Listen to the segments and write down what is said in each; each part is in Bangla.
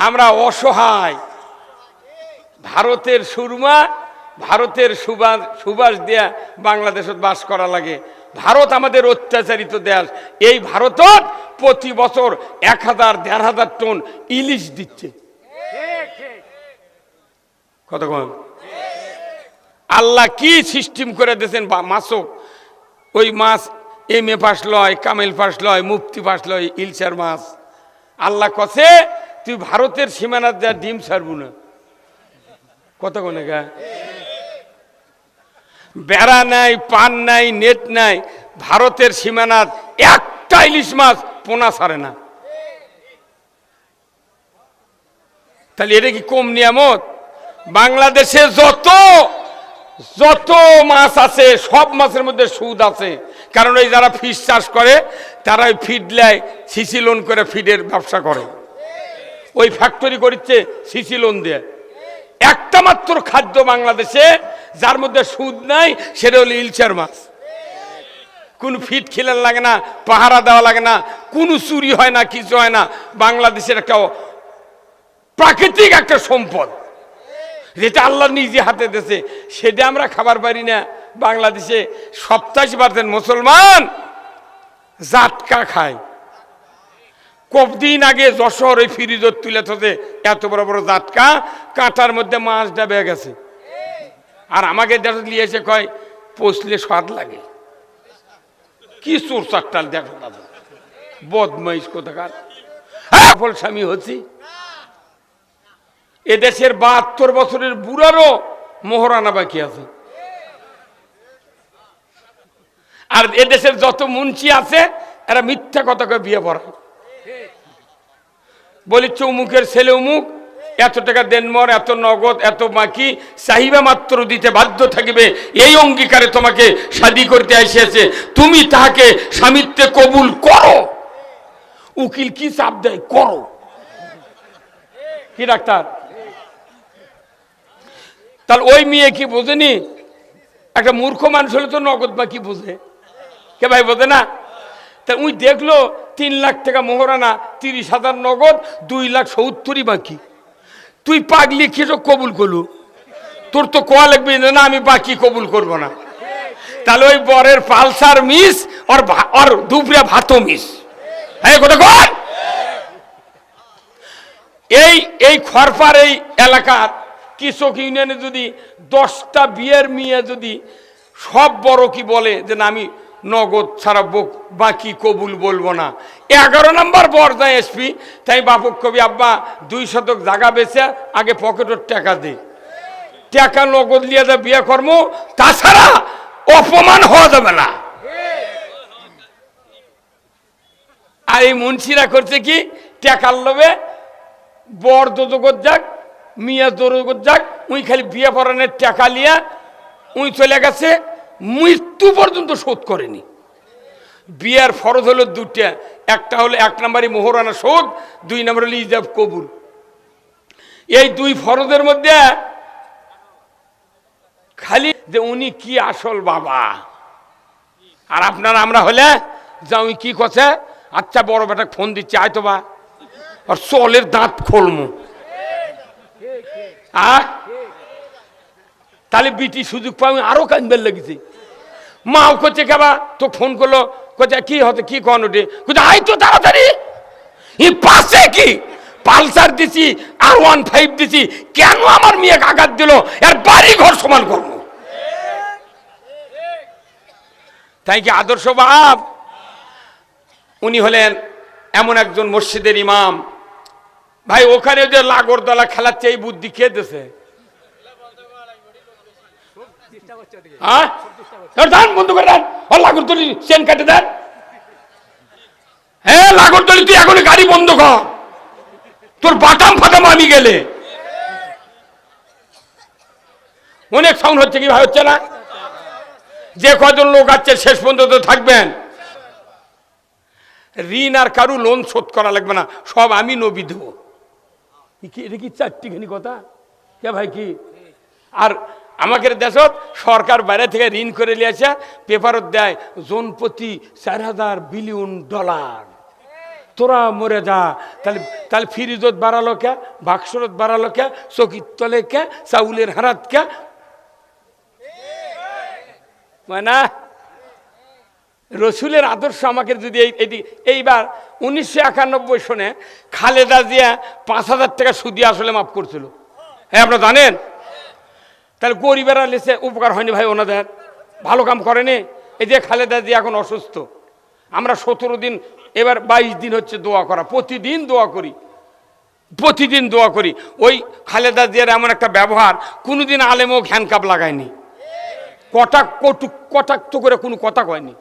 আমরা অসহায়। ভারতের সুরমা, ভারতের সুবাস দিয়া বাংলাদেশত বাস করা লাগে। ভারত আমাদের অত্যাচারিত দেশ। এই ভারতত প্রতি বছর 1000-1500 টন ইলিশ দিচ্ছে। কতক্ষণ আল্লাহ কি সিস্টেম করে দিয়েছেন মাছক, ওই মাছ এম এ পাস লয়, কামেল পাস লয়, মুফতি পাস লয়, ইলশার মাছ। আল্লাহ কছে তুই ভারতের সীমানার যা ডিম ছাড়বো না। কতক্ষণে গা বেড়া নাই, পান নাই, নেট নাই, ভারতের সীমানাত একটা ইলিশ মাছ পোনা ছাড়ে না। তাহলে এটা কি কম নিয়ামত? বাংলাদেশে যত মাছ আছে সব মাছের মধ্যে সুদ আছে। কারণ ওই যারা ফিশ চাষ করে তারা ওই ফিড লেয়, সিসি লোন করে ফিডের ব্যবসা করে, ওই ফ্যাক্টরি করছে সিসি লোন দিয়ে। একটা মাত্র খাদ্য বাংলাদেশে যার মধ্যে সুদ নাই, সেটা হলো ইলশার মাছ। কোন ফিড খিলান লাগে না, পাহারা দেওয়া লাগে না, কোনো চুরি হয় না, কিছু হয় না। বাংলাদেশের একটা প্রাকৃতিক একটা সম্পদ, যেটা আল্লাহ নিজে হাতে দিয়েছে, সেটা আমরা খাবার পারি না। বাংলাদেশে 87% মুসলমান জাটকা খায়। কতদিন আগে যশোর ওই ফ্রিজত তুলে থাকে এত বড় বড় জাটকা, কাঁটার মধ্যে মাছ ডাবে গেছে। আর আমাকে দেশ নিয়েছে, কয় পচলে স্বাদ লাগে। কি চোর চাকটাল দেখো দাদা, বদমাইশ কোথাকার। সফল স্বামী হচ্ছি। এদেশের 72 বছরের বুড়ারও মোহরানা বাকি আছে। আর এদেশের যত মুন্সি আছে এরা মিথ্যা কথা কয়ে বিয়ে পড়ায়। বলি চৌমুখের ছেলে অমুক, এত টাকা দেনমর, এত নগদ, এত বাকি চাহিদা মাত্র দিতে বাধ্য থাকিবে, এই অঙ্গীকারে তোমাকে শাদী করতে এসেছে, তুমি তাহাকে স্বামিত্বে কবুল করো। উকিল কি চাপ দেয়, করো। কি ডাক্তার? তাহলে ওই মেয়ে কি বোঝেনি? একটা মূর্খ মানুষ হলে তো নগদ বাকি বোঝে, কে ভাই বোঝে না? তা উই দেখলো 3 লাখ টাকা মোহরানা, 30,000 নগদ, 2,70,000 বাকি। তুই পাগলি খেয়ে কবুল করলু? তোর তো কোয়া লাগবে না আমি বাকি কবুল করব না। তাহলে ওই বরের পালসার মিস, আর দুপুরে ভাতও মিস। হ্যাঁ কথা কর। এই খরপার এই এলাকার কৃষক ইউনিয়নে যদি 10টা বিয়ের মেয়ে যদি সব বড় কি বলে যে না আমি নগদ ছাড়া বাকি কবুল বলবো না, 11 নম্বর বর যায় এসপি, তাই বাপক কবি আব্বা 2 শতক জায়গা বেচে আগে পকেটের টাকা দে, টাকা নগদ লিয়ে যা বিয়ে কর্ম, তাছাড়া অপমান হওয়া যাবে না। আর এই মুন্সিরা করছে কি, টাকার লোভে বর দোজগত যাক, মিয়া দোজগত যাক, উই খালি বিয়ে পড়ানোর টাকা লিয়া উই চলে গেছে, মৃত্যু পর্যন্ত শোধ করেনি। বিয়ার ফরজ হলো 2টা, একটা হলো 1 নম্বরই মোহরানা শোধ, 2 নম্বর হলো ইজাব কবুল। এই 2 ফরজের মধ্যে খালি যে উনি কি আসল বাবা। আর আপনারা আমরা হলে যা উই কি করছে, আচ্ছা বড় বেটা ফোন দিচ্ছে, আয় তো বা, আর চলের দাঁত খোলমু। তাহলে বিটি সুযোগ পাই আরো কান্দবার লেগেছে। মাও করছে কেবা তো ফোন করলো, কোথায় কি হতে কি কন ওঠে, কোথায় আয় তো তাড়াতাড়ি। পাশে কি পালসার দিছি, আর 15 দিছি, কেন আমার মেয়ে আঘাত দিল, এর বাড়ি ঘর সমান করবো। তাই কি আদর্শ বাপ? উনি হলেন এমন একজন মসজিদের ইমাম। ভাই ওখানে যে লাগরদলা খেলাচ্ছে, এই বুদ্ধি কে দিয়েছে? বন্ধু করে দেন, লাগরদলি চেন কাটে দেন। হ্যাঁ লাগরদলি তুই এখন গাড়ি বন্ধ কর, তোর বাটাম ফাটাম আমি গেলে। অনেক সাউন্ড হচ্ছে, কি ভাই হচ্ছে না? যে কজন লোক আছে শেষ পর্যন্ত থাকবেন। ঋণ আর কারু লোন শোধ করা লাগবে না, সব আমি নবী দেব। এটা কি 4টিখানি কথা কে ভাই? কি আর আমাদের দেশত সরকার বাইরে থেকে ঋণ করে নিয়েছে, পেপারত দেয় জনপ্রতি $4,000 বিলিয়ন। তোরা মরে যা। তাহলে তাহলে ফিরিজত বাড়ালো কে, বাক্সরত বাড়ালো কে, চকির তলে কে, চাউলের হারাত কে, মানে রসুলের আদর্শ আমাকে যদি এইবার 1991 সনে খালেদা জিয়া 5,000 টাকা সুদি আসলে মাফ করছিল। হ্যাঁ, আপনারা জানেন? তাহলে গরিবেরা লেসে উপকার হয়নি ভাই, ওনাদের ভালো কাম করেনি। এই যে খালেদা জিয়া এখন অসুস্থ, আমরা 17 দিন, এবার 22 দিন হচ্ছে দোয়া করা, প্রতিদিন দোয়া করি, প্রতিদিন দোয়া করি। ওই খালেদা জিয়ার এমন একটা ব্যবহার, কোনোদিন আলেমও হ্যান্ডকাপ লাগায়নি, কটাক্ত করে কোনো কথা কয়নি।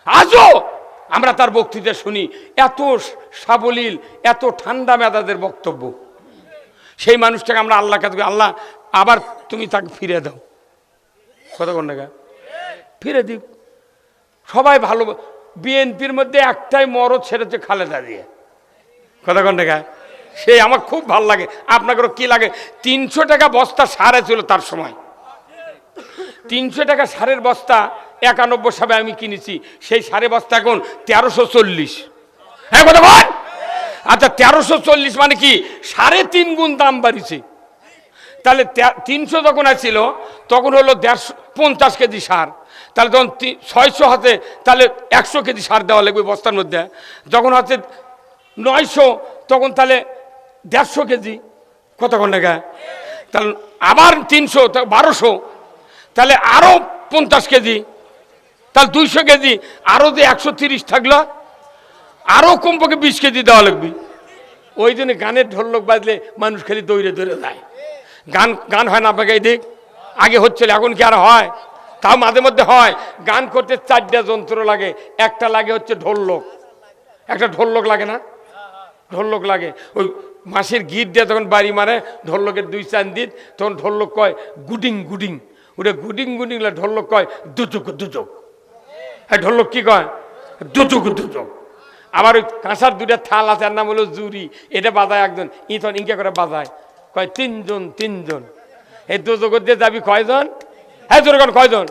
আজও আমরা তার বক্তৃতা শুনি, এত সাবলীল, এত ঠান্ডা মেজাজের বক্তব্য। সেই মানুষটাকে আমরা আল্লাহ কাছে, আল্লাহ আবার তুমি তাকে ফিরে দাও, কথা কোন টাকা ফিরে দিক। সবাই ভালো, বিএনপির মধ্যে একটাই মরদ, সেটা হচ্ছে খালেদা জিয়া, কথা কোন টাকা। সে আমার খুব ভাল লাগে। আপনাদেরও কি লাগে? 300 টাকা বস্তা সারে ছিল তার সময়, 300 টাকা সারের বস্তা 91 সালে আমি কিনেছি, সেই সারে বস্তা এখন 1340। হ্যাঁ কথা বল। আচ্ছা 1340 মানে কি 3.5 গুণ দাম বাড়িছে। তাহলে 300 যখন ছিল তখন হলো 150 কেজি সার, তাহলে তখন 600 হাতে, তাহলে 100 কেজি সার দেওয়া লাগবে বস্তার মধ্যে। যখন হচ্ছে 900 তখন তাহলে 150 কেজি, কতক্ষণ টাকা, তাহলে আবার 300, 1200, তাহলে আরো 50 কেজি, তাহলে 200 কেজি, আরো যে 130 থাকলো, আরো কমপক্ষে 20 কেজি দেওয়া লাগবে। ওই জন্য গানের ঢোলক বাজলে মানুষ খালি দৌড়ে দৌড়ে যায়। গান হয় না আপনাকে? এই দিক আগে হচ্ছিল, এখন কি আর হয়? তাও মাঝে মধ্যে হয়। গান করতে 4টা যন্ত্র লাগে, একটা লাগে হচ্ছে ঢোলক, একটা ঢোলক লাগে না, ঢোলক লাগে। ওই মাসের গিট দিয়ে তখন বাড়ি মারে, ঢোলকের 2-4 দিন, তখন ঢোলক কয় গুডিং গুডিং, ওটা গুডিং গুডিং, ঢোলক কয় দুচুক দুচুক। হ্যাঁ, ঢোলক কি কয়? দুচুক দুচুক। আবার ওই কাঁসার 2টা থাল আছে, আর নাম হলো জুরি, এটা বাজায় একজন, তখন ইনকে করে বাজায়, কয় 3 জন 3 জন। এই দুজগত দিয়ে যাবি কয়জন? হ্যাঁ জোরগণ কয়জন?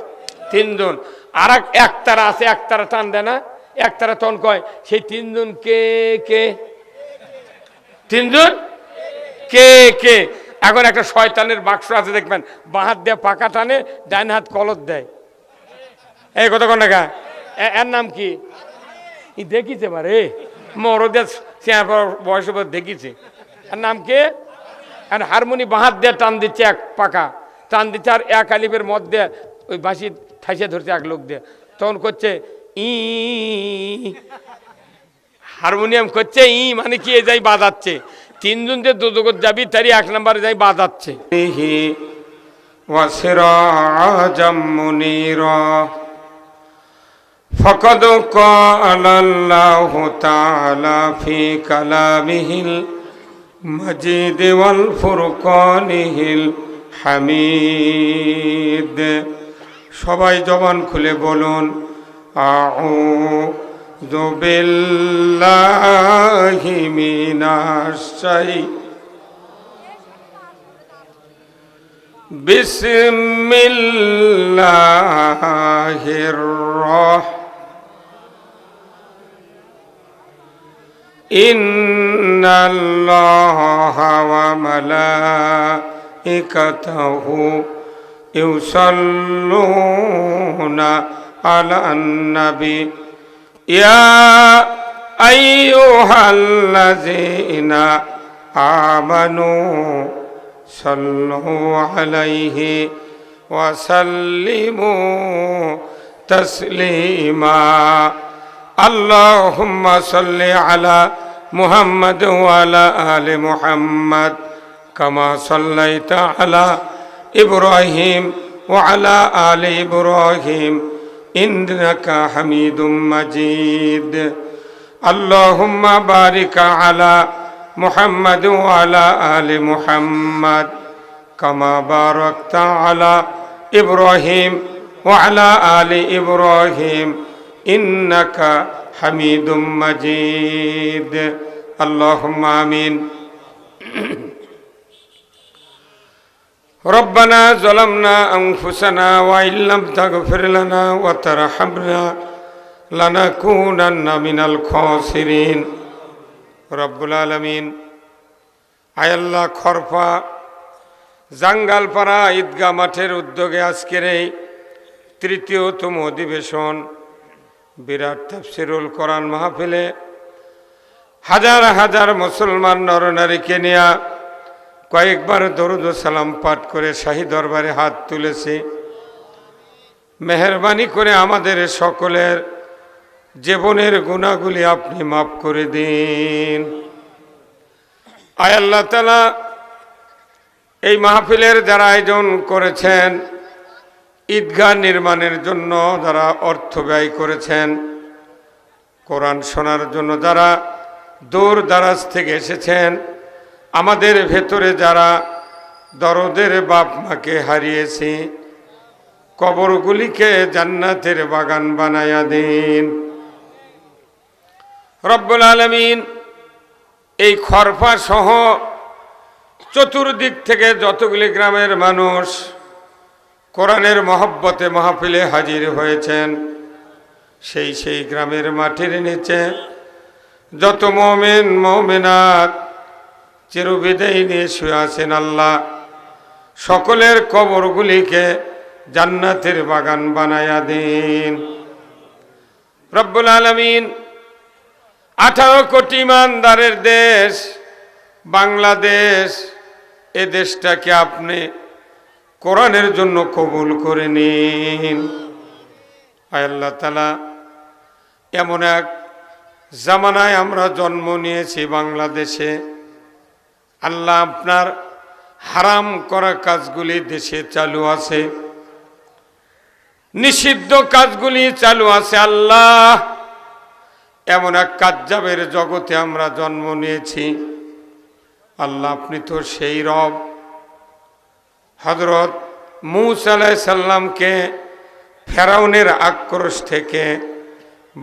3 জন। আর একতারা আছে, একতারা টান দেয় না, একতারা তখন কয় সেই 3 জন কে কে, 3 জন কে কে। এখন একটা শয়তানের বাক্স আছে দেখবেন, বাঁ হাত দিয়ে পাকা টানে, ডান হাত কলত দেয়। এই কথা কোন টাকা, এর নাম কি? দেখিছে বারে মরদের বয়স দেখিছে, এর নাম কে? হারমোনি বাঁ হাত দিয়ে টান দিচ্ছে, এক পাকা টান দিচ্ছে, আর এক আলিফের মধ্যে ওই বাঁশি ঠাইসে ধরছে এক লোক দিয়ে, তখন করছে ই, হারমোনিয়াম করছে ই, মানে কি এ যাই বাজাচ্ছে। 3 জন যে দুজগত যাবি, তারই 1 নম্বরে যাই বাজাচ্ছে। فقد قال الله تعالى في كلامه المجيد والفرقانه الحميد। সবাই জবান খুলে বলুন আউযু বিল্লাহি মিনাশ শাইতানির বিসমিল্লাহির রাহমানির ইন্নাল্লাহা ওয়া মালাইকাতাহু ইউসাল্লুনা আলান নবী ইয়া আইয়ুহাল্লাযীনা আমানু সাল্লু আলাইহি ওয়া সাল্লিমু তাসলিমা। আল্লাহুম্মা সাল্লি আলা মুহাম্মাদ ওয়া আলা আলি মুহাম্মাদ কামা সাল্লাইতা আলা ইব্রাহিম ওয়া আলা আলি ইব্রাহিম ইন্নাকা হামিদুম মাজিদ। আল্লাহুম্মা বারিক আলা মুহাম্মাদ ওয়া আলা আলি মুহাম্মাদ কামা বারাকতা আলা ইব্রাহিম ওয়া আলা আলি ইব্রাহিম ইন্নাকা হামিদুম মাজিদ। আল্লাহুম্মা আমিন। রব্বানা যালামনা আনফুসানা ওয়া ইল্লাম তাগফির লানা ওয়া তারহামনা লানাকুনান্না মিনাল খাসিরিন। রব্বুল আলামিন। আয় আল্লাহ, খরপা জাঙ্গালপাড়া ঈদগাহ মাঠের উদ্যোগে আজকের এই তৃতীয়তম অধিবেশন বিরাট তাফসিরুল কোরআন মাহফিলে হাজার হাজার মুসলমান নরনারীকে নিয়ে কয়েকবার দরুদ ও সালাম পাঠ করে শাহী দরবারে হাত তুলেছি। মেহেরবানি করে আমাদের সকলের জীবনের গুনাহগুলি আপনি মাফ করে দিন। আয় আল্লাহ তাআলা, এই মাহফিলের যারা আয়োজন করেছেন, ঈদগাহ নির্মাণের জন্য যারা অর্থ ব্যয় করেছেন, কোরআন শোনার জন্য যারা দূর দারাজ থেকে এসেছেন, আমাদের ভেতরে যারা দরদের বাপ মাকে হারিয়েছি, কবরগুলিকে জান্নাতের বাগান বানায়া দিন। রব্বুল আলামিন, এই খরপা সহ চতুর্দিক থেকে যতগুলি গ্রামের মানুষ কোরআনের মহব্বতে মাহফিলে হাজির হয়েছেন, সেই গ্রামের মাটির নিচে যত মুমিন মুমিনাত চিরবিদায় নিয়ে শুয়ে আছেন, আল্লাহ সকলের কবরগুলিকে জান্নাতের বাগান বানায়া দিন। রব্বুল আলামিন, 18 কোটি ইমানদারের দেশ বাংলাদেশ, এ দেশটাকে আপনি কোরআনের জন্য কবুল করে নিন। আয় আল্লাহ তাআলা, এমন এক জামানায় আমরা জন্ম নিয়েছি বাংলাদেশে, আল্লাহ আপনার হারাম করা কাজগুলি দেশে চালু আছে, নিষিদ্ধ কাজগুলি চালু আছে। আল্লাহ, এমন এক কাজ্জাবের জগতে আমরা জন্ম নিয়েছি। আল্লাহ, আপনি তো সেই রব। হযরত মূসা আলাইহিস সালামকে ফেরাউনের আক্রোশ থেকে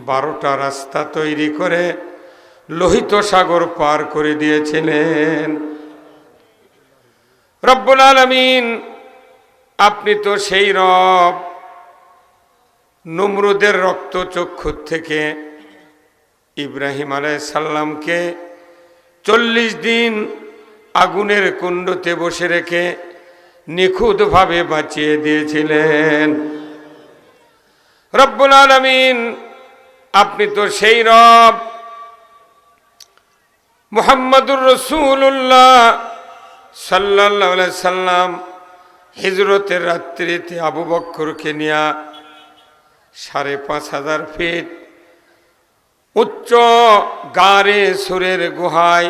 12টা রাস্তা তৈরি করে লোহিত সাগর পার করে দিয়েছিলেন। রব্বুল আলামিন, আপনি তো সেই রব। নমরুদের রক্তচক্ষু থেকে ইব্রাহিম আলাইহিস সালামকে 40 দিন আগুনের কুণ্ডতে বসে রেখে নিখুঁতভাবে বাঁচিয়ে দিয়েছিলেন। রব্বুল আলামিন, আপনি তো সেই রব। মুহাম্মাদুর রাসূলুল্লাহ সাল্লাল্লাহু আলাইহি সাল্লাম হিজরতের রাত্রিতে আবু বকরকে নিয়ে 5,500 ফিট উচ্চ গারে সুরের গুহায়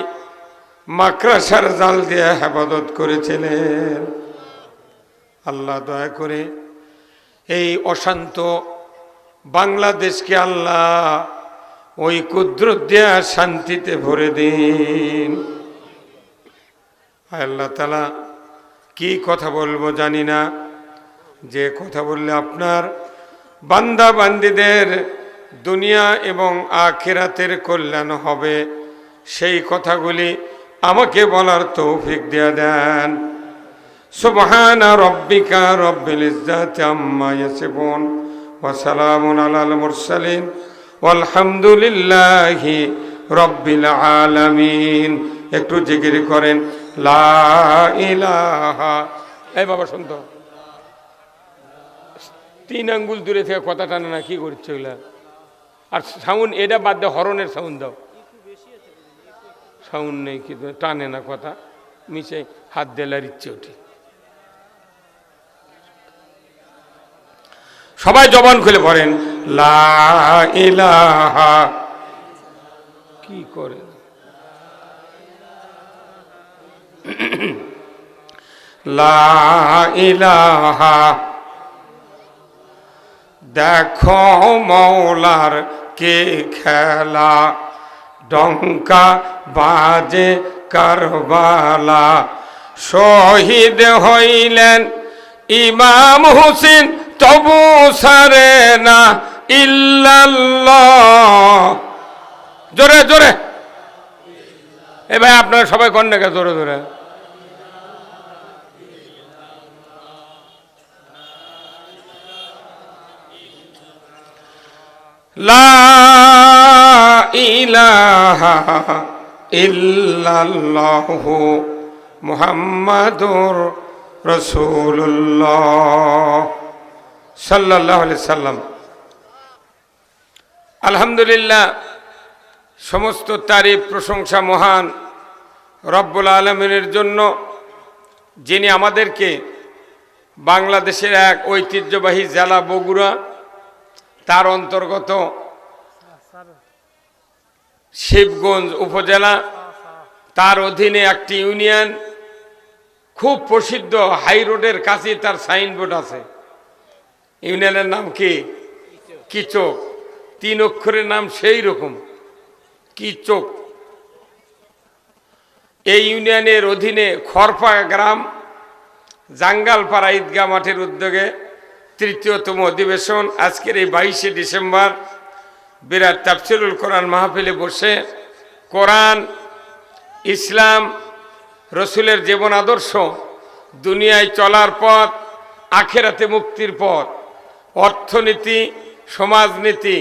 মাকড়াসার জাল দিয়ে হেফাজত করেছিলেন। আল্লাহ দয়া করে এই অশান্ত বাংলাদেশকে আল্লাহ ওই কুদরত দিয়া শান্তিতে ভরে দিন। আল্লাহ তাআলা, কি কথা বলবো জানি না, যে কথা বললে আপনার বান্দা বান্দীদের দুনিয়া এবং আখিরাতের কল্যাণ হবে, সেই কথাগুলি আমাকে বলার তৌফিক দিয়ে দেন। সুবহানা রাব্বিকা রব্বিল ইজ্জাতি আম্মা ইয়াসিফুন ওয়া সালামুন আলাল মুরসালিন ওয়ালহামদুলিল্লাহি রব্বিল আলামিন। একটু জিকির করেন লা ইলাহা। এই বাবা শুনতো, 3 আঙ্গুল দূরে থেকে কথা টানে না, কি করছে ওগুলা? আর সাউন্ড এটা বাদ দিয়ে হরনের সাউন্ড দাও। সাউন্ড নেই, কি টানে না কথা, মিশে হাত দেলার ইচ্ছে ওঠে। সবাই জবান খুলে পড়েন লা ইলাহা। কি করে লা ইলাহা। দেখো মৌলার কে খেলা, ডঙ্কা বাজে কারবালা, শহীদ হইলেন ইমাম হুসেন, তবু সারে না ইল্লাল্লাহ। জোরে জোরে এ ভাই, আপনারা সবাই কন না জোরে জোরে। লা ইলাহা ইল্লাল্লাহু মুহাম্মাদুর রাসূলুল্লাহ সাল্লাল্লাহু আলাইহি সাল্লাম। আলহামদুলিল্লাহ, সমস্ত তারিফ প্রশংসা মহান রব্বুল আলামিনের জন্য, যিনি আমাদেরকে বাংলাদেশের এক ঐতিহ্যবাহী জেলা বগুড়া, তার অন্তর্গত শিবগঞ্জ উপজেলা, তার অধীনে একটি ইউনিয়ন, খুব প্রসিদ্ধ, হাই রোডের কাছে তার সাইনবোর্ড আছে। ইউনিয়নের নাম কি? কিচক। 3 অক্ষরের নাম সেই রকম, কিচক। এই ইউনিয়নের অধীনে খড়পা গ্রাম, জাঙ্গালপাড়া ঈদগাহ মাঠের উদ্যোগে ৩৩তম অধিবেশন আজকের এই 22শে ডিসেম্বর বিরাট তাফসিরুল কোরআন মাহফিলে বসে কোরআন, ইসলাম, রসুলের জীবন আদর্শ, দুনিয়ায় চলার পথ, আখেরাতে মুক্তির পথ, অর্থনীতি, সমাজনীতি,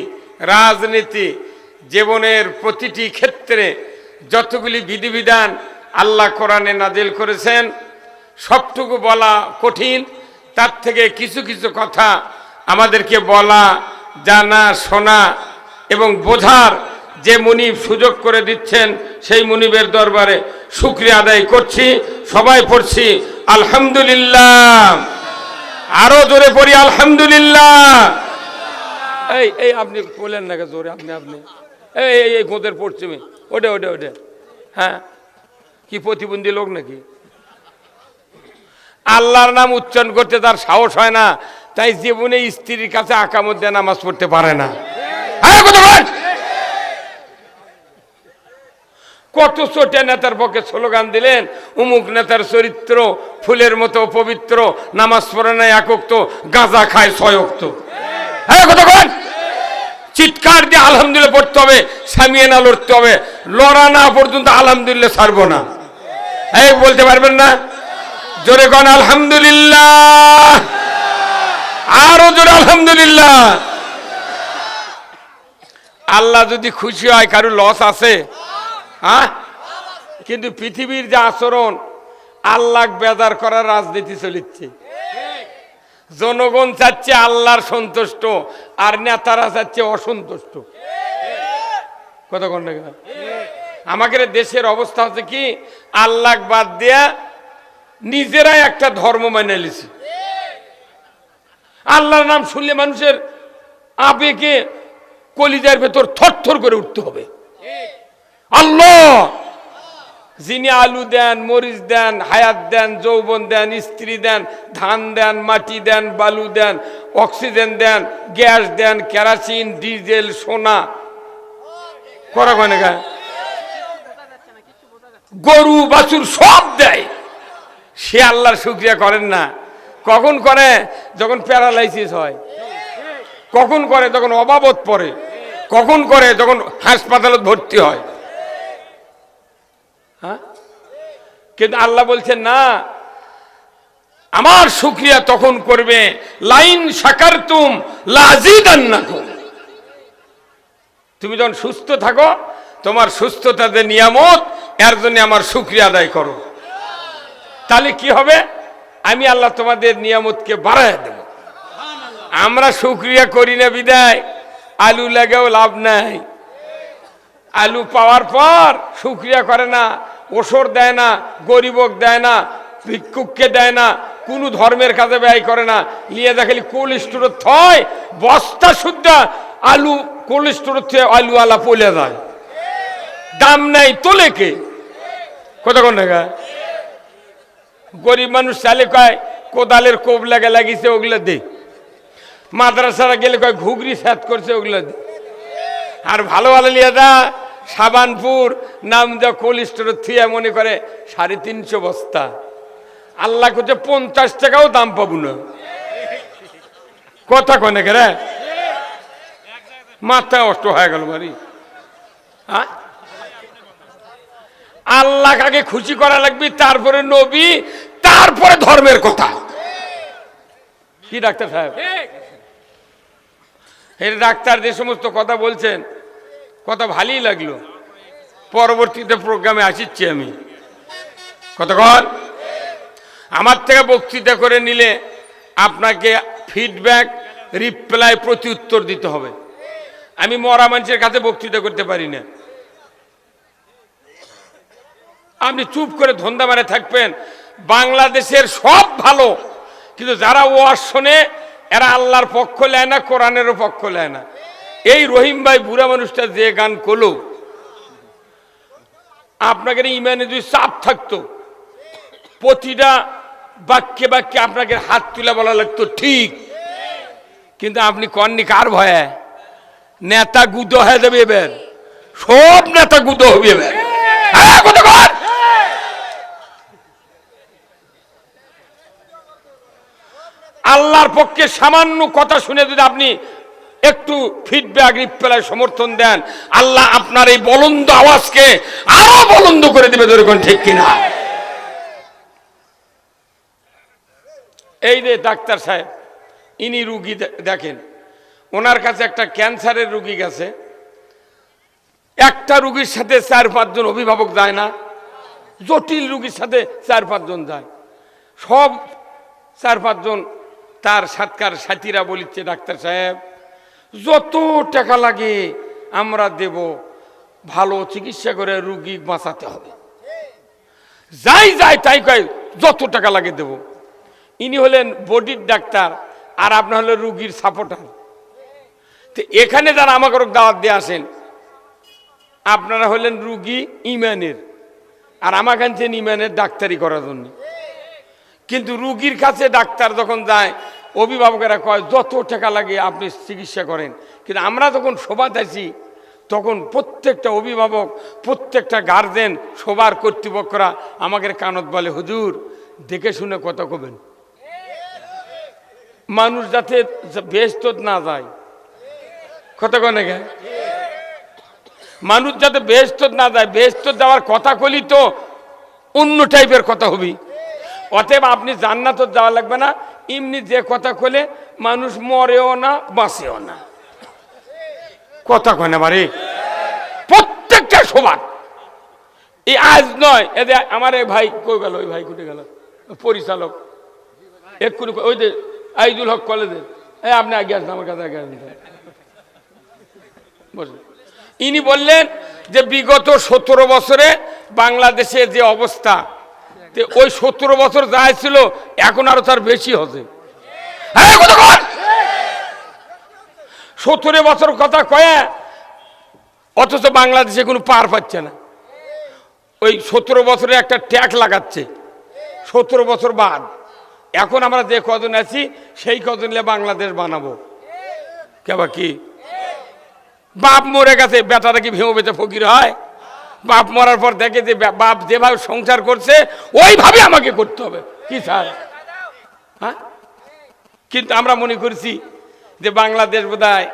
রাজনীতি, জীবনের প্রতিটি ক্ষেত্রে যতগুলি বিধিবিধান আল্লাহ কোরআনে নাজিল করেছেন, সবটুকু বলা কঠিন। তার থেকে কিছু কিছু কথা আমাদেরকে বলা, জানা, শোনা এবং বোঝার যে মুনিব সুযোগ করে দিচ্ছেন, সেই মুনিবের দরবারে শুকরিয়া আদায় করছি। সবাই পড়ছি আলহামদুলিল্লাহ। আরো জোরে পড়ি আলহামদুলিল্লাহ। এই আপনি বলেন না জোরে, আপনি এই গোদের পড়ছি ওটা ওটা ওটা। হ্যাঁ, কি প্রতিবন্ধী লোক নাকি? আল্লাহর নাম উচ্চারণ করতে তার সাহস হয় না, তাই জীবনে স্ত্রীর কাছে আঁকা মধ্যে নামাজ পড়তে পারে না। কত ছোটে নেতার পক্ষে স্লোগান দিলেন, উমুক নেতার চরিত্র ফুলের মতো পবিত্র, নামাজ পড়ে না একক্ত, গাঁজা খায় 6 ওয়াক্ত। হ্যাঁ, কতক্ষণ চিৎকার দিয়ে আলহামদুলিল্লাহ পড়তে হবে, সামিয়ে না লড়তে হবে, লড়া না পর্যন্ত আলহামদুলিল্লাহ ছাড়বো না। এই বলতে পারবেন না? জোরে কোন আলহামদুলিল্লাহ, আরো জোরে আলহামদুলিল্লাহ। আল্লাহ যদি খুশি হয়, কারো লস আছে? হ্যাঁ, কিন্তু পৃথিবীর যে আচরণ, আল্লাহ বেজার করার রাজনীতি চলিচ্ছে। জনগণ চাচ্ছে আল্লাহর সন্তুষ্ট, আর নেতারা চাচ্ছে অসন্তুষ্ট। কতক্ষণ আমাদের দেশের অবস্থা হচ্ছে কি, আল্লাহ বাদ দিয়া নিজেরাই একটা ধর্ম মেনে নিয়েছে। আল্লাহর নাম শুনলে মানুষের আবেগে কলিজার ভেতর থরথর করে উঠতে হবে। আল্লাহ যিনি আলু দেন, মরিচ দেন, হায়াত দেন, যৌবন দেন, স্ত্রী দেন, ধান দেন, মাটি দেন, বালু দেন, অক্সিজেন দেন, গ্যাস দেন, কেরাসিন, ডিজেল, সোনা, গরু বাছুর সব দেয়, সে আল্লাহর শুকরিয়া করেন না। কখন করে? যখন প্যারালাইসিস হয়। কখন করে? যখন অবাবত পড়ে। কখন করে? যখন হাসপাতালে ভর্তি হয়। হ্যাঁ, কিন্তু আল্লাহ বলছেন না, আমার শুকরিয়া তখন করবে লাইন শাকারতুম লাযিদান্নাকুম। তুমি যখন সুস্থ থাকো, তোমার সুস্থতাতে নিয়ামত, এর জন্য আমার শুকরিয়া আদায় করো। তাহলে কি হবে? আমি আল্লাহ তোমাদের নিয়ামতকে বাড়ায় দেব। আমরা শুকরিয়া করি না বিদায় আলু লাগেও লাভ নাই। আলু পাওয়ার পর শুকরিয়া করে না, ওসর দেয় না, গরিবক দেয় না, ভিক্ষুককে দেয় না, কোনো ধর্মের কাজে ব্যয় করে না। নিয়ে দেখালি কোল্ড স্টোরে থয়, বস্তা শুদ্ধ আলু কোল্ড স্টোরে থয়ে আলু আলা পলে যায়, দাম নাই তোলে কে? কতক্ষণ টাকা? গরিব মানুষ চালে কয় কোদালের কোপ লাগে লাগিয়েছে, ওগুলো দে। মাদ্রাসারা গেলে কয় ঘুগরি স্যাত করছে, ওগুলো দে। আর ভালো ভালো নিয়ে যা সাবানপুর নাম যা কোল্ড স্টোরে থুয়ে মনে করে 350 বস্তা। আল্লাহ করছে 50 টাকাও দাম পাবো না। কথা কনে রে, মাথা অষ্ট হয়ে গেল বাড়ি। হ্যাঁ, আল্লাহ আগে খুশি করা লাগবে, তারপরে নবী, তারপরে ধর্মের কথা। কি ডাক্তার সাহেব? এই ডাক্তার যে সমস্ত কথা বলছেন, কথা ভালোই লাগলো, পরবর্তীতে প্রোগ্রামে আসিচ্ছি আমি। কতক্ষণ আমার থেকে বক্তৃতা করে নিলে আপনাকে ফিডব্যাক, রিপ্লাই, প্রতি উত্তর দিতে হবে। আমি মরা মানুষের কাছে বক্তৃতা করতে পারি না। আপনি চুপ করে ধন্দা মারে থাকবেন। বাংলাদেশের সব ভালো, কিন্তু যারা ওয়াজ শোনে এরা আল্লাহর পক্ষ নেয় না, কোরআনেরও পক্ষ নেয় না। এই রহিম ভাই বুড়া মানুষটা যে গান করলো, আপনাকে ইমানে যদি চাপ থাকতো, প্রতিটা বাক্যে বাক্যে আপনাকে হাত তুলে বলা লাগতো ঠিক, কিন্তু আপনি কননি কার ভয়ে? নেতা গুদো হয়ে যাবে এবার, সব নেতা গুদো হবে এবার। আল্লাহর পক্ষে সামান্য কথা শুনে যদি আপনি একটু ফিডব্যাক, রিপ্লাই, সমর্থন দেন, আল্লাহ আপনার এই বলন্দ আওয়াজকে আরো বলন্দ করে দিবে। যেরকম ঠিক কিনা? এই যে ডাক্তার সাহেব, ইনি রুগী দেখেন, ওনার কাছে একটা ক্যান্সারের রুগী গেছে। একটা রুগীর সাথে 4-5 জন অভিভাবক যায় না, জটিল রুগীর সাথে 4-5 জন যায়। সব 4-5 জন তার সাতকার সাথীরা বলিচ্ছে, ডাক্তার সাহেব যত টাকা লাগে আমরা দেব, ভালো চিকিৎসা করে রুগী বাঁচাতে হবে। যাই যাই তাই কয় যত টাকা লাগে দেব। ইনি হলেন বডির ডাক্তার, আর আপনার হলেন রুগীর সাপোর্টার। তো এখানে যারা আমাকে দাওয়াত দিয়ে আসেন, আপনারা হলেন রুগী ইমানের, আর আমাকে আনছেন ইমানের ডাক্তারি করার জন্য। কিন্তু রুগীর কাছে ডাক্তার যখন যায়, অভিভাবকেরা কয় যত টাকা লাগে আপনি চিকিৎসা করেন। কিন্তু আমরা যখন সভাতে আছি, তখন প্রত্যেকটা অভিভাবক, প্রত্যেকটা গার্জেন, সবার কর্তৃপক্ষরা আমাকে কানত বলে, হুজুর দেখে শুনে কথা কবেন, মানুষ যাতে বেহেশত না যায়। কথা কনে গে মানুষ যাতে বেহেশত না যায়, বেহেশত যাওয়ার কথা কলি তো অন্য টাইপের কথা হবি। অতএব আপনি জান্নাত যাওয়া লাগবে না, এমনি যে কথা কলে মানুষ মরেও না, বাঁচেও না। কথা কয় না বাড়ি, প্রত্যেকটা সমান। এই আজ নয়, এদের আমার এই ভাই কই গেল, ওই ভাই কুটে গেল, পরিচালক এক্ষুনি, ওই যে আইজুল হক কলেজের, আপনি আগে আসেন আমার কাছে, আগে আসেন। ইনি বললেন যে বিগত 17 বছরে বাংলাদেশের যে অবস্থা, ওই 17 বছর যা ছিল এখন আরো তার বেশি হচ্ছে। 17 বছর কথা কয়ে, অথচ বাংলাদেশে কোনো পার পাচ্ছে না। ওই 17 বছরে একটা ট্যাগ লাগাচ্ছে 17 বছর বাদ। এখন আমরা যে কজন আছি সেই কজন বাংলাদেশ বানাবো। কেবা কি বাপ মরে গেছে, বেটারা কি ভেঙে বেঁচে ফকির হয়? বাপ মরার পর দেখে যে বাপ যেভাবে সংসার করছে ওইভাবে আমাকে করতে হবে, কি স্যার? হ্যাঁ, কিন্তু আমরা মনে করছি যে বাংলাদেশ বোধহয়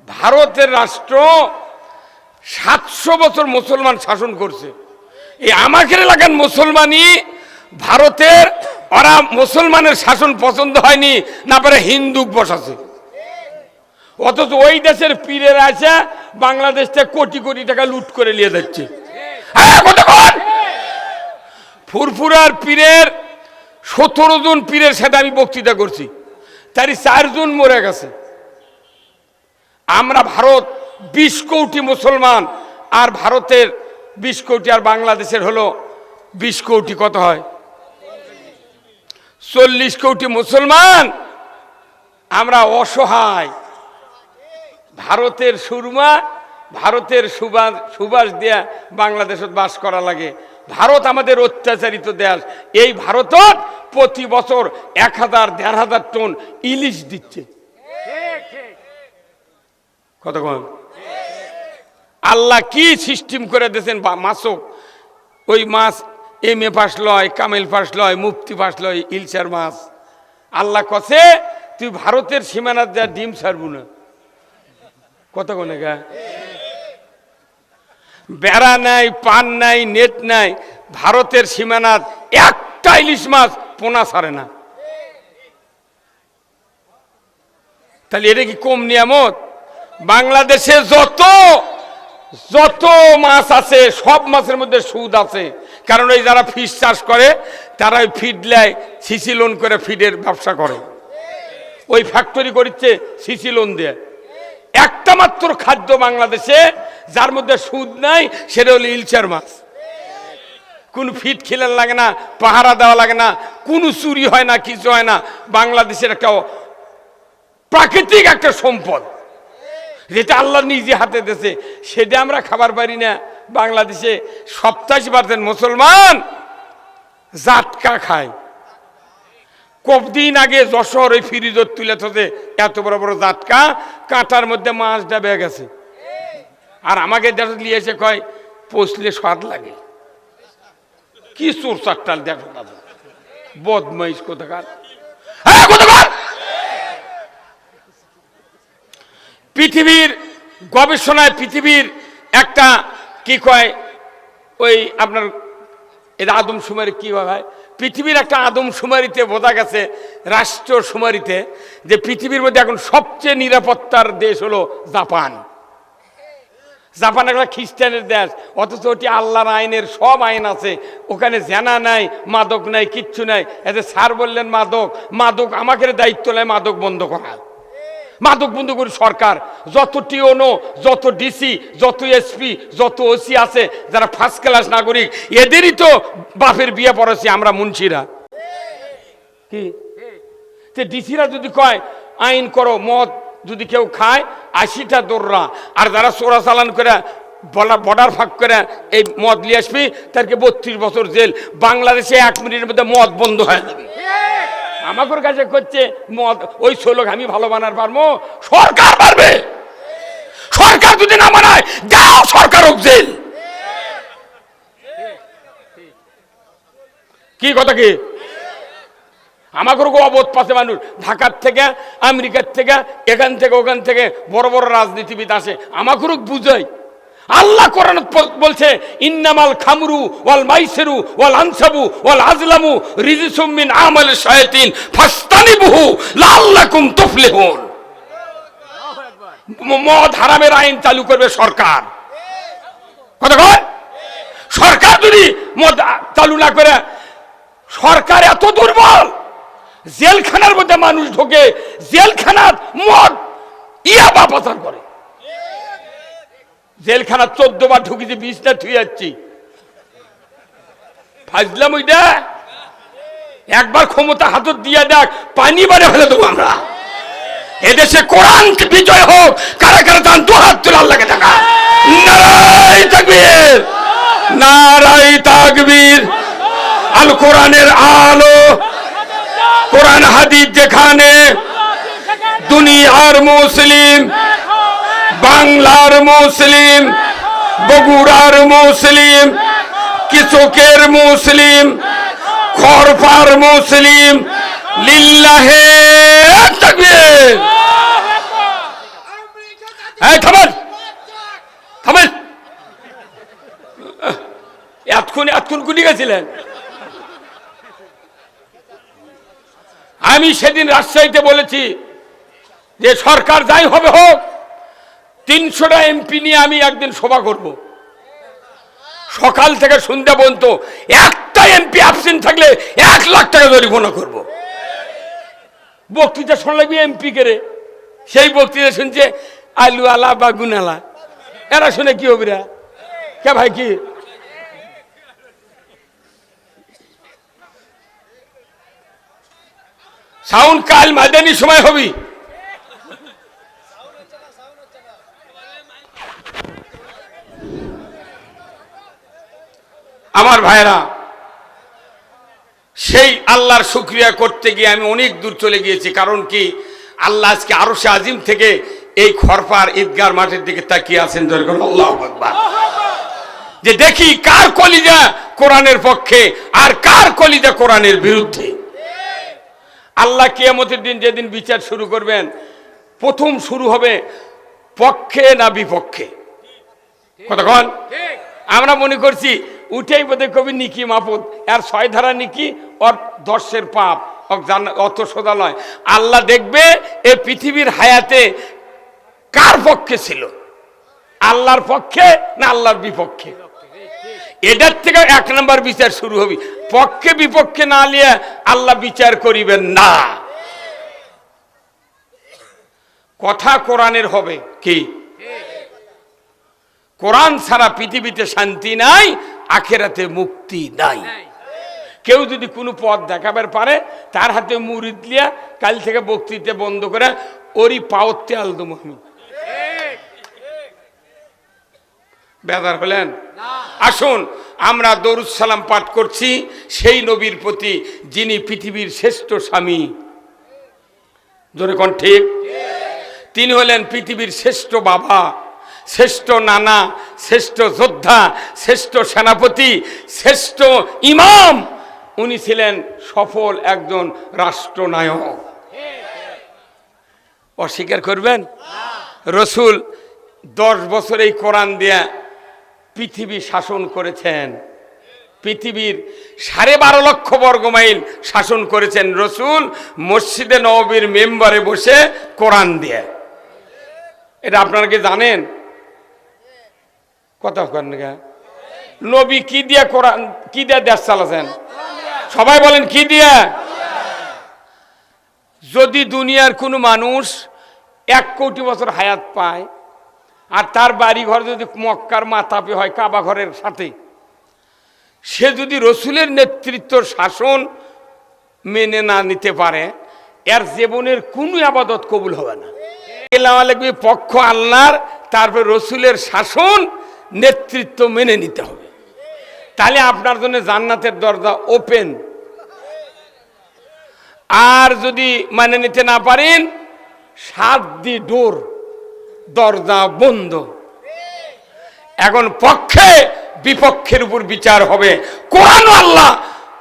ভারতের রাষ্ট্র 700 বছর মুসলমান শাসন করছে। এই আমাকে লাগান মুসলমানই ভারতের, ওরা মুসলমানের শাসন পছন্দ হয়নি, না পারে হিন্দু বসাছে। অথচ ওই দেশের পীরের আছে বাংলাদেশ থেকে কোটি কোটি টাকা লুট করে নিয়ে যাচ্ছে। ফুরফুরার পীরের 17 জন পীরের সাথে আমি বক্তৃতা করছি, তারই 4 জন মরে গেছে। আমরা ভারত 20 কোটি মুসলমান, আর ভারতের 20 কোটি আর বাংলাদেশের হলো 20 কোটি, কত হয়? 40 কোটি মুসলমান। আমরা অসহায়। ভারতের সুরমা, ভারতের সুবাস দিয়া বাংলাদেশত বাস করা লাগে। ভারত আমাদের অত্যাচারিত দেশ। এই ভারতত প্রতি বছর 1000-1500 টন ইলিশ দিচ্ছে। কতক্ষণ আল্লাহ কি সিস্টেম করে দিয়েছেন মাছক, ওই মাছ MA পাস লয়, কামেল পাস লয়, মুফতি পাস লয়, ইলশার মাছ। আল্লাহ কছে তুই ভারতের সীমানার যা ডিম ছাড়বো না। কতক্ষণ গা বেড়া নাই, পান নাই, নেট নাই, ভারতের সীমানাত একটা ইলিশ মাছ পোনা ছাড়ে না। তাহলে এটা কি কম নিয়ামত? বাংলাদেশে যত যত মাছ আছে সব মাছের মধ্যে সুদ আছে, কারণ ওই যারা ফিশ চাষ করে তারা ওই ফিড লেয়, সিসি লোন করে ফিডের ব্যবসা করে। ওই ফ্যাক্টরি করছে সিসি লোন দিয়ে। একটা মাত্র খাদ্য বাংলাদেশে যার মধ্যে সুদ নাই, সেটা হলো ইলচার মাছ। কোন ফিট খেলার লাগে না, পাহারা দেওয়া লাগে না, কোনো চুরি হয় না, কিছু হয় না। বাংলাদেশের একটা প্রাকৃতিক একটা সম্পদ, যেটা আল্লাহ নিজে হাতে দিয়েছে, সেটা আমরা খাবার পারি না। বাংলাদেশে 87% মুসলমান জাটকা খায়। কতদিন আগে যশোর ওই ফ্রিজর তুলে থাকে এত বড় বড় জাটকা, কাঁটার মধ্যে মাছ ডাবে গেছে। আর আমাকে নিয়ে এসে কয় পচলে স্বাদ লাগে। কি চোর চারটাল দেখো দাদা, বদমাইশ কোথাকার। পৃথিবীর গবেষণায় পৃথিবীর একটা কি কয় ওই আপনার এটা আদমশুমারি কি হয়, পৃথিবীর একটা আদমশুমারিতে বোঝা গেছে, রাষ্ট্রীয় শুমারিতে, যে পৃথিবীর মধ্যে এখন সবচেয়ে নিরাপত্তার দেশ হলো জাপান। জাপান একটা খ্রিস্টানের দেশ, অথচ ওটি আল্লাহর আইনের সব আইন আছে। ওখানে জেনা নাই, মাদক নাই, কিচ্ছু নাই। এতে স্যার বললেন মাদক, মাদক আমাকে দায়িত্ব নেয় মাদক বন্ধ করা। মাদক বন্ধ করি সরকার। যত টিওনো, যত ডিসি, যত এসপি, যত ওসি আছে যারা ফার্স্ট ক্লাস নাগরিক, এদেরই তো বাপের বিয়ে পড়াচ্ছি আমরা মুন্সিরা। কি ডিসিরা যদি কয় আইন করো, মদ যদি কেউ খায় 80টা দৌড়রা, আর যারা চোরাচালান করে বর্ডার ফাঁক করে এই মদ নিয়ে আসবি তাদেরকে 32 বছর জেল। বাংলাদেশে 1 মিনিটের মধ্যে মদ বন্ধ হয়ে যাবে। আমাদের কাছে করছে মদ, ওই ষোলক আমি ভালো বানার পারবো, সরকার পারবে। সরকার যদি না বানায় যাও সরকার হোক জেল। কি কথা কি? আমাদের অবোধ পাশে মানুষ ঢাকার থেকে, আমেরিকার থেকে, এখান থেকে ওখান থেকে বড় বড় রাজনীতিবিদ আসে, আমাদের বুঝাই। আল্লাহ কোরআন বলছে ইন্নামাল খামরু ওয়াল মাইসিরু ওয়াল আনসাবু ওয়াল আজলামু রিজসুম মিন আমালিশ শায়াতিন ফাস্তানিবুহু লাআল্লাকুম তুফলিহুন। মদ হারামের আইন চালু করবে সরকার। কথা কয় সরকার যদি মদ চালু না করে, সরকার এত দুর্বল, জেলখানার মধ্যে মানুষ ঢোকে, জেলখানার মদ ইয়াবা পাচার করে। জেলখানা 14 বার ঢুকেছি, 20টা থুয়ে যাচ্ছি। ফাজলাম ওইটা একবার ক্ষমতা হাতত দিয়ে দেখ, পানি বারে ফেলে দেবো আমরা। এদেশে কোরআন বিজয় হোক। কারা কারা তান দু হাত তুলে আল্লাহকে দেখা। নারায়ে তাকবীর, নারায়ে তাকবীর। আল কোরআনের আলো, কোরআন হাদিস যেখানে, দুনিয়ার মুসলিম, বাংলার মুসলিম, বগুড়ার মুসলিম, কিশোকের মুসলিম, খরফার মুসলিম, লিল্লাহে তাকবীর। এই থামেন থামেন, এতক্ষণ গুলি গেছিলেন। আমি সেদিন রাজশাহীতে বলেছি যে সরকার যাই হবে হোক, 300টা এমপি নিয়ে আমি একদিন সভা করব। সকাল থেকে সন্ধ্যা পর্যন্ত একটা এমপি অ্যাবসেন্ট থাকলে 1 লাখ টাকা জরিমানা করব। বক্তৃতা শুনলাম এমপি কে রে, সেই বক্তৃতা শুনছে আলু আলা বা গুনালা। এরা শুনে কি হবে রে? কে ভাই কি সাউন্ড কাল মাদানি সময় হবি। আমার ভাইরা, সেই আল্লাহর শুকরিয়া করতে গিয়ে আমি অনেক দূর চলে গিয়েছি। কারণ কি, আল্লাহ আজকে আরশে আজিম থেকে এই খরপার ঈদগার মাঠের দিকে তাকিয়ে আছেন। আল্লাহু আকবার। যে দেখি কার কলিজা কোরআনের পক্ষে আর কার কলিজা কোরআনের বিরুদ্ধে। আল্লাহ কিয়ামতের দিন যেদিন বিচার শুরু করবেন, প্রথম শুরু হবে পক্ষে না বিপক্ষে। কতক্ষণ আমরা মনে করছি উঠেই বোধহয় কবি নিকি মাপুদ, আর 6 ধারা নিকি, ওর 10-এর পাপ, অত সোজা নয়। আল্লাহ দেখবে এ পৃথিবীর হায়াতে কার পক্ষে ছিল? আল্লাহর পক্ষে না আল্লাহর বিপক্ষে? এটার থেকে এক নম্বর বিচার শুরু হবে। পক্ষে বিপক্ষে না নিয়ে আল্লাহ বিচার করিবেন না। কথা কোরআনের হবে কি? কোরআন ছাড়া পৃথিবীতে শান্তি নাই, আখিরাতে মুক্তি নাই। কেউ যদি কোনো পথ দেখাবার পারে, তার হাতে মুরিদ লিয়া কাল থেকে বক্তৃতা বন্ধ করে ওরই পাওয়াতে আলদম আমি। বেদার হলেন? আসুন আমরা দরুদ সালাম পাঠ করছি সেই নবীর প্রতি যিনি পৃথিবীর শ্রেষ্ঠ স্বামী। জোরে কোন ঠিক? তিনি হলেন পৃথিবীর শ্রেষ্ঠ বাবা, শ্রেষ্ঠ নানা, শ্রেষ্ঠ যোদ্ধা, শ্রেষ্ঠ সেনাপতি, শ্রেষ্ঠ ইমাম। উনি ছিলেন সফল একজন রাষ্ট্রনায়ক। অস্বীকার করবেন? রসুল 10 বছর এই কোরআন দিয়া পৃথিবী শাসন করেছেন। পৃথিবীর 12.5 লক্ষ বর্গমাইল শাসন করেছেন রসুল মসজিদে নববীর মেম্বারে বসে কোরআন দিয়ে। এটা আপনারা কি জানেন? কথা কন না। নবী কি দিয়া কোরআন, কি দিয়া দেশ চালাছেন? সবাই বলেন কি দিয়া? যদি দুনিয়ার কোনো মানুষ 1 কোটি বছর হায়াত পায় আর তার বাড়ি ঘর যদি মক্কার মাতাপে হয় কাবা ঘরের সাথে, সে যদি রসুলের নেতৃত্ব শাসন মেনে না নিতে পারে, এর জীবনের কোনো আবাদত কবুল হবে না। লাগবে পক্ষ আল্লাহর, তারপর রসুলের শাসন নেতৃত্ব মেনে নিতে হবে। তাহলে আপনার জন্য জান্নাতের দরজা ওপেন। আর যদি মানে নিতে না পারেন, 7 দি ডোর, দরজা বন্ধ। এখন পক্ষে বিপক্ষের উপর বিচার হবে। কোরআন আল্লাহ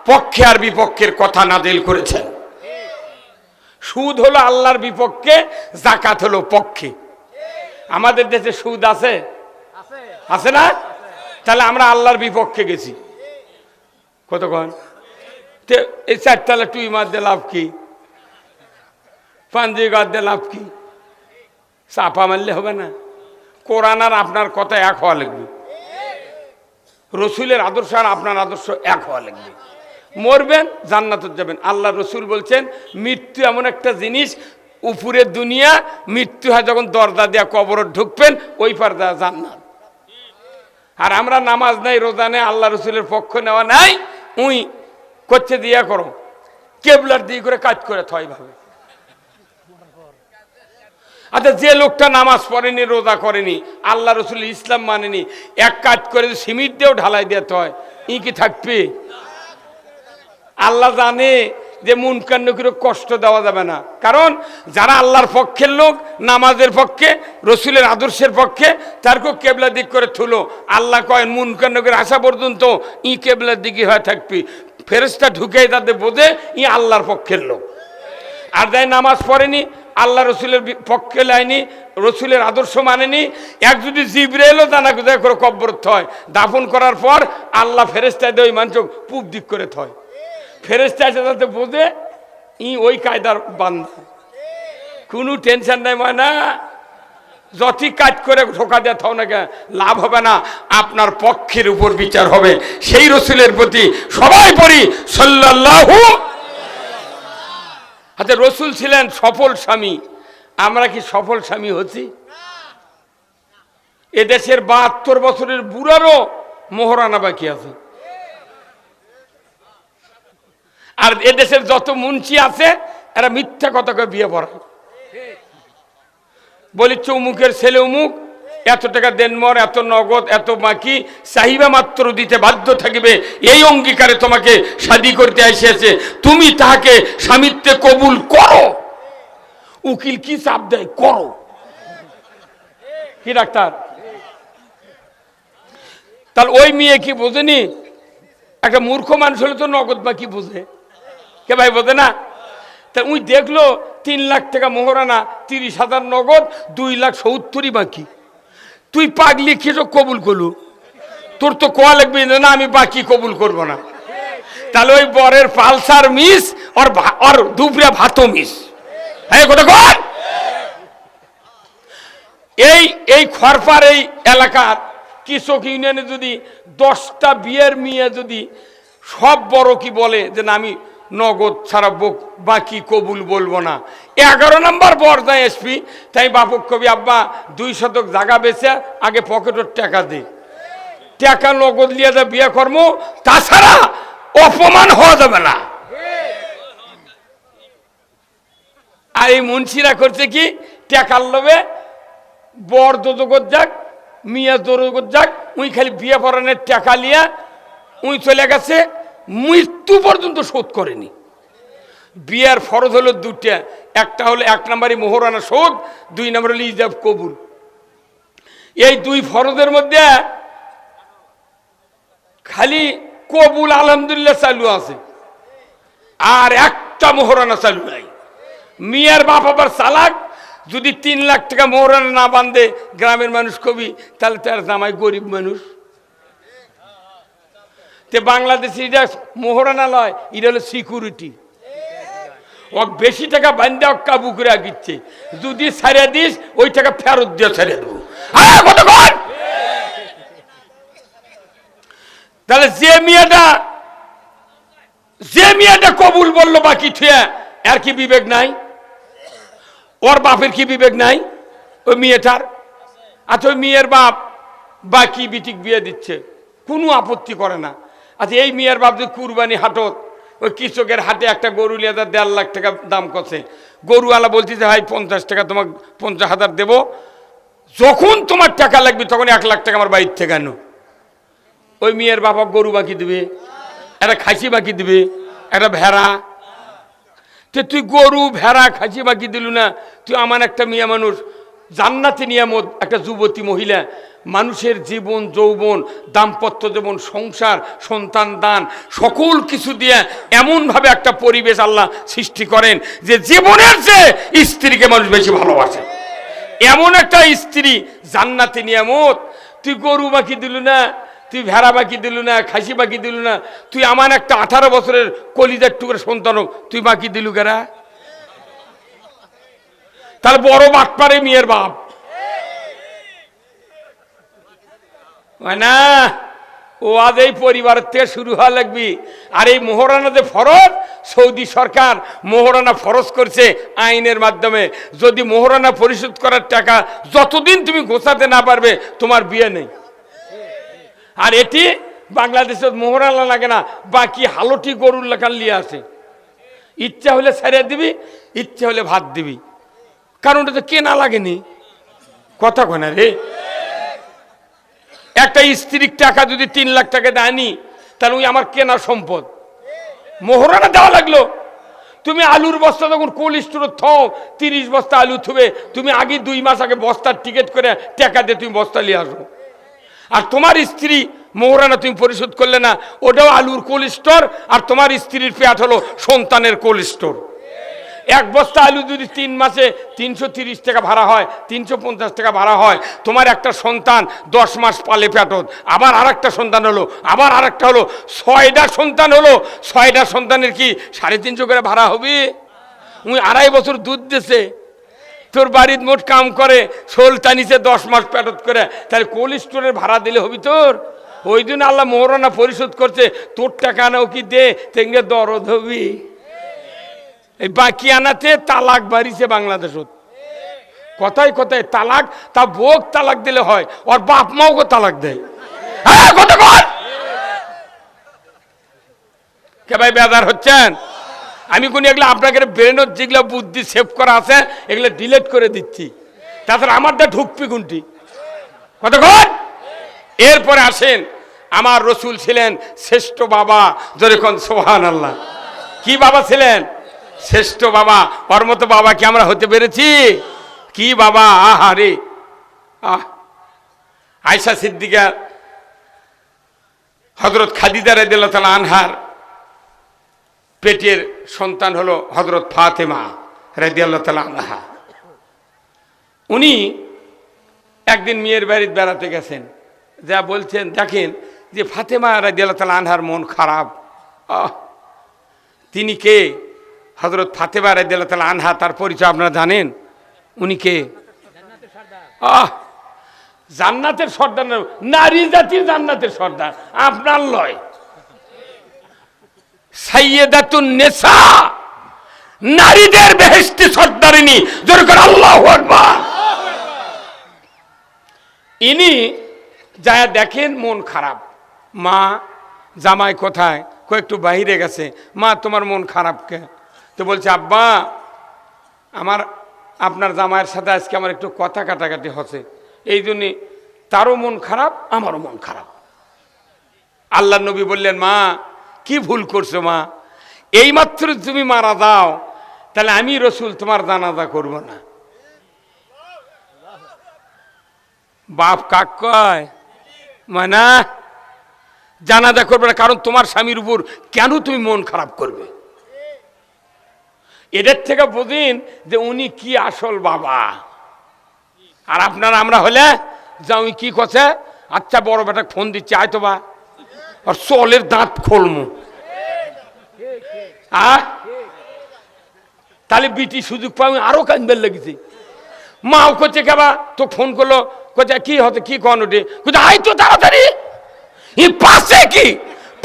পক্ষে আর বিপক্ষের কথা নাযিল করেছেন। সুদ হলো আল্লাহর বিপক্ষে, যাকাত হলো পক্ষে। আমাদের দেশে সুদ আছে? আছে না? তাহলে আমরা আল্লাহর বিপক্ষে গেছি। কতক্ষণ এই 4 তলা টুই মারতে লাভ কি? পাঞ্জি গাঁদতে লাভ কি? চাপা মারলে হবে না। কোরআন আর আপনার কথা এক হওয়া লাগবে। রসুলের আদর্শ আর আপনার আদর্শ এক হওয়া লাগবে। মরবেন, জান্নাতে যাবেন। আল্লাহ রসুল বলছেন মৃত্যু এমন একটা জিনিস, উপরের দুনিয়া, মৃত্যু হয় যখন দরজা দিয়া কবর ঢুকবেন, ওই পার দেওয়া জান্নাত। আর আমরা নামাজ নাই, রোজা নেই, আল্লাহ রসুলের পক্ষ নেওয়া নাই, উই করছে দিয়া করো, কেবলার দিয়ে করে কাজ করে থয় ভাবে। আচ্ছা, যে লোকটা নামাজ পড়েনি, রোজা করেনি, আল্লাহ রসুল ইসলাম মানেনি, এক কাজ করে সিমিট দিয়েও ঢালাই দিতে হয়, ই কি থাকবে? আল্লাহ জানে যে মুনকার নকির কষ্ট দেওয়া যাবে না। কারণ যারা আল্লাহর পক্ষের লোক, নামাজের পক্ষে, রসুলের আদর্শের পক্ষে, তারকেও কেবলা দিক করে থুলো। আল্লাহ কয়েন মুনকার নকির আসা পর্যন্ত ই কেবলার দিকে হয়ে থাকবি। ফেরেশতা ঢুকে তাদের বোঝে ই আল্লাহর পক্ষের লোক। আর যাই নামাজ পড়েনি, আল্লাহ রসুলের পক্ষে লাইনি, রসুলের আদর্শ মানেনি, এক যদি জিবরাইলও জানা কোথায় করে কব্বর থয়, দাফন করার পর আল্লাহ ফেরেশতা দিয়ে ওই মানুষ পূব দিক করে থয়। ফেরেশতা এসে যাতে বোঝে ই ওই কায়দার বান্দা। কোনো টেনশন নাই, মানে না যতই কাজ করে ঢোকা দেওয়া থাও না কেন, লাভ হবে না। আপনার পক্ষের উপর বিচার হবে। সেই রসুলের প্রতি সবাই পড়ি সাল্লাল্লাহু। আচ্ছা, রসুল ছিলেন সফল স্বামী। আমরা কি সফল স্বামী হচ্ছি? এদেশের 72 বছরের বুড়ারও মোহরানা বাকি আছে। আর এদেশের যত মুন্সি আছে এরা মিথ্যা কথা কয়ে বিয়ে পড়ায়। বলি চৌমুখের ছেলে অমুক, এত টাকা দেন মর, এত নগদ, এত বাকি চাহিদা মাত্র দিতে বাধ্য থাকবে, এই অঙ্গীকারে তোমাকে শাদী করতে এসেছে, তুমি তাহাকে স্বামিত্বে কবুল করো। উকিল কি চাপ দেয়, করো। কি ডাক্তার? তাহলে ওই মেয়ে কি বোঝেনি? একটা মূর্খ মানুষ হলে তো নগদ বাকি বোঝে, কে ভাই বোঝে না? তা উই দেখলো 3 লাখ টাকা মোহরানা, 30,000 নগদ, 2,70,000 বাকি। তুই পাগলি খেয়ে কবুল করলু? তোর তো কোয়া লাগবে না আমি বাকি কবুল করব না। তাহলে ওই বরের পালসার মিস, আর দুপুরে ভাতও মিস। হ্যাঁ, কথা কর। এই এই খরপার এই এলাকার কৃষক ইউনিয়নে যদি 10টা বিয়ের মেয়ে যদি সব বড় কি বলে যে না আমি নগদ ছাড়া বাকি কবুল বলবো না, 11 নম্বর বর যায় এসপি, তাই বাপক কবি আব্বা 2 শতক জায়গা বেচে আগে পকেটের টাকা দে, টাকা নগদ লিয়ে যা বিয়ে কর্ম, তাছাড়া অপমান হওয়া যাবে না। আর এই মুন্সিরা করছে কি টাকার লোভে বর দোজগত যাক মিয়া দোজগত যাক, উই খালি বিয়ে পড়ানোর টাকা লিয়া উই চলে গেছে, মৃত্যু পর্যন্ত শোধ করেনি। বিয়ার ফরজ হলো 2টা, একটা হলো 1 নম্বরে মোহরানা শোধ, 2 নম্বর হলো ইজাব কবুল। এই 2 ফরজের মধ্যে খালি কবুল আলহামদুলিল্লাহ চালু আছে, আর একটা মোহরানা চালু নাই। মিয়ার বাপ আবার চালাক, যদি 3 লাখ টাকা মোহরানা না বান্ধে গ্রামের মানুষ কবি, তাহলে তার জামাই গরিব মানুষ। তে বাংলাদেশে এটা মোহরানা লয়, এটা হলো সিকিউরিটি। ও বেশি টাকা বান্ধে কাবু করে দিচ্ছে, যদি ছাড়িয়ে দিস ওই টাকা ফেরত দিয়ে ছেড়ে দেবো। তাহলে যে মেয়েটা কবুল বললো বাকি থুয়া, আর কি বিবেক নাই? ওর বাপের কি বিবেক নাই ওই মেয়েটার? আচ্ছা ওই মেয়ের বাপ বাকি বিটিক বিয়ে দিচ্ছে, কোনো আপত্তি করে না। আচ্ছা এই মেয়ের বাপ যদি কুরবানি হাটত, ওই কৃষকের হাটে একটা গরু লিয়ে 1.5 লাখ টাকা দাম করছে, গরুওয়ালা বলছে যে ভাই 50 টাকা তোমাকে 50,000 দেবো, যখন তোমার টাকা লাগবে তখন 1 লাখ টাকা আমার বাড়ির থেকে আনো। ওই মেয়ের বাবা গরু বাকি দিবে, একটা খাসি বাকি দিবে, একটা ভেড়া। তো তুই গরু ভেড়া খাসি বাকি দিলু না, তুই আমার একটা মেয়ে মানুষ জান্নাতে নিয়ামত, একটা যুবতী মহিলা, মানুষের জীবন যৌবন দাম্পত্য জীবন সংসার সন্তান দান সকল কিছু দিয়ে এমনভাবে একটা পরিবেশ আল্লাহ সৃষ্টি করেন যে জীবনের চেয়ে স্ত্রীকে মানুষ বেশি ভালোবাসে। এমন একটা স্ত্রী জান্নাতে নিয়ামত, তুই গরু বাকি দিলু না, তুই ভেড়া বাকি দিলু না, খাসি বাকি দিলু না, তুই আমার একটা 18 বছরের কলিজার টুকরা সন্তান তুই বাকি দিলু কেরা? তাহলে বড় বাটপারে মেয়ের বাপ না, ও আজ এই পরিবারের থেকে শুরু হওয়া লাগবি। আর এই মোহরানা যে ফরজ, সৌদি সরকার মোহরানা ফরজ করছে আইনের মাধ্যমে, যদি মোহরানা পরিশোধ করার টাকা যতদিন তুমি গোছাতে না পারবে তোমার বিয়ে নেই। আর এটি বাংলাদেশের মোহরানা লাগে না, বাকি হালটি গরুর লেখান লিয়ে আসে, ইচ্ছা হলে ছেড়ে দিবি, ইচ্ছা হলে ভাত দিবি, কারণ ওটা তো কেনা লাগেনি। কথা কয় রে, একটা স্ত্রীর টাকা যদি 3 লাখ টাকা দেয়নি, তাহলে ওই আমার কেনা সম্পদ, মোহরানা দেওয়া লাগলো। তুমি আলুর বস্তা যখন কোল্ড স্টোরে থাও, 30 বস্তা আলু থুবে, তুমি আগে 2 মাস আগে বস্তার টিকিট করে টাকা দিয়ে তুমি বস্তা নিয়ে আসো। আর তোমার স্ত্রী মোহরানা তুমি পরিশোধ করলে না, ওটাও আলুর কোল্ড স্টোর, আর তোমার স্ত্রীর পেট হলো সন্তানের কোল্ড স্টোর। 1 বস্তা আলু যদি 3 মাসে 330 টাকা ভাড়া হয়, 350 টাকা ভাড়া হয়, তোমার একটা সন্তান 10 মাস পালে পেটত, আবার আর একটা সন্তান হলো, আবার আর একটা হলো, 6টা সন্তান হলো, 6টা সন্তানের কি 350 করে ভাড়া হবে? উনি 2.5 বছর দুধ দিছে, তোর বাড়ির মোট কাম করে শোল টানিছে 10 মাস পেটত করে, তাহলে কোল্ড স্টোরের ভাড়া দিলে হবি তোর? ওই জন্য আল্লাহ মোহরানা পরিশোধ করছে, তোর টাকা নাও কি দে, তেঙ্গে দরদ হবি। এই বাকি আনাতে তালাক বাড়িছে বাংলাদেশত, কথায় কথায় তালাক, তা বোক তালাক দিলে হয়, ওর বাপ মাও তালাক দেয়। কে ভাই বেজার হচ্ছেন? আমি কোন এগুলো আপনাকে ব্রেনের যেগুলো বুদ্ধি সেভ করা আছে এগুলো ডিলিট করে দিচ্ছি, তাছাড়া আমারটা ঢুকপি কোনটি। কতক্ষণ? এরপরে আসেন, আমার রসুল ছিলেন শ্রেষ্ঠ বাবা, যেরকম সুবহানাল্লাহ। কি বাবা ছিলেন? শ্রেষ্ঠ বাবা। ওর মতো বাবা কি আমরা হতে পেরেছি? কি বাবা! আহারে, আয়েশা সিদ্দিকা, হযরত খাদিজা রাদিয়াল্লাহু তাআলা আনহার পেটের সন্তান হলো হযরত ফাতেমা রাদিয়াল্লাহু তাআলা আনহা। উনি একদিন মেয়ের বাড়িতে বেড়াতে গেছেন, যা বলছেন দেখেন যে ফাতেমা রাদিয়াল্লাহু তাআলা আনহার মন খারাপ। তিনি কে? হযরত ফাতেমা রাদিয়াল্লাহু তাআলা আনহা, তার পরিচয় আপনারা জানেন? উনি কে? আহ, জান্নাতের সর্দার না, নারী জাতির জান্নাতের সর্দার আপনার লয়। সাইয়্যিদাতুন নিসা, নারীদের বেহেশতি সর্দারিনী, জোরে করে আল্লাহু আকবার। ইনি যায় দেখেন মন খারাপ, মা জামাই কোথায়, একটু বাইরে গেছে। মা তোমার মন খারাপ কে? তো বলছে আব্বা আপনার জামাইয়ের সাথে আজকে আমার একটু কথা কাটাকাটি হচ্ছে, এই জন্যে তারও মন খারাপ আমারও মন খারাপ। আল্লাহ নবী বললেন মা কি ভুল করছো মা, এইমাত্র তুমি মারা যাও, তাহলে আমি রসুল তোমার জানাজা করব না। বাপ কাক কয় মানে জানাজা করবে না, কারণ তোমার স্বামীর উপর কেন তুমি মন খারাপ করবে? এদের থেকে বুঝিন যে উনি কি আসল বাবা। আর আপনারা আমরা হলে যা উনি কি করছে, আচ্ছা বড় বেটা ফোন দিচ্ছে আয় তো বা, আর চলের দাঁত খোলমু। তাহলে বিটি সুযোগ পাই আরো কান্দবার লেগেছে। মাও করছে কেবা তো ফোন করলো, কোথায় কি হতো কি কন ওঠে, কোথায় আয় তো তাড়াতাড়ি। পাশে কি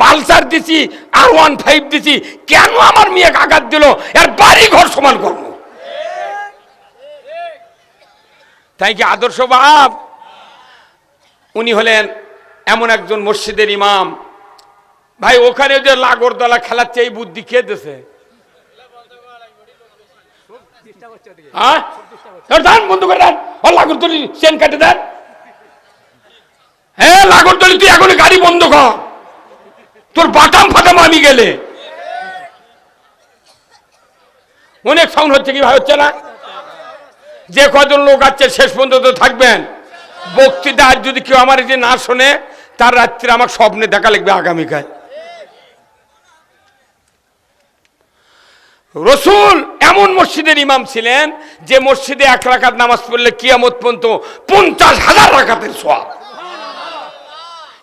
পালসার দিছি আর 15 দিছি, কেন আমার মেয়ে আঘাত দিল, এর বাড়ি ঘর সমান করবো। তাই কি আদর্শ বাপ? উনি হলেন এমন একজন মসজিদের ইমাম। ভাই ওখানে যে লাগরদলা খেলাচ্ছে, এই বুদ্ধি কে দিছে? বন্ধু করে দেন, লাগরদলি চেন কাটে দেন। হ্যাঁ লাগরদলি তুই এখন গাড়ি বন্ধ কর, তোর বাটাম ফাটাম আমি গেলে। অনেক সাউন্ড হচ্ছে কি ভাই, হচ্ছে না? যে কজন লোক আছে শেষ পর্যন্ত থাকবেন। বক্তৃতা আজ যদি কেউ আমার যে না শোনে, তার রাত্রে আমার স্বপ্নে দেখা লাগবে আগামীকাল। রসুল এমন মসজিদের ইমাম ছিলেন যে মসজিদে 1 রাকাত নামাজ পড়লে কিয়ামত পর্যন্ত 50,000 রাকাতের সওয়াব।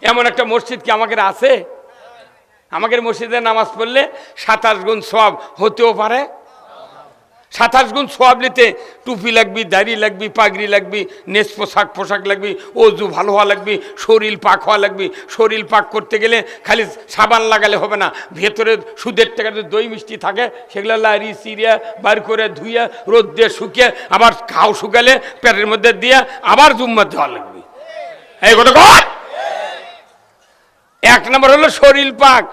এমন একটা মসজিদ কি আমাদের আছে? আমাদের মসজিদে নামাজ পড়লে 27 গুণ সওয়াব হতেও পারে। 27 গুণ সওয়াব নিতে টুপি লাগবি, দাড়ি লাগবি, পাগড়ি লাগবি, নেস পোশাক লাগবি, অজু ভালো হওয়া লাগবি, শরীর পাক হওয়া লাগবি। শরীর পাক করতে গেলে খালি সাবান লাগালে হবে না, ভেতরে সুদের টাকাতে দই মিষ্টি থাকে, সেগুলো লাড়ি চিরিয়া বার করে ধুইয়া রোদ দিয়ে শুকিয়ে আবার খাও শুকালে পেটের মধ্যে দিয়ে আবার জুম্মাত দেওয়া লাগবে। এই কথা কর। 1 নম্বর হলো শরীর পাক,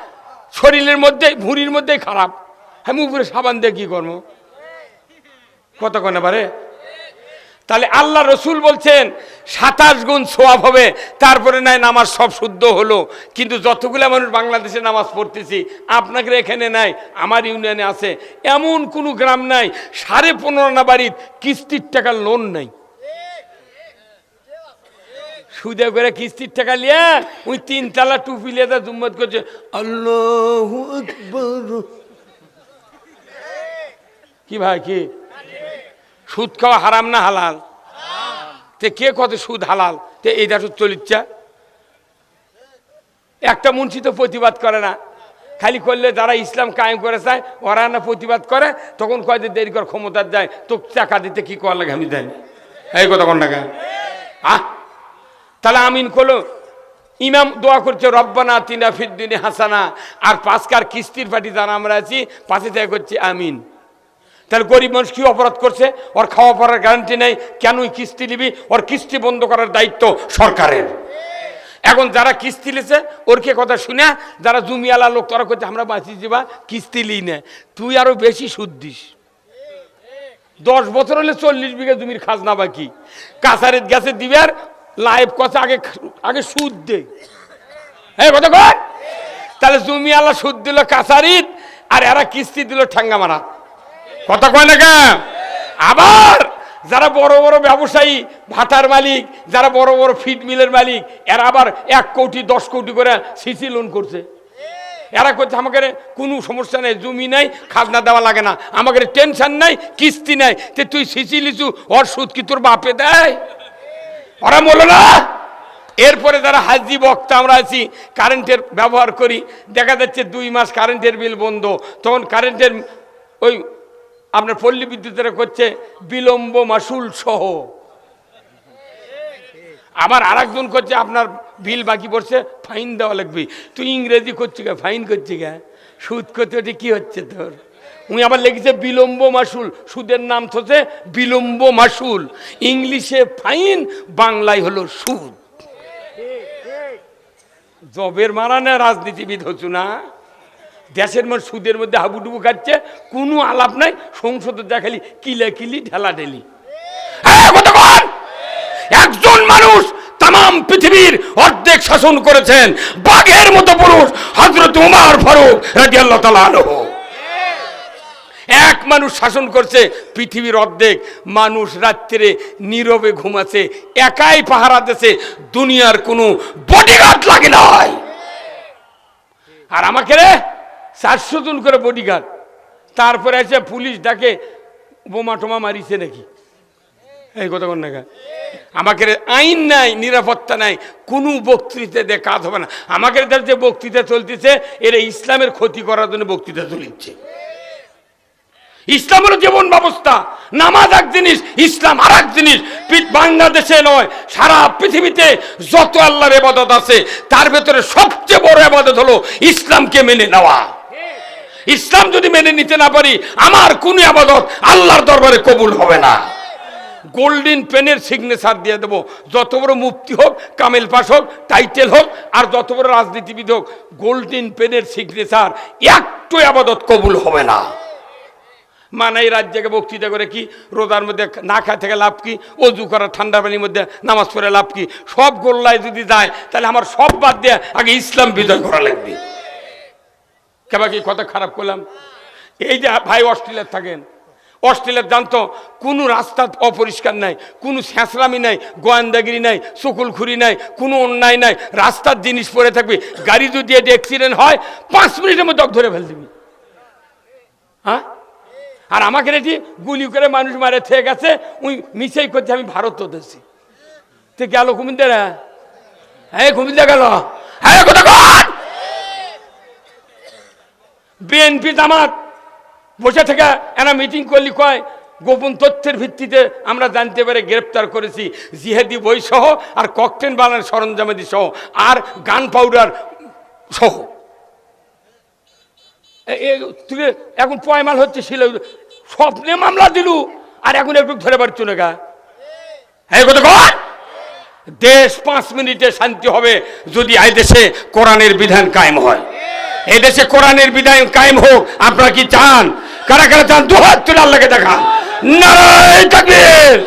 শরীরের মধ্যে ভুঁড়ির মধ্যেই খারাপ, আমি উপরে সাবান দিয়ে কি করবো? কতক্ষণ পারে? তাহলে আল্লাহ রসুল বলছেন 27 গুণ সওয়াব হবে। তারপরে নাই নামাজ সব শুদ্ধ হলো, কিন্তু যতগুলো মানুষ বাংলাদেশে নামাজ পড়তেছি, আপনাদের এখানে নাই, আমার ইউনিয়নে আছে, এমন কোনো গ্রাম নাই 15.5 বাড়ির কিস্তির টাকা লোন নাই। সুদে করে কিস্তির টাকা লিয়া ওই 3 তলা টুপি লিয়ে জুম্মত করছে, আল্লাহু আকবার। কি ভাই কি সুদ খাওয়া হারাম না হালাল? তে কে কত সুদ হালাল? তে এইটা সুদ চলিচ্ছা। একটা মুন্সি তো প্রতিবাদ করে না, খালি করলে যারা ইসলাম কায়েম করে চায় ওরা না প্রতিবাদ করে, তখন কয় যে দেরি কর ক্ষমতার যায়, তো টাকা দিতে কি করা লাগে আমি জানি। এই কথা কোন টাকা? তাহলে আমিন করলো, ইমাম দোয়া করছে রব্বানা আতিনা ফিদ দুনিয়া হাসানা, আর 5 কার কিস্তির পার্টি যারা আমরা আছি পাশে থেকে করছি আমিন। তাহলে গরিব মানুষ কি অপরাধ করছে? ওর খাওয়া পড়ার গ্যারান্টি নেই, কেন কিস্তি নিবি? ওর কিস্তি বন্ধ করার দায়িত্ব সরকারের। এখন যারা কিস্তি লিছে ওর কে কথা শুনে, যারা জমিওয়ালা লোক তারা করছে আমরা বাঁচি যাবা কিস্তি লি না, তুই আরো বেশি সুদ দিস। 10 বছর হলে 40 বিঘা জমির খাজনা বাকি, কাছারিত গেছে দিবার লাইভ কথা আগে সুদ দে। হ্যাঁ কথা কর। তাহলে জমিওয়ালা সুদ দিল কাছারিত, আর এরা কিস্তি দিল ঠ্যাঙ্গা মারা। কথা কয় না কেন? আবার যারা বড় বড় ব্যবসায়ী, ভাটার মালিক, যারা বড় বড় ফিড মিলের মালিক, এরা আবার 1 কোটি 10 কোটি করে সিসি লোন করছে। এরা করছে আমাকে কোনো সমস্যা নেই, জমি নাই, খাজনা দেওয়া লাগে না, আমাকে টেনশন নাই, কিস্তি নাই, তে তুই সিসি লিচু, ওর সুদ কি তোর বাপে দেয়? ওরা বললো না। এরপরে যারা হাজি বক্তা আমরা আছি, কারেন্টের ব্যবহার করি, দেখা যাচ্ছে 2 মাস কারেন্টের বিল বন্ধ, তখন কারেন্টের ওই আপনার পল্লী বিদ্যুতের করছে বিলম্ব মাসুল সহ। আবার আর একজন করছে আপনার বিল বাকি পড়ছে, ফাইন দেওয়া লাগবে। তুই ইংরেজি করছি গা, ফাইন করছি গা, সুদ করতে ওটি কি হচ্ছে তোর? উনি আবার লিখেছে বিলম্ব মাসুল, সুদের নাম হচ্ছে বিলম্ব মাসুল, ইংলিশে ফাইন, বাংলায় হলো সুদ। জবের মারা না রাজনীতিবিদ হচ্ছু না, দেশের মানুষ সুদের মধ্যে হাবুডুবু খাচ্ছে, কোনো আলাপ নাই, সংসদে দেখালি কিলা কিলি ঢেলা ঢেলি। একজন মানুষ তাম পৃথিবীর অর্ধেক শাসন করেছেন, বাঘের মতো পুরুষ হযরত উমর ফারুক রাদিয়াল্লাহু তাআলা আনহু। এক মানুষ শাসন করছে পৃথিবীর অর্ধেক, মানুষ রাত্রে নীরবে ঘুমাচ্ছে, একাই পাহারা দিয়েছে, দুনিয়ার কোনো বডিগার্ড লাগে নাই। আর আমাকে রে 400 জন করে বডিগার্ড, তারপরে এসে পুলিশ ডাকে বোমা টোমা মারিছে নাকি, এই কথা কোন না। আমাকে আইন নাই, নিরাপত্তা নাই, কোনো বক্তৃতা দিয়ে কাজ হবে না। আমাকে যে বক্তৃতা চলতেছে এরা ইসলামের ক্ষতি করার জন্য বক্তৃতা চলছে। ইসলাম হলো জীবন ব্যবস্থা, নামাজ এক জিনিস, ইসলাম আর এক জিনিস। বাংলাদেশে নয়, সারা পৃথিবীতে যত আল্লাহর ইবাদত আছে তার ভেতরে সবচেয়ে বড় ইবাদত হলো ইসলামকে মেনে নেওয়া। ইসলাম যদি মেনে নিতে না পারি, আমার কোন ইবাদত আল্লাহর দরবারে কবুল হবে না। গোল্ডেন পেনের সিগনেচার দিয়ে দেবো, যত বড় মুফতি হোক, কামেল পাস হোক, টাইটেল হোক, আর যত বড় রাজনীতিবিদ হোক, গোল্ডেন পেনের সিগনেচার একটু ইবাদত কবুল হবে না। মানাই রাজ্যকে বক্তৃতা করে কি, রোজার মধ্যে না খায় থেকে লাভ কি, অজু করা ঠান্ডা পানির মধ্যে নামাজ পড়ে লাভ কি, সব গোল্লায় যদি যায় তাহলে আমার সব বাদ দিয়ে আগে ইসলাম বিজয় করা লাগবে। কেবা কি কথা খারাপ করলাম? এই যে ভাই অস্ট্রেলিয়ার থাকেন, অস্ট্রেলিয়ার জানতো কোনো রাস্তা অপরিষ্কার নাই, কোনো ছেঁচড়ামি নাই, গোয়েন্দাগিরি নাই, চকুলখুরি নাই, কোনো অন্যায় নাই, রাস্তার জিনিস পরে থাকবে, গাড়ি যদি এটি অ্যাক্সিডেন্ট হয় 5 মিনিটের মধ্যে ধরে ফেল দিবি। হ্যাঁ, আর আমাকে এটি গুলি করে মানুষ মারে থেকে গেছে, ওই মিছেই করছে আমি ভারত হতেছি। তো গেল কুমিন্দারা, হ্যাঁ কুমিন্দা গেল, হ্যাঁ কথা কর। বিএনপি জামাত বসে থেকে এরা মিটিং করলি, কয় গোপন তথ্যের ভিত্তিতে আমরা জানতে পারে গ্রেপ্তার করেছি জিহাদি বই সহ আর ককটেল বানানোর সরঞ্জামাদি সহ আর গান পাউডার সহ। এখন পয়মাল হচ্ছে ছিল, স্বপ্নে মামলা দিলু আর এখন একটু ধরে পারছো না গা। হ্যাঁ কথা কর। দেশ 5 মিনিটে শান্তি হবে যদি এই দেশে কোরআনের বিধান কায়েম হয়। এই দেশে কোরআনের বিধান কায়েম হোক, আপনারা কি চান? কারা কারা চান? দুহাত তুলে আল্লাহকে দেখা। নারায়ে তাকবীর।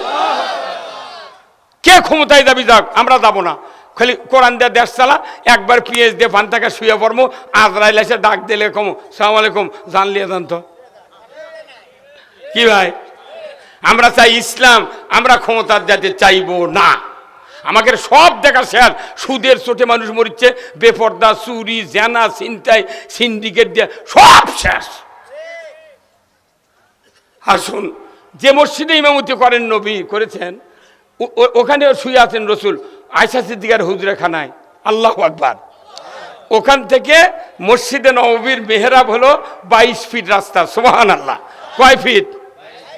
কে ক্ষমতায় যাবি যাক, আমরা যাবো না। খালি কোরআন দিয়ে দেশ চালা, একবার পিএইচ দিয়ে ফান্তাকে শুয়ে পড়বো, আজরাইল এসে ডাক দিলে কম সালাম আলাইকুম জানলিয়ে জানতো কি ভাই? আমরা চাই ইসলাম, আমরা ক্ষমতার যাতে চাইবো না। আমাকে সব দেখা শেয়ার, সুদের চোটে মানুষ মরিচ্ছে, বেপর্দা, চুরি, জেনা, ছিনতাই, সিন্ডিকেট দিয়ে সব শেষ। আসুন, যে মসজিদে ইমামতি করেন নবী করেছেন, ওখানে শুয়ে আছেন রসুল, আয়েশা সিদ্দিকার হুজরাখানায়, আল্লাহু আকবার। ওখান থেকে মসজিদে নববীর মেহরাব হলো 22 ফিট রাস্তা। সুবহানাল্লাহ। কয় ফিট?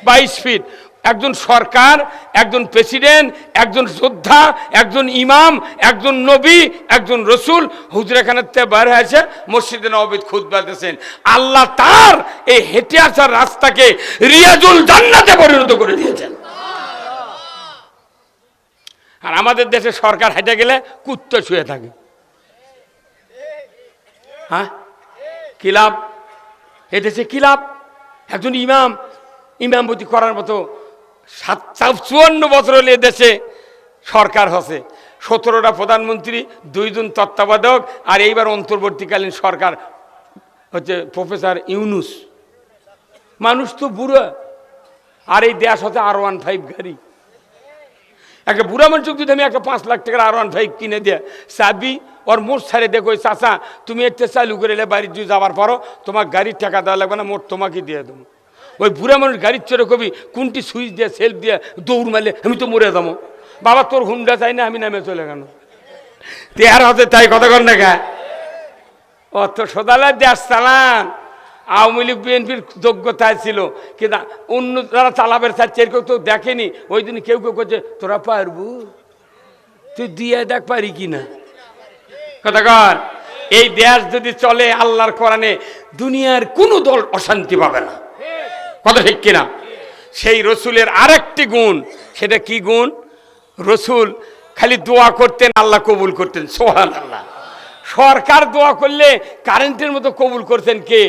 22 ফিট। একজন সরকার, একজন প্রেসিডেন্ট, একজন যোদ্ধা, একজন ইমাম, একজন নবী, একজন রসুল হুজরাখানাতে বের হয়েছে মসজিদে নববীতে খুতবা দিয়েছেন। আল্লাহ তার এই হেঁটে আসার রাস্তাকে রিয়াজুল জান্নাতে পরিণত করে দিয়েছেন। আর আমাদের দেশে সরকার হেঁটে গেলে কুত্তা শুয়ে থাকে। হ্যাঁ, কি লাভ? এদেশে কি লাভ? একজন ইমামতি করার মতো 54 বছর হলে দেশে সরকার হচ্ছে, 17টা প্রধানমন্ত্রী, 2 জন তত্ত্বাবধায়ক, আর এইবার অন্তর্বর্তীকালীন সরকার হচ্ছে প্রফেসর ইউনুস। মানুষ তো বুড়ো, আর এই দেশ হচ্ছে R15 গাড়ি। একটা বুড়া মানুষ যদি আমি একটা 5 লাখ টাকার R15 কিনে দিয়ে চাবি ওর মোট ছাড়ে দেখো, চাচা তুমি একটা চালু করে এলে বাড়ির যদি যাবার পরও তোমার গাড়ির টাকা দেওয়া লাগবে না, মোট তোমাকে দিয়ে দেবো। ওই বুড়া মানুষ গাড়ির চড়ে কবি কোনটি সুইচ দিয়ে সেলফ দিয়ে দৌড় মারলে আমি তো মরে যাবো। বাবা তোর হুন্ডা চাই না, আমি নামে চলে গেল। তেয়ার হতে তাই কথা কর না গা, অত সদালায় দেশ চালান। আওয়ামী লীগ বিএনপির যোগ্যতায় ছিল, কিন্তু অন্য যারা চালাবের চাচ্ছে এরকম তো দেখেনি। ওই দিন কেউ কেউ করছে তোরা পারবু, তুই দিয়ে দেখ পারি কিনা কথা কর। এই দেশ যদি চলে আল্লাহর কোরআনে, দুনিয়ার কোনো দল অশান্তি পাবে না, কথা ঠিক কিনা? সেই রসুলের আরেকটি গুণ, সেটা কি গুণ? রসুল খালি দোয়া করতেন, আল্লাহ কবুল করতেন। সুবহানাল্লাহ। সরকার দোয়া করলে কারেন্টের মতো কবুল করতেন কে?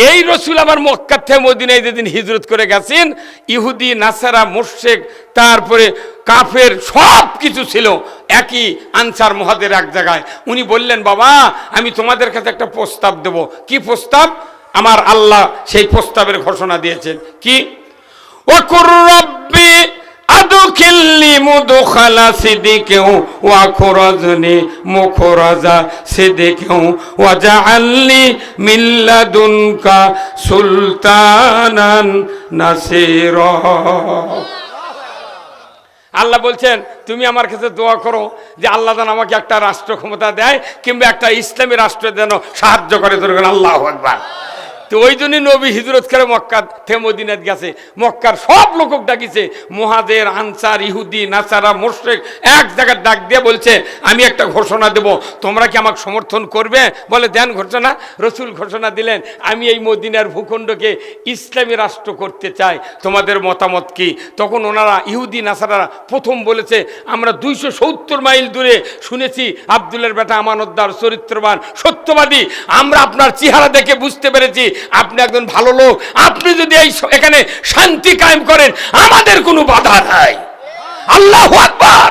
এই রসুল আবার মক্কা থেকে মদিনায় যেদিন হিজরত করে গেছেন, ইহুদি নাসারা মুশরিক তারপরে কাফের সব কিছু ছিল একই আনসার মহাদের এক জায়গায়। উনি বললেন, বাবা আমি তোমাদের কাছে একটা প্রস্তাব দেব। কি প্রস্তাব? আমার আল্লাহ সেই প্রস্তাবের ঘোষণা দিয়েছেন। কি? ওয়াকুর রব্বি আদখিলনি মুদখালা সিদিকিন ওয়া খুরাজনি মুখরাজা সিদিকিন ওয়া জাআলনি মিন লাদুনকা সুলতানান নাসিরা। আল্লাহ বলছেন, তুমি আমার কাছে দোয়া করো যে আল্লাহ যেন আমাকে একটা রাষ্ট্র ক্ষমতা দেয়, কিংবা একটা ইসলামী রাষ্ট্র যেন সাহায্য করে। ধরবেন আল্লাহু আকবার। তো ওই জন্যই নবী হিজরত করে মক্কা থেকে মদিনাত গেছে। মক্কার সব লোক ডাকিছে, মুহাজির, আনসার, ইহুদি, নাসারা, মুশরিক, এক জায়গায় ডাক দিয়ে বলছে, আমি একটা ঘোষণা দেব, তোমরা কি আমাকে সমর্থন করবে? বলে দেন ঘোষণা। রসুল ঘোষণা দিলেন, আমি এই মদিনার ভূখণ্ডকে ইসলামী রাষ্ট্র করতে চাই, তোমাদের মতামত কি? তখন ওনারা ইহুদি নাসারারা প্রথম বলেছে, আমরা 270 মাইল দূরে শুনেছি আব্দুল্লাহর বেটা আমানতদার, চরিত্রবান, সত্যবাদী। আমরা আপনার চেহারা দেখে বুঝতে পেরেছি আপনি একজন ভালো লোক। আপনি যদি এই এখানে শান্তি কায়েম করেন, আমাদের কোনো বাধা নাই। আল্লাহু আকবার।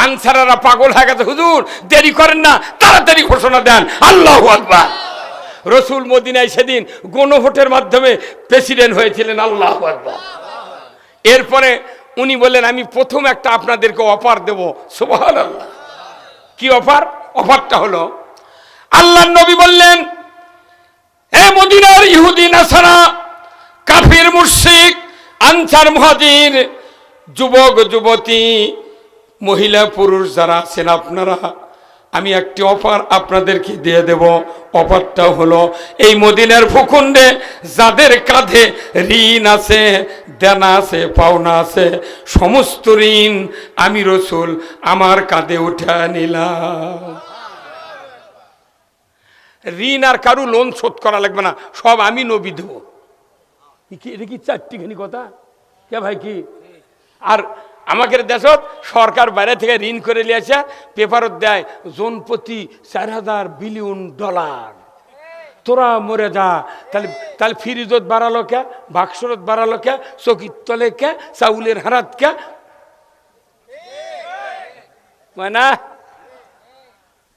আনসাররা পাগল হয়ে গেছে, হুজুর দেরি করেন না, তাড়াতাড়ি ঘোষণা দেন। আল্লাহু আকবার। রসুল মদিনায় সেদিন গণভোটের মাধ্যমে প্রেসিডেন্ট হয়েছিলেন। আল্লাহু আকবার। এরপরে উনি বললেন, আমি প্রথম একটা আপনাদেরকে অফার দেব। সুবহানাল্লাহ। কি অফার? অফারটা হলো, আল্লাহর নবী বললেন, হে মদিনার ইহুদি নাসারা, কাফির, মুশরিক, আনসার, মুহাজির, যুবক যুবতী, মহিলা পুরুষ যারা আছেন আপনারা, আমি একটি অফার আপনাদেরকে দিয়ে দেব। অফারটা হলো, এই মদিনার ভূখণ্ডে যাদের কাঁধে ঋণ আছে, দেনা আছে, পাওনা আছে, সমস্ত ঋণ আমি রসুল আমার কাঁধে উঠে নিলাম। ঋণ আর কারু লোন শোধ করা লাগবে না, সব আমি নবী দেব। এটা কি চারটিখানি কথা কে ভাই? কি আর আমাদের দেশত সরকার বাইরে থেকে ঋণ করে নিয়ে আসে, পেপারত দেয় জনপ্রতি 4,000 বিলিয়ন ডলার। তোরা মরে যা। তাহলে ফ্রিজত বাড়ালো কে, বাক্সরত বাড়ালো কে, চকির তলে কে, চাউলের হারাত কে? মানে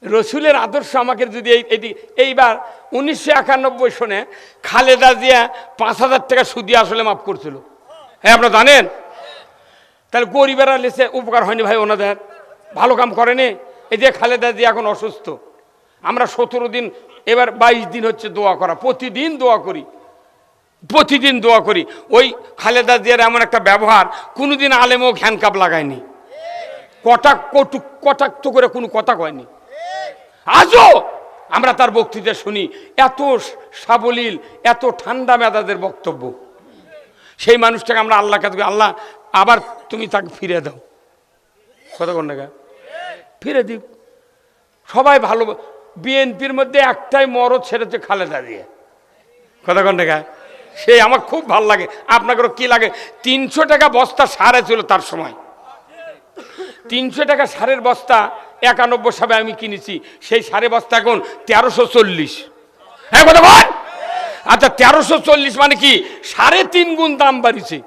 রসুলের আদর্শ আমাকে যদি এইবার 1991 সনে খালেদা জিয়া 5,000 টাকা সুদি আসলে মাফ করছিল। হ্যাঁ, আপনারা জানেন? তাহলে গরিবেরা লেছে উপকার হয়নি ভাই, ওনাদের ভালো কাম করেনি। এই যে খালেদা জিয়া এখন অসুস্থ, আমরা 17 দিন, এবার 22 দিন হচ্ছে দোয়া করা, প্রতিদিন দোয়া করি, প্রতিদিন দোয়া করি। ওই খালেদা জিয়ার এমন একটা ব্যবহার, কোনোদিন আলেমও ঘ্যানকাপ লাগায়নি, কটাক্ত করে কোনো কথা কয়নি। আজও আমরা তার বক্তৃতা শুনি, এত সাবলীল, এত ঠান্ডা মেজাজের বক্তব্য। সেই মানুষটাকে আমরা আল্লাহ কাছে, আল্লাহ আবার তুমি তাকে ফিরে দাও। কথা কোন টাকা ফিরে দিক। সবাই ভালো। বিএনপির মধ্যে একটাই মরদ, সেটা হচ্ছে খালেদা জিয়া। কথা কোন টাকা? সে আমার খুব ভালো লাগে। আপনাদেরও কি লাগে? 300 টাকা বস্তা সার ছিল তার সময়। 300 টাকা সারের বস্তা 91 সালে আমি কিনেছি, সেই সারে বস্তা এখন 1340। হ্যাঁ কথা বল। আচ্ছা 1340 মানে কি 3.5 গুণ দাম বাড়িছে।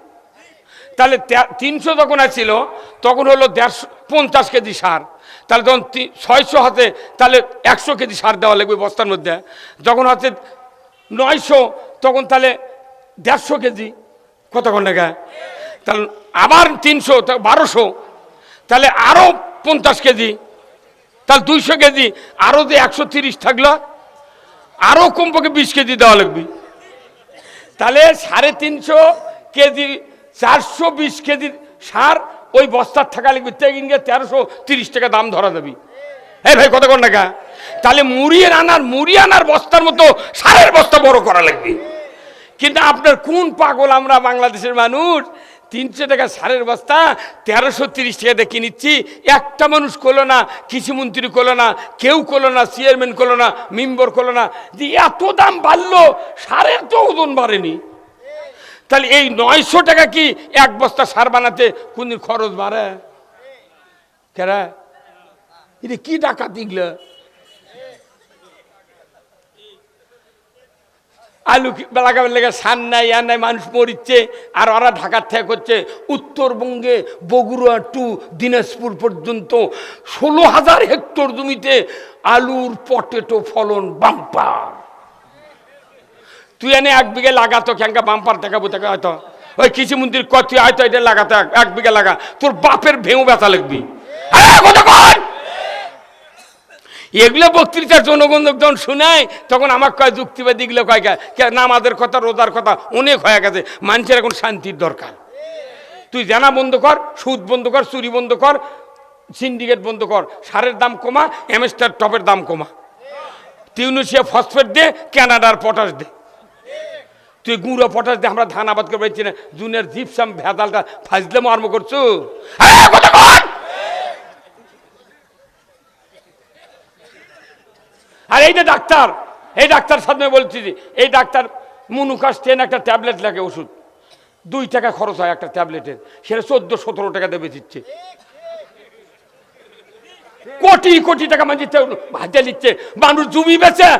তাহলে 300 যখন ছিল তখন হলো 150 কেজি সার, তাহলে তখন 600 হাতে, তাহলে 100 কেজি সার দেওয়া লাগবে বস্তার মধ্যে। যখন হচ্ছে 900 তখন তাহলে 150 কেজি। কতক্ষণ টাকা? তাহলে আবার 300, 1200, তাহলে আরো 50 কেজি, তাহলে 200 কেজি। আরো যে 130 থাকলো, আরো কমপক্ষে 20 কেজি দেওয়া লাগবে। তাহলে 350 কেজি, 420 কেজি সার ওই বস্তার থাকা লাগবে। 1330 টাকা দাম ধরা যাবে। হ্যাঁ ভাই, কত কোন টাকা? তাহলে মুড়ি আনার বস্তার মতো সারের বস্তা বড় করা লাগবে। কিন্তু আপনার কোন পাগল আমরা বাংলাদেশের মানুষ, 300 টাকা সারের বস্তা 1330 টাকা দিয়ে কিনিচ্ছি, একটা মানুষ করলো না, কৃষিমন্ত্রী করলো না, কেউ করলো না, চেয়ারম্যান করলো না, মেম্বার করলো না, যে এত দাম বাড়লো, সারের তো ওজন বাড়েনি। তাহলে এই 900 টাকা কি এক বস্তা সার বানাতে কোনদিন খরচ বাড়ে? কেরা এটা কি ডাকাতি গেল? আলু লাগাবার লেগে সার নাই, আর নাই, মানুষ মরিচ্ছে, আর ওরা ঢাকার থেকে করছে। উত্তরবঙ্গে বগুড়া টু দিনাজপুর পর্যন্ত 16,000 হেক্টর জমিতে আলুর পটেটো ফলন বাম্পার। তুই এনে 1 বিঘে লাগাতো, ক্যাঙ্কা বাম্পার দেখাবো, দেখা হয়তো ওই কৃষিমন্ত্রীর কত হয়তো এটা লাগাতো, 1 বিঘা লাগা, তোর বাপের ভেউ ব্যথা লাগবি। এগুলো বক্তৃতা জনগণ যখন শোনায় তখন আমার কয় যুক্তিবাদী গুলো কয় নামাজের কথা, রোজার কথা অনেক হয়ে গেছে, মানুষের এখন শান্তির দরকার। তুই জানা বন্ধ কর, সুদ বন্ধ কর, চুরি বন্ধ কর, সিন্ডিকেট বন্ধ কর, সারের দাম কমা, এমএসটার টপের দাম কমা, টিউনিশিয়া ফসফেট দে, কানাডার পটাশ দে। তুই গুঁড়ো পটাশ দে, আমরা ধান আবাদ করে পারছি না, জুনের জিপসাম ভেদালটা ফাজলে আরম্ভ করছো। আর এই যে ডাক্তার, এই ডাক্তার সামনে বলছি যে এই ডাক্তার মুনুকাস 10 একটা ট্যাবলেট লাগে, ওষুধ 2 টাকা খরচ হয় একটা ট্যাবলেটের, সেটা 14-17 টাকা দেবে দিচ্ছে। কোটি কোটি টাকা মানুষ হাতে নিচ্ছে, মানুষ জমি বেচে,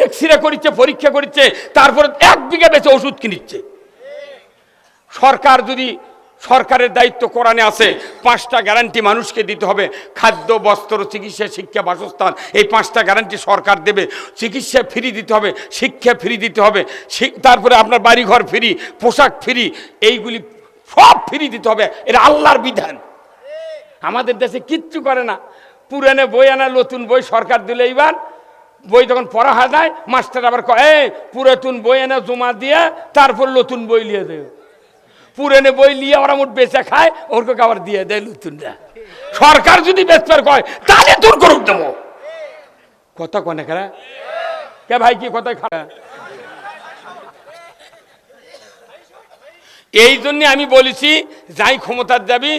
এক্সরে করিচ্ছে, পরীক্ষা করিচ্ছে, তারপরে 1 বিঘা বেচে ওষুধ কিনিচ্ছে। সরকার যদি, সরকারের দায়িত্ব কোরআনে আছে, 5টা গ্যারান্টি মানুষকে দিতে হবে, খাদ্য, বস্ত্র, চিকিৎসা, শিক্ষা, বাসস্থান, এই 5টা গ্যারান্টি সরকার দেবে। চিকিৎসা ফ্রি দিতে হবে, শিক্ষা ফ্রি দিতে হবে, তারপরে আপনার বাড়িঘর ফ্রি, পোশাক ফ্রি, এইগুলি সব ফ্রি দিতে হবে। এটা আল্লাহর বিধান। আমাদের দেশে কিচ্ছু করে না, পুরানো বই আনা, নতুন বই সরকার দিলে, এইবার বই যখন পড়া হয় যায়, মাস্টার আবার কয় পুরাতন বই এনে জমা দিয়ে তারপর নতুন বই নিয়ে দেয়। পুরানো বই নিয়ে ওরা মোট বেচে খায়, ওরকে আবার দিয়ে দেয় নতুনটা। সরকার যদি বেচতে কয় তাহলে দূর করুক দেবো। কথা কনে খারা কে ভাই, কি কথা খারা? এই জন্য আমি বলেছি, যাই ক্ষমতার যাবি,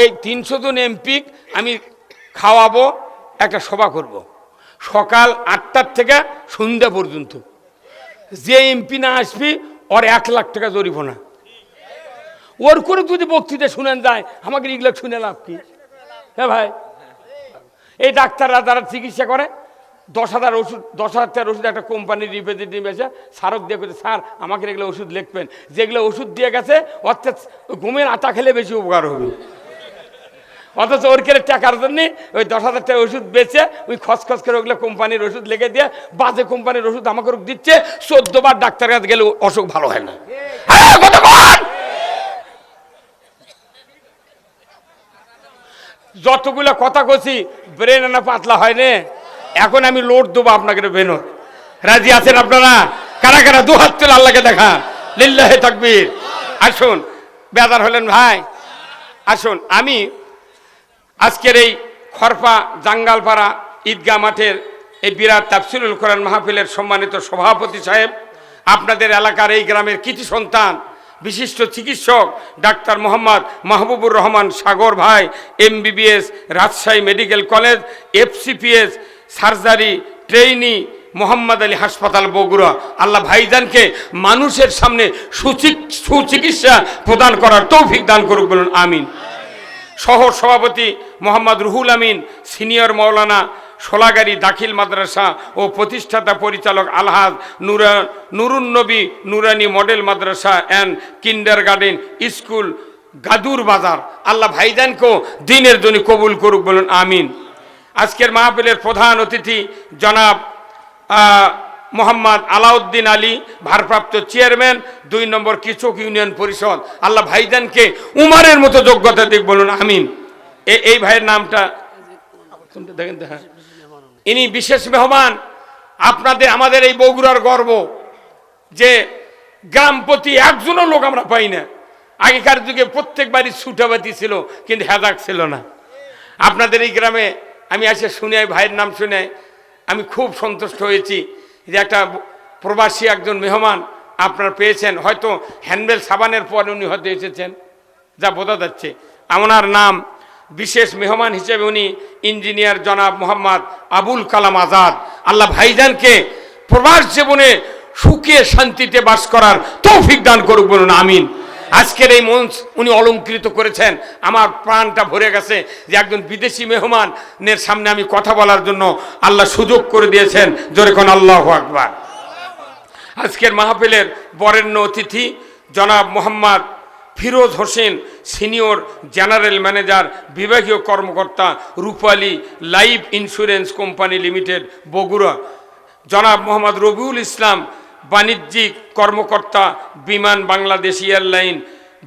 এই 300 জন এমপি আমি খাওয়াবো, একটা সভা করব সকাল 8টার থেকে সন্ধ্যা পর্যন্ত। যে এমপি না আসবি ওর 1 লাখ টাকা জরিমানা। ওর করে যদি বক্তৃতা শুনেন যায়, আমাকে এগুলো শুনে লাভ কি? হ্যাঁ ভাই, এই ডাক্তাররা যারা চিকিৎসা করে 10,000 ওষুধ, 10,000 টাকার ওষুধ একটা কোম্পানির রিপ্রেজেন্টেটিভ এসে স্মারক দিয়ে করছে, স্যার আমাকে এগুলো ওষুধ লিখবেন, যেগুলো ওষুধ দিয়ে গেছে, অর্থাৎ ঘুমের আটা খেলে বেশি উপকার হবে। অথচ ওর কেড়ে টাকার জন্য ওই 10,000 টাকা ওষুধ বেচে ওই খসখস করে ওগুলো কোম্পানির ওষুধ লেগে দিয়ে বাজে কোম্পানির ওষুধ আমাকে দিচ্ছে। 14 বার ডাক্তার কাছে গেলে অসুখ ভালো হয় না। যতগুলো কথা কছি ব্রেন না পাতলা হয় না। এখন আমি লোড দেবো আপনাকে বেনো, রাজি আছেন আপনারা? কারা কারা 2 হাত তুলে আল্লাহকে দেখা, লিল্লাহে তাকবীর। আসুন, বেদার হলেন ভাই, আসুন। আমি আজকের এই খরপা জাঙ্গালপাড়া ঈদগাহ মাঠের এই বিরাট তাফসিরুল কোরআন মাহফিলের সম্মানিত সভাপতি সাহেব, আপনাদের এলাকার এই গ্রামের কৃতি সন্তান, বিশিষ্ট চিকিৎসক ডাক্তার মোহাম্মদ মাহবুবুর রহমান সাগর ভাই, MBBS, Rajshahi medical college, FCPS surgery trainee, Mohammad Ali হাসপাতাল বগুড়া। আল্লাহ ভাইজানকে মানুষের সামনে সুচিকিৎসা প্রদান করার তৌফিক দান করুক, বলুন আমিন। সহ সভাপতি মোহাম্মদ রুহুল আমিন, সিনিয়র মৌলানা সোলাগাড়ি দাখিল মাদ্রাসা ও প্রতিষ্ঠাতা পরিচালক আলহাজ নুরুন নবী নুরানি মডেল মাদ্রাসা and kindergarten school, Gadur Bazar. আল্লাহ ভাইজানকেও দিনের জন্য কবুল করুক, বলুন আমিন। আজকের মাহফিলের প্রধান অতিথি জনাব মোহাম্মদ আলাউদ্দিন আলী, ভারপ্রাপ্ত চেয়ারম্যান 2 নম্বর কৃষক ইউনিয়ন পরিষদ। আল্লাহ ভাইজানকে উমারের মতো যোগ্যতা দিক, বলুন আমিন। এই ভাইয়ের নামটা দেখেন, ইনি বিশেষ মেহমান। আপনাদের, আমাদের এই বগুড়ার গর্ব যে গ্রাম প্রতি একজনও লোক আমরা পাই না। আগেকার যুগে প্রত্যেক বাড়ি ছুটাবাতি ছিল, কিন্তু হেদাক ছিল না। আপনাদের এই গ্রামে আমি এসে শুনে, ভাইয়ের নাম শুনে আমি খুব সন্তুষ্ট হয়েছি যে একটা প্রবাসী একজন মেহমান আপনারা পেয়েছেন, হয়তো হ্যান্ডবেল সাবানের পর উনি হয়তো এসেছেন, যা বোঝা যাচ্ছে। ওনার নাম, বিশেষ মেহমান হিসেবে উনি ইঞ্জিনিয়ার জনাব মোহাম্মদ আবুল কালাম আজাদ। আল্লাহ ভাইজানকে প্রবাস জীবনে সুখে শান্তিতে বাস করার তৌফিক দান করুক, বলুন আমিন। আজকের এই মঞ্চ উনি অলঙ্কৃত করেছেন, আমার প্রাণটা ভরে গেছে যে একজন বিদেশি মেহমানের সামনে আমি কথা বলার জন্য আল্লাহ সুযোগ করে দিয়েছেন। জোরে কোন আল্লাহু আকবার। আজকের মাহফিলের বরেণ্য অতিথি জনাব Mohammad Firoz Hossain, senior general manager, বিভাগীয় কর্মকর্তা, Rupali life insurance company limited, Bogura. জনাব মোহাম্মদ রবিউল ইসলাম, বাণিজ্যিক কর্মকর্তা, বিমান বাংলাদেশ এয়ারলাইন,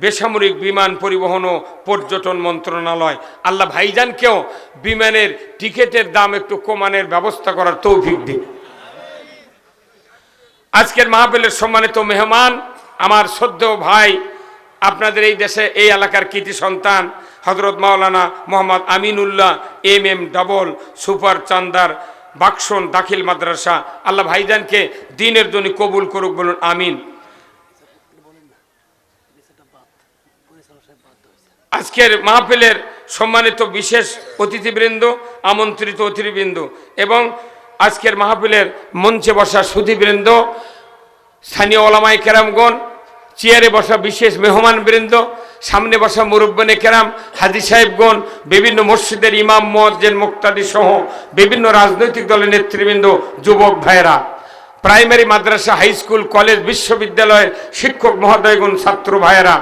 বেসামরিক বিমান পরিবহন ও পর্যটন মন্ত্রণালয়। আল্লাহ ভাইজানকেও বিমানের টিকিটের দাম একটু কমানোর ব্যবস্থা করার তৌফিক দিন। আজকের মাহফিলের সম্মানিত মেহমান, আমার শ্রদ্ধেয় ভাই, আপনাদের এই দেশে এই এলাকার কৃতি সন্তান হযরত মাওলানা Mohammad Aminullah MM double super Chandar Baksan দাখিল মাদ্রাসা। আল্লাহ ভাইজানকে দ্বীনের জন্য কবুল করুক, বলুন আমিন। আজকের মাহফিলের সম্মানিত বিশেষ অতিথিবৃন্দ, আমন্ত্রিত অতিথিবৃন্দ এবং আজকের মাহফিলের মঞ্চে বসা সুধীবৃন্দ, স্থানীয় ওলামায়ে কেরামগণ, চেয়ারে বসা বিশেষ মেহমানবৃন্দ, সামনে বসা মুরব্বানে কেরাম, হাজী সাহেবগণ, বিভিন্ন মসজিদের ইমাম, মুয়াজ্জিন, মুক্তাদি সহ বিভিন্ন রাজনৈতিক দলের নেতৃবৃন্দ, যুবক ভাইয়েরা, প্রাইমারি মাদ্রাসা, হাই স্কুল, কলেজ, বিশ্ববিদ্যালয়ের শিক্ষক মহোদয়গণ, ছাত্র ভাইয়েরা,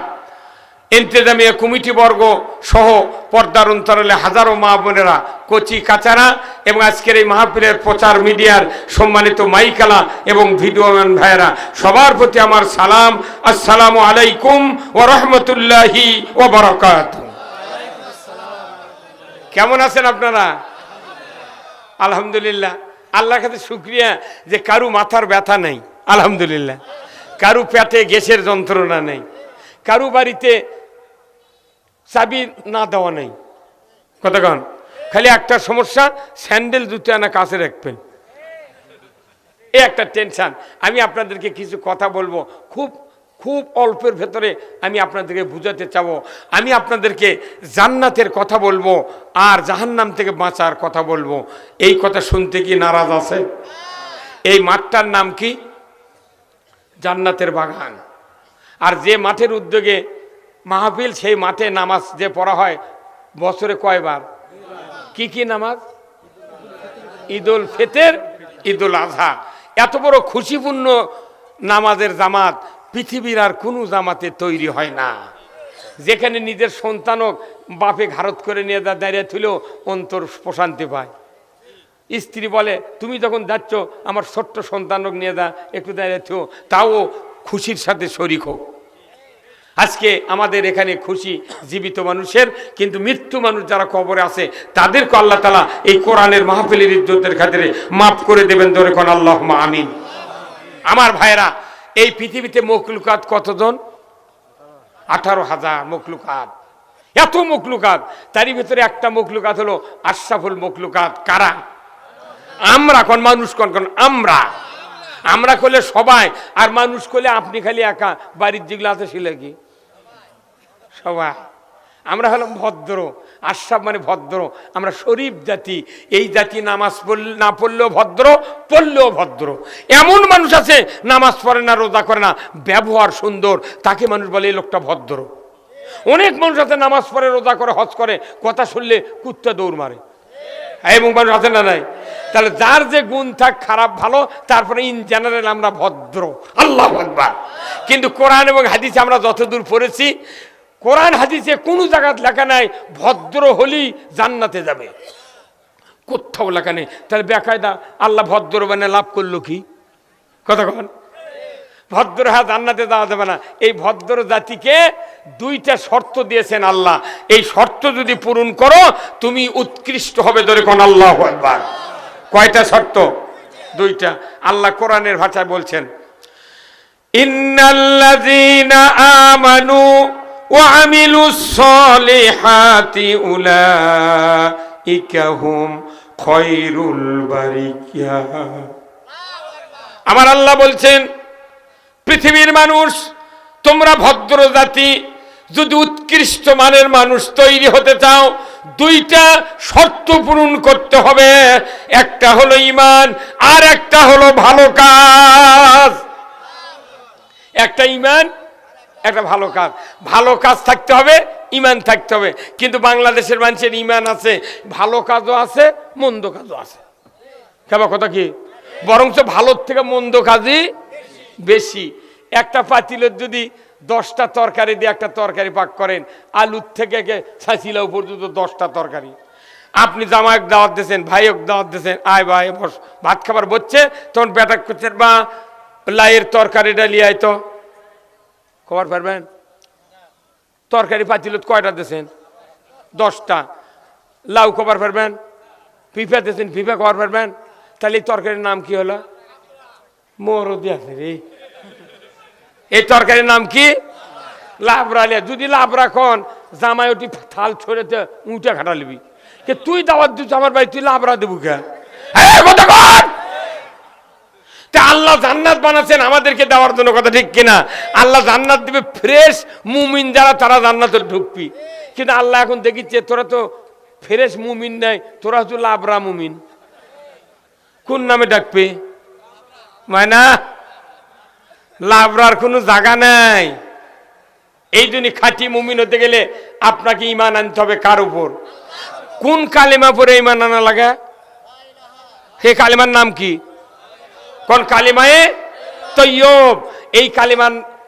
ইন্তেজামিয়া কমিটি বর্গ সহ পর্দার অন্তরালে হাজারো মা বোনেরা, কচি কাচারা এবং আজকের এই মাহফিলের প্রচার মিডিয়ার সম্মানিত মাইকালা এবং ভিডিওম্যান ভাইয়েরা, সবার প্রতি আমার সালাম। আসসালামু আলাইকুম ওয়া রাহমাতুল্লাহি ওয়া বারাকাতুহু। কেমন আছেন আপনারা? আলহামদুলিল্লাহ। আল্লাহর কাছে শুকরিয়া যে কারু মাথার ব্যথা নেই, আলহামদুলিল্লাহ। কারু পেটে গ্যাসের যন্ত্রণা নেই, কারু বাড়িতে চাবি না দেওয়া নেই। কতক্ষণ খালি একটা সমস্যা, স্যান্ডেল জুতো আনা কাছে রাখবেন, এই একটা টেনশন। আমি আপনাদেরকে কিছু কথা বলবো, খুব খুব অল্পের ভেতরে আমি আপনাদেরকে বুঝাতে চাবো। আমি আপনাদেরকে জান্নাতের কথা বলবো আর জাহান্নাম থেকে বাঁচার কথা বলবো। এই কথা শুনতে কি নারাজ আছে? এই মাঠটার নাম কি? জান্নাতের বাগান। আর যে মাঠের উদ্যোগে মাহফিল, সেই মাঠে নামাজ যে পড়া হয় বছরে কয়বার? কি কি নামাজ? ঈদুল ফিতর, ঈদুল আজহা। এত বড় খুশিপূর্ণ নামাজের জামাত পৃথিবীর আর কোনো জামাতে তৈরি হয় না, যেখানে নিজের সন্তানক বাপে ঘারত করে নিয়ে দাঁড়িয়ে তুলেও অন্তর প্রশান্তি পায়। স্ত্রী বলে, তুমি যখন যাচ্ছ আমার ছোট্ট সন্তানক নিয়ে দা, একটু দাঁড়িয়ে থো, তাও খুশির সাথে শরিক হোক। আজকে আমাদের এখানে খুশি জীবিত মানুষের, কিন্তু মৃত্যু মানুষ যারা কবরে আছে তাদেরকে আল্লাহ তাআলা এই কোরআনের মাহফিলের ইজ্জতের খাতিরে মাফ করে দেবেন। ধরে কোন আল্লাহুম্মা আমিন। আমার ভাইরা, এই পৃথিবীতে মখলুকাত কতজন? 18,000 মখলুকাত। এত মখলুকাত, তারই ভিতরে একটা মখলুকাত হলো আশরাফুল মখলুকাত। কারা? আমরা। কোন মানুষ? কোন কোন আমরা? আমরা করলে সবাই, আর মানুষ করলে আপনি খালি একা। বাড়ির যেগুলো আছে সেগুলো কি সবাই? আমরা হলাম ভদ্র। আশরাফ মানে ভদ্র। আমরা শরীফ জাতি। এই জাতি নামাজ না পড়লেও ভদ্র, পড়লেও ভদ্র। এমন মানুষ আছে নামাজ পড়ে না, রোজা করে না, ব্যবহার সুন্দর, তাকে মানুষ বলে এই লোকটা ভদ্র। অনেক মানুষ আছে নামাজ পড়ে, রোজা করে, হজ করে, কথা শুনলে কুত্তা দৌড় মারে। এবং মানুষ আছে না নাই? তাহলে যার যে গুণ থাক, খারাপ ভালো, তারপরে ইন জেনারেল আমরা ভদ্র। আল্লাহু আকবার। কিন্তু কোরআন এবং হাদিসে আমরা যতদূর পড়েছি, কোরআন হাদিসে কোনো জায়গায় লেখা নাই ভদ্র হলেই জান্নাতে যাবে, কোথাও লেখা নেই। তাহলে বেকায়দা আল্লাহ ভদ্র বানিয়ে লাভ করলো কি? কথা কন। ভদ্র হ্যাঁ জান্নাতে যাওয়া যাবে না। এই ভদ্র জাতিকে দুইটা শর্ত দিয়েছেন আল্লাহ, এই শর্ত যদি পূরণ করো তুমি উৎকৃষ্ট হবে। ধরে কোন আল্লাহু আকবার। কয়টা শর্ত? দুইটা। আল্লাহ কোরআনের ভাষায় বলছেন, ইন্নাল্লাযীনা আমানু ওয়া আমিলুস সলিহাতি উলাইকা হুম খায়রুল বারিয়া। আমার আল্লাহ বলছেন, পৃথিবীর মানুষ, তোমরা ভদ্র জাতি, যদি উৎকৃষ্ট মানের মানুষ তৈরি হতে চাও, দুইটা শর্ত পূরণ করতে হবে। একটা হলো ঈমান, আর একটা হলো ভালো কাজ। একটা ঈমান, একটা ভালো কাজ। ভালো কাজ থাকতে হবে, ঈমান থাকতে হবে। কিন্তু বাংলাদেশের মানুষের ঈমান আছে, ভালো কাজও আছে, মন্দ কাজও আছে। কেবা কথা কি? বরঞ্চ ভালোর থেকে মন্দ কাজই বেশি। একটা পাতিলের যদি 10টা তরকারি দিয়ে একটা তরকারি পাক করেন, আলুর থেকে ছাঁচিলাও পর্যন্ত 10টা তরকারি। আপনি জামাইক দাওয়াত দিয়েছেন, ভাইক দাওয়াত দিয়েছেন, আয় ভাই বস, ভাত খাবার বসছে, তখন ব্যাটাক করছেন, বা লাইয়ের তরকারিটা লিয়ে আয় তো, খবর পারবেন? তরকারি পাতিলত কয়টা দিয়েছেন? 10টা। লাউ খবর পারবেন? পিঁপা দিয়েছেন, পিঁপা খবর পারবেন? তাহলে এই তরকারির নাম কি হলো? মরদি আছে রে। এই তরকারির নাম কি? লাবড়া। যদি লাবড়া খন, জামাই ওটি থাল ছড়েতে উঁচা খাটা লিবি। তুই দাওয়াত দিচ্ছ আমার ভাই, তুই লাবড়া দেবু কে? আল্লাহ জান্নাত বানাচ্ছেন আমাদেরকে দেওয়ার জন্য, কথা ঠিক কিনা? আল্লাহ জান্নাত দিবে ফ্রেশ মুমিন যারা, তারা জান্নাতে ঢুকবি। কিন্তু আল্লাহ এখন দেখিচ্ছে তোরা তো ফ্রেশ মুমিন নাই, তোরা হচ্ছে লাবড়া মুমিন। কোন নামে ডাকবে? মায়না লাবড়ার কোনো জায়গা নাই। এই জন্য খাঁটি মুমিন হতে গেলে আপনাকে ঈমান আনতে হবে। কার উপর? কোন কালিমা পরে ঈমান আনা লাগে? সেই কালিমার নাম কি? কোন কালিমায়ে তৈয়ব। এই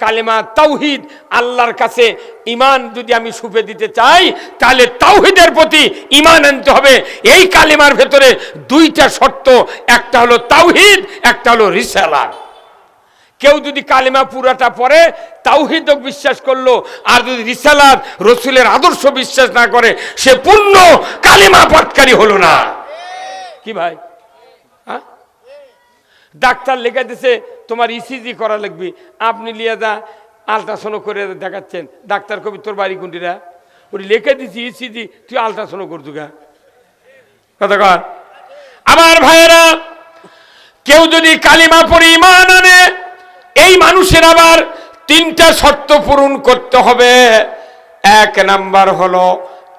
কালিমা তাওহীদ। আল্লাহর কাছে ঈমান যদি আমি সুপে দিতে চাই, তাহলে তাওহীদের প্রতি ঈমান আনতে হবে। এই কালিমার ভেতরে দুইটা শর্ত, একটা হলো তাওহীদ, একটা হলো রিসালাত। কেউ যদি কালিমা পুরাটা পড়ে, তাওহীদ বিশ্বাস করলো, আর যদি রিসালাত রসুলের আদর্শ বিশ্বাস না করে, সে পূর্ণ কালিমা পাঠকারী হলো না। কি ভাই? হ্যাঁ, ডাক্তার লিখে দিছে তোমার ইসিজি করা লাগবে, আপনি লিয়ে যা আলট্রাসাউন্ড করে দেখাচ্ছেন, ডাক্তার কবি তোর বাড়ি কোনটিরা? ওই লিখে দিছি ইসিজি, তুই আলট্রাসাউন্ড করছু গা? কথা কর। আমার ভাইয়েরা, কেউ যদি কালিমা পড়ে ঈমান আনে, এই মানুষের আবার 3টা শর্ত পূরণ করতে হবে। 1 নাম্বার হলো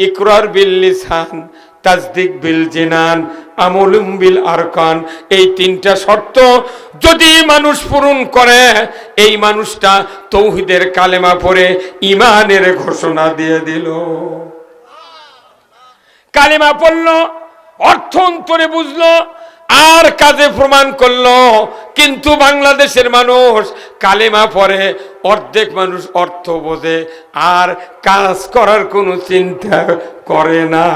ইকরার বিল লিসান, তাসদিক বিল জিনান, আমলুম বিল আরকান। এই 3টা শর্ত যদি মানুষ পূরণ করে, এই মানুষটা তাওহীদের কালেমা পড়ে ঈমানের ঘোষণা দিয়ে দিল। কালেমা পড়লো, অর্থ অন্তরে বুঝলো, আর কাজে প্রমাণ করলো। কিন্তু বাংলাদেশের মানুষ কালেমা পড়ে, অর্ধেক মানুষ অর্থ বোঝে, আর কাজ করার কোনো চিন্তা করে না।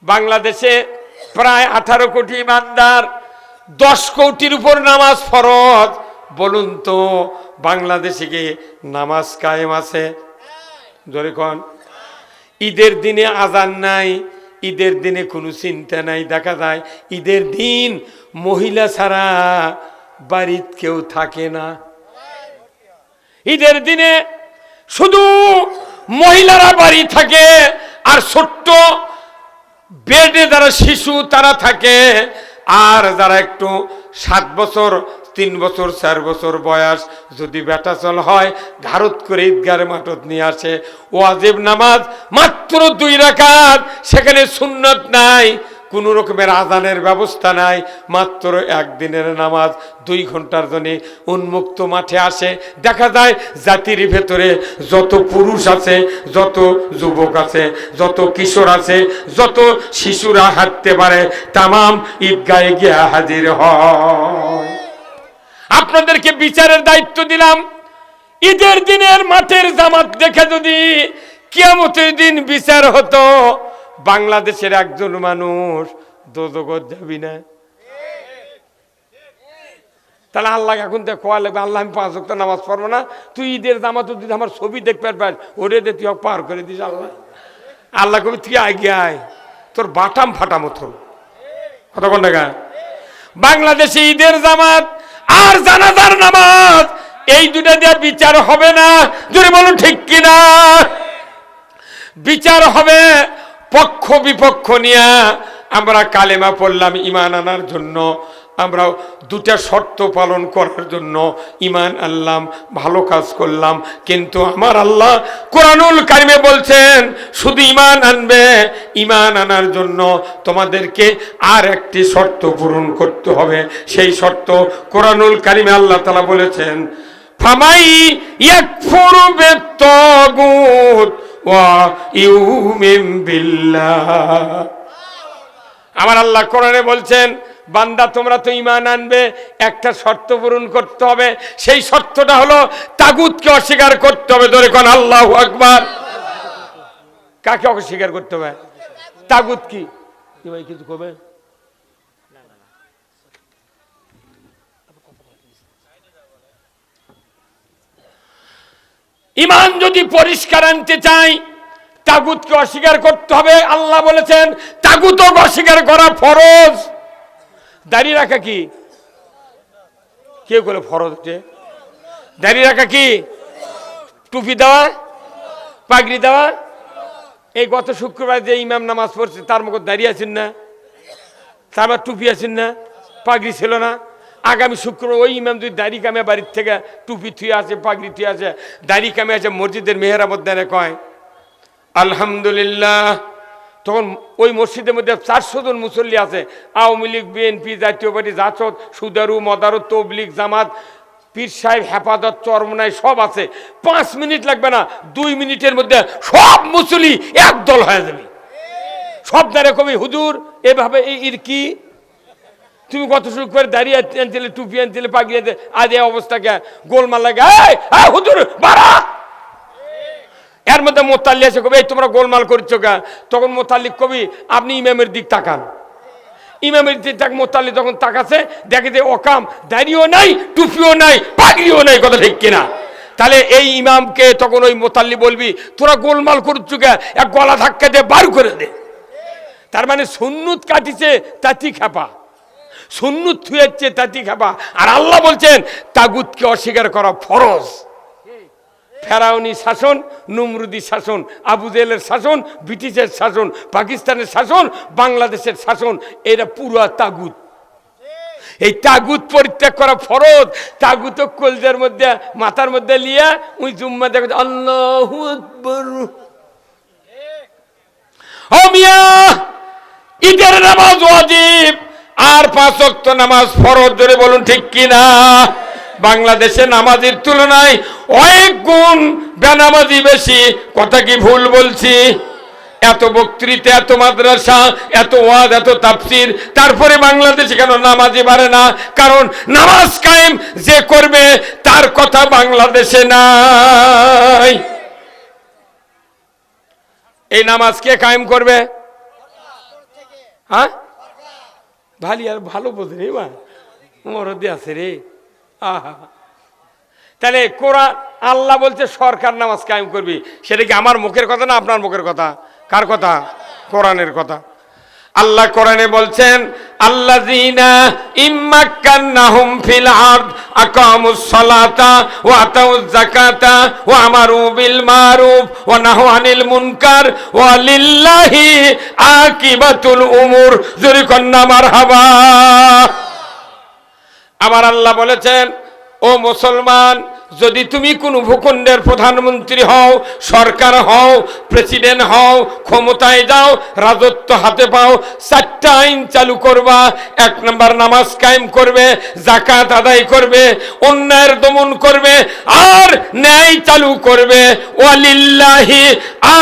বাংলাদেশে প্রায় 18 কোটি ইমানদার, 10 কোটির উপর নামাজ ফরজ। বলুন তো, বাংলাদেশে কি নামাজ কায়েম আছে? জোরে কোন। ঈদের দিনে আজান নাই, ঈদের দিনে কোনো চিন্তা নাই। দেখা যায় ঈদের দিন মহিলা ছাড়া বাড়িতে কেউ থাকে না। ঈদের দিনে শুধু মহিলারা বাড়ি থাকে, আর ছোট্ট বেডে যারা শিশু তারা থাকে। আর যারা একটু 7 বছর, 3 বছর, 4 বছর বয়স যদি বেটা চল হয়, ঘারত করে ঈদগার মাঠত নিয়ে আসে। ওয়াজিব নামাজ মাত্র 2 রাকাত, সেখানে সুন্নত নাই, কোনো রকমের আজানের ব্যবস্থা নাই, মাত্র 1 দিনের নামাজ 2 ঘন্টার জন্য উন্মুক্ত মাঠে আসে। দেখা যায় জাতির ভেতরে যত পুরুষ আছে, যত যুবক আছে, যত কিশোর আছে, যত শিশুরা হাঁটতে পারে, তামাম ঈদগাহে গিয়ে হাজির হয়। আপনাদেরকে বিচারের দায়িত্ব দিলাম। ঈদের দিনের মাঠের জামাত দেখে যদি কিয়ামতের দিন বিচার হতো, বাংলাদেশের একজন মানুষ দোজখত যাবি না। তাহলে আল্লাহ এখন দেখ কোয়া লাগবে, আল্লাহ আমি 5 ওয়াক্ত নামাজ পড়বো না, তুই ঈদের জামাত যদি আমার ছবি দেখতে পার, ওরে দে তুই পার করে দিস। আল্লাহ আল্লাহ কবি তুই আগে আয়, তোর বাটাম ফাটাম তোর কথা কোন টাকা। বাংলাদেশে ঈদের জামাত আর জানাজার নামাজ, এই দুটা দিয়ে বিচার হবে না। যদি বলুন ঠিক কিনা? বিচার হবে পক্ষ বিপক্ষ নিয়ে। আমরা কালেমা পড়লাম ঈমান আনার জন্য, আমরা দুটা শর্ত পালন করার জন্য ঈমান আনলাম, ভালো কাজ করলাম। কিন্তু আমার আল্লাহ কোরআনুল কারিমে বলছেন শুধু ঈমান আনবে, ঈমান আনার জন্য তোমাদেরকে আর একটি শর্ত পূরণ করতে হবে। সেই শর্ত কোরআনুল কারিমে আল্লাহ তাআলা বলেছেন, ফামাই ইয়াকফুরু বিত-তাগুত ওয়া ইউমিন বিল্লাহ। আমার আল্লাহ কোরআনে বলছেন, বান্দা তোমরা তো ঈমান আনবে, একটা শর্ত পূরণ করতে হবে। সেই শর্তটা হলো তাগুতকে অস্বীকার করতে হবে। ধরে কোন আল্লাহু আকবার। কাকে অস্বীকার করতে হবে? তাগুত কি ভাই কিছু কবে? ঈমান যদি পরিষ্কার আনতে চাই, তাগুতকে অস্বীকার করতে হবে। আল্লাহ বলেছেন তাগুতও অস্বীকার করা ফরজ। দাড়ি রাখা কি? কেউ বলে ফরজ। দাড়ি রাখা কি? টুপি দেওয়া, পাগড়ি দেওয়া। এই গত শুক্রবার যে ইমাম নামাজ পড়ছে তার মুখ দাঁড়িয়ে আছেন না, তার টুপি আছেন না, পাগড়ি ছিল না। আগামী শুক্রবার ওই ইমাম যদি দাড়ি কামে বাড়ির থেকে টুপি থুয়ে আছে, পাগড়ি থুয়ে আছে, দাড়ি কামে আছে, মসজিদের মেহরাবত দেয় কয় আলহামদুলিল্লাহ, তখন ওই মসজিদের মধ্যে 400 জন মুসল্লি আছে। আওয়ামী লীগ, বিএনপি, জাতীয় পার্টি, জাসদ, সুদারু, মদারু, তবলিগ, জামাত, পীর সাহেব, হেফাজত, চরমনাই সব আছে। 5 মিনিট লাগবে না, 2 মিনিটের মধ্যে সব মুসল্লি একদল হয়ে যাবে। সব দাঁড়ে কবি হুজুর এভাবে এর কি? তুমি কত শুরু করে দাঁড়িয়ে আনছিলে, টুপি আনছিলে, পাগড়ি আনছিলে, আজ এই অবস্থাকে গোলমাল লাগে। হুজুর বাড়া। এর মধ্যে মোতাল্লি এসে কবি এই তোমরা গোলমাল করছো কে? তখন মোতাল্লিক কবি আপনি ইমামের দিক তাকান। ইমামের দিক তাক মোতাল্লি যখন তাকাছে দেখে যে অকাম, দাড়িও নাই, টুপিও নাই, পাগড়িও নাই। কথা ঠিক কিনা? তাহলে এই ইমামকে তখন ওই মোতাল্লি বলবি তোরা গোলমাল করছো কে? এক গলা ধাক্কা দিয়ে বার করে দে। তার মানে সুন্নত কাটিছে তাতি খাপা, সুন্নত থুয়েছে তাতি খাপা। আর আল্লাহ বলছেন তাগুতকে অস্বীকার করা ফরজ। ফেরাউনি শাসন, নমরুদি শাসন, আবু জেহেলের শাসন, ব্রিটিশের শাসন, পাকিস্তানের শাসন, বাংলাদেশের শাসন, এরা পুরো তাগুত। এই তাগুত পরিত্যাগ করা ফরজ। তাগুত কলজার মধ্যে, মাথার মধ্যে লিয়া ওই জুম্মা দেখো আল্লাহু আকবার। ও মিয়া, ঈদের নামাজ ওয়াজিব আর 5 ওয়াক্ত নামাজ ফরজ। ধরে বলুন ঠিক কিনা? বাংলাদেশে নামাজের তুলনায় অনেক গুণ বেনামাজি বেশি। কথা কি ভুল বলছি? এত বক্তৃতা, এত মাদ্রাসা, এত ওয়াজ, এত তাফসীর, তারপরে বাংলাদেশে কেন নামাজি বাড়ে না? কারণ নামাজ কায়েম যে করবে তার কথা বাংলাদেশে নাই। এই নামাজ কে কায়েম করবে? হ্যাঁ, ভালি আর ভালো বোঝে রে মা, মরদে আছে রে। আহা, তাহলে কোরআন আল্লাহ বলছে সরকার নামাজ কায়েম করবি। সেটা কি আমার মুখের কথা না আপনার মুখের কথা? কার কথা? কোরআনের কথা। আল্লাহ কোরআনে বলছেন আল্লাযীনা ইম্মাক্কান্নাহুম ফিল আরদ আকামুস সালাতা ওয়া আতাউয যাকাতা ওয়া আমারু বিল মারুফ ওয়া নাহু আনিল মুনকার ওয়া লিল্লাহি আকিবাতুল উমুর। জোরে কন্না মারহাবা। আমার আল্লাহ বলেছেন ও মুসলমান, যদি তুমি কোনো ভূখণ্ডের প্রধানমন্ত্রী হও, সরকার হও, প্রেসিডেন্ট হও, ক্ষমতায় যাও, রাজত্ব হাতে পাও, 4টা আইন চালু করবা। 1 নম্বর নামাজ কায়েম করবে, যাকাত আদায় করবে, অন্যায়ের দমন করবে, আর ন্যায় চালু করবে। ওয়ালিল্লাহি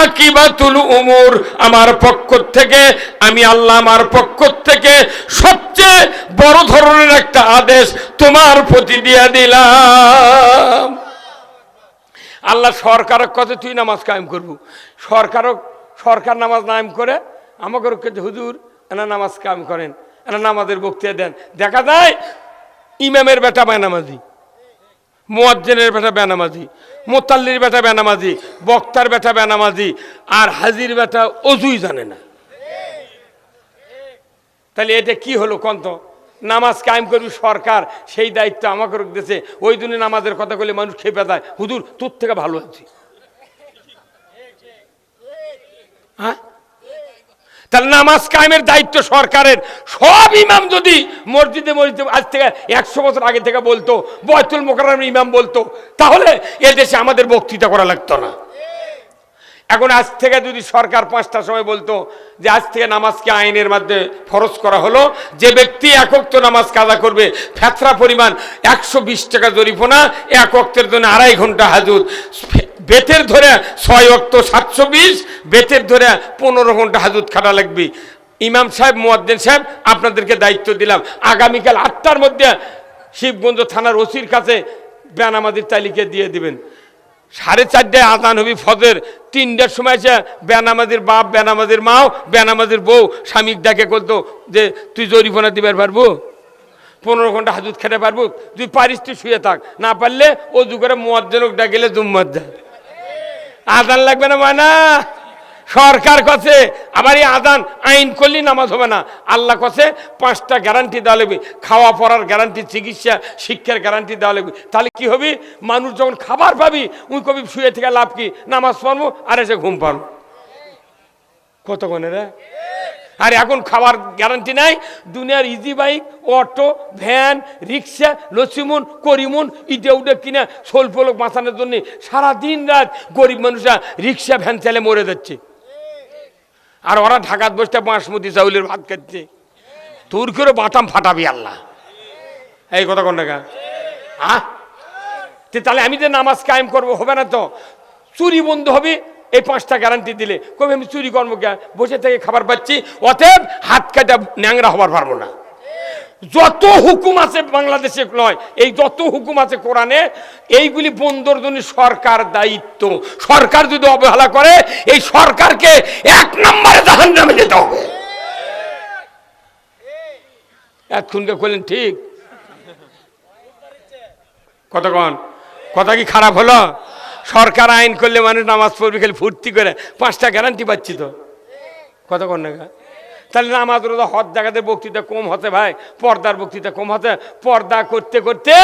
আকিবাতুল উমুর। আমার পক্ষ থেকে, আমি আল্লাহ আমার পক্ষ থেকে সবচেয়ে বড় ধরনের একটা আদেশ তোমার প্রতি দিয়ে দিলাম। আল্লাহ সরকারের কথা তুই নামাজ কায়েম করবো। সরকার নামাজ নাম করে আমাকে হুজুর এনা নামাজ কায়েম করেন, এনা নামাজের বক্তৃতা দেন। দেখা যায় ইমামের বেটা বেনামাজি, মুয়াজ্জিনের বেটা বেনামাজি, মোতাল্লির বেটা বেনামাজি, বক্তার বেটা বেনামাজি, আর হাজির বেটা অজুই জানে না। তাহলে এটা কি হলো কন্ত? নামাজ কায়েম করবি সরকার, সেই দায়িত্ব আমাকে দিয়েছে। ওই দিনে নামাজের কথা বলে মানুষ খেপে যায়, হুজুর তোর থেকে ভালো আছি। হ্যাঁ, তাহলে নামাজ কায়েমের দায়িত্ব সরকারের। সব ইমাম যদি মসজিদে মসজিদে আজ থেকে 100 বছর আগে থেকে বলতো, বয়তুল মোকাররমের ইমাম বলতো, তাহলে এদেশে আমাদের বক্তৃতা করা লাগতো না। এখন আজ থেকে যদি সরকার 5টার সময় বলতো যে আজ থেকে নামাজকে আইনের মধ্যে ফরজ করা হলো, যে ব্যক্তি এক ওয়াক্ত নামাজ কাজা করবে ফেতরা পরিমাণ 120 টাকা জরিমানা, এক ওয়াক্তের জন্য 2.5 ঘন্টা হাজত, বেতের ধরে 6 ওয়াক্ত 720, বেতের ধরে 15 ঘন্টা হাজত খাটা লাগবে। ইমাম সাহেব, মুয়াজ্জিন সাহেব, আপনাদেরকে দায়িত্ব দিলাম, আগামীকাল 8টার মধ্যে শিবগঞ্জ থানার ওসির কাছে বেনামাজির তালিকা দিয়ে দিবেন। 4:30টায় আজান হবি ফজর, 3টার সময় এসে বেনামাজির বাপ, বেনামাজির মাও, বেনামাজির বউ স্বামীক ডাকে বলতো যে তুই জরিমানা দিবার পারবো, 15 ঘন্টা হাজত খেতে পারবো, তুই পারিস তুই শুয়ে থাক, না পারলে অজু করে মুয়াজ্জিনক ডাকিলে জুম্মাত যা, আজান লাগবে না মানা। সরকার কাছে আবার এই আজান আইন করলে নামাজ হবে না। আল্লাহ কাছে 5টা গ্যারান্টি দেওয়া লাগবে, খাওয়া পড়ার গ্যারান্টি, চিকিৎসা শিক্ষার গ্যারান্টি দেওয়া লাগবে। তাহলে কি হবে, মানুষ যখন খাবার পাবি উই কবি শুয়ে থেকে লাভ কি, নামাজ পড়বো আর এসে ঘুম পারবো কতক্ষণে রে। আর এখন খাবার গ্যারান্টি নাই। দুনিয়ার ইজি বাইক, অটো, ভ্যান, রিক্সা, লসিমুন, করিমুন, ইটে উঠে কিনা স্বল্প লোক বাঁচানোর জন্য সারা দিন রাত গরিব মানুষরা রিক্সা ভ্যান চালে মরে যাচ্ছে। আর ওরা ঢাকাত বসতে বাসমতি চাউলের ভাত খাচ্ছে। তোর করে বাটাম ফাটাবি আল্লাহ, এই কথা কোন টাকা। তাহলে আমি যে নামাজ কায়েম করবো হবে না তো, চুরি বন্ধ হবে এই 5টা গ্যারান্টি দিলে। কবে আমি চুরি করবো কে, বসে থেকে খাবার পাচ্ছি, অতএব হাত কাটা ন্যাংরা হবার পারবো না। যত হুকুম আছে বাংলাদেশে নয়, এই যত হুকুম আছে কোরআনে, এইগুলি বন্ধর জন্য সরকার দায়িত্ব। সরকার যদি অবহেলা করে, এই সরকারকে 1 নম্বরে জাহান্নামে যেতে হবে। এতক্ষণকে করলেন ঠিক কতক্ষণ, কথা কি খারাপ হলো? সরকার আইন করলে মানুষ নামাজ পড়বে খালি ফুর্তি করে, 5টা গ্যারান্টি পাচ্ছি তো কতক্ষণ না। তাহলে নামাজ রোজা হজ জায়গাতে বক্তৃতা কম হতে ভাই, পর্দার বক্তৃতা কম হতে। পর্দা করতে করতে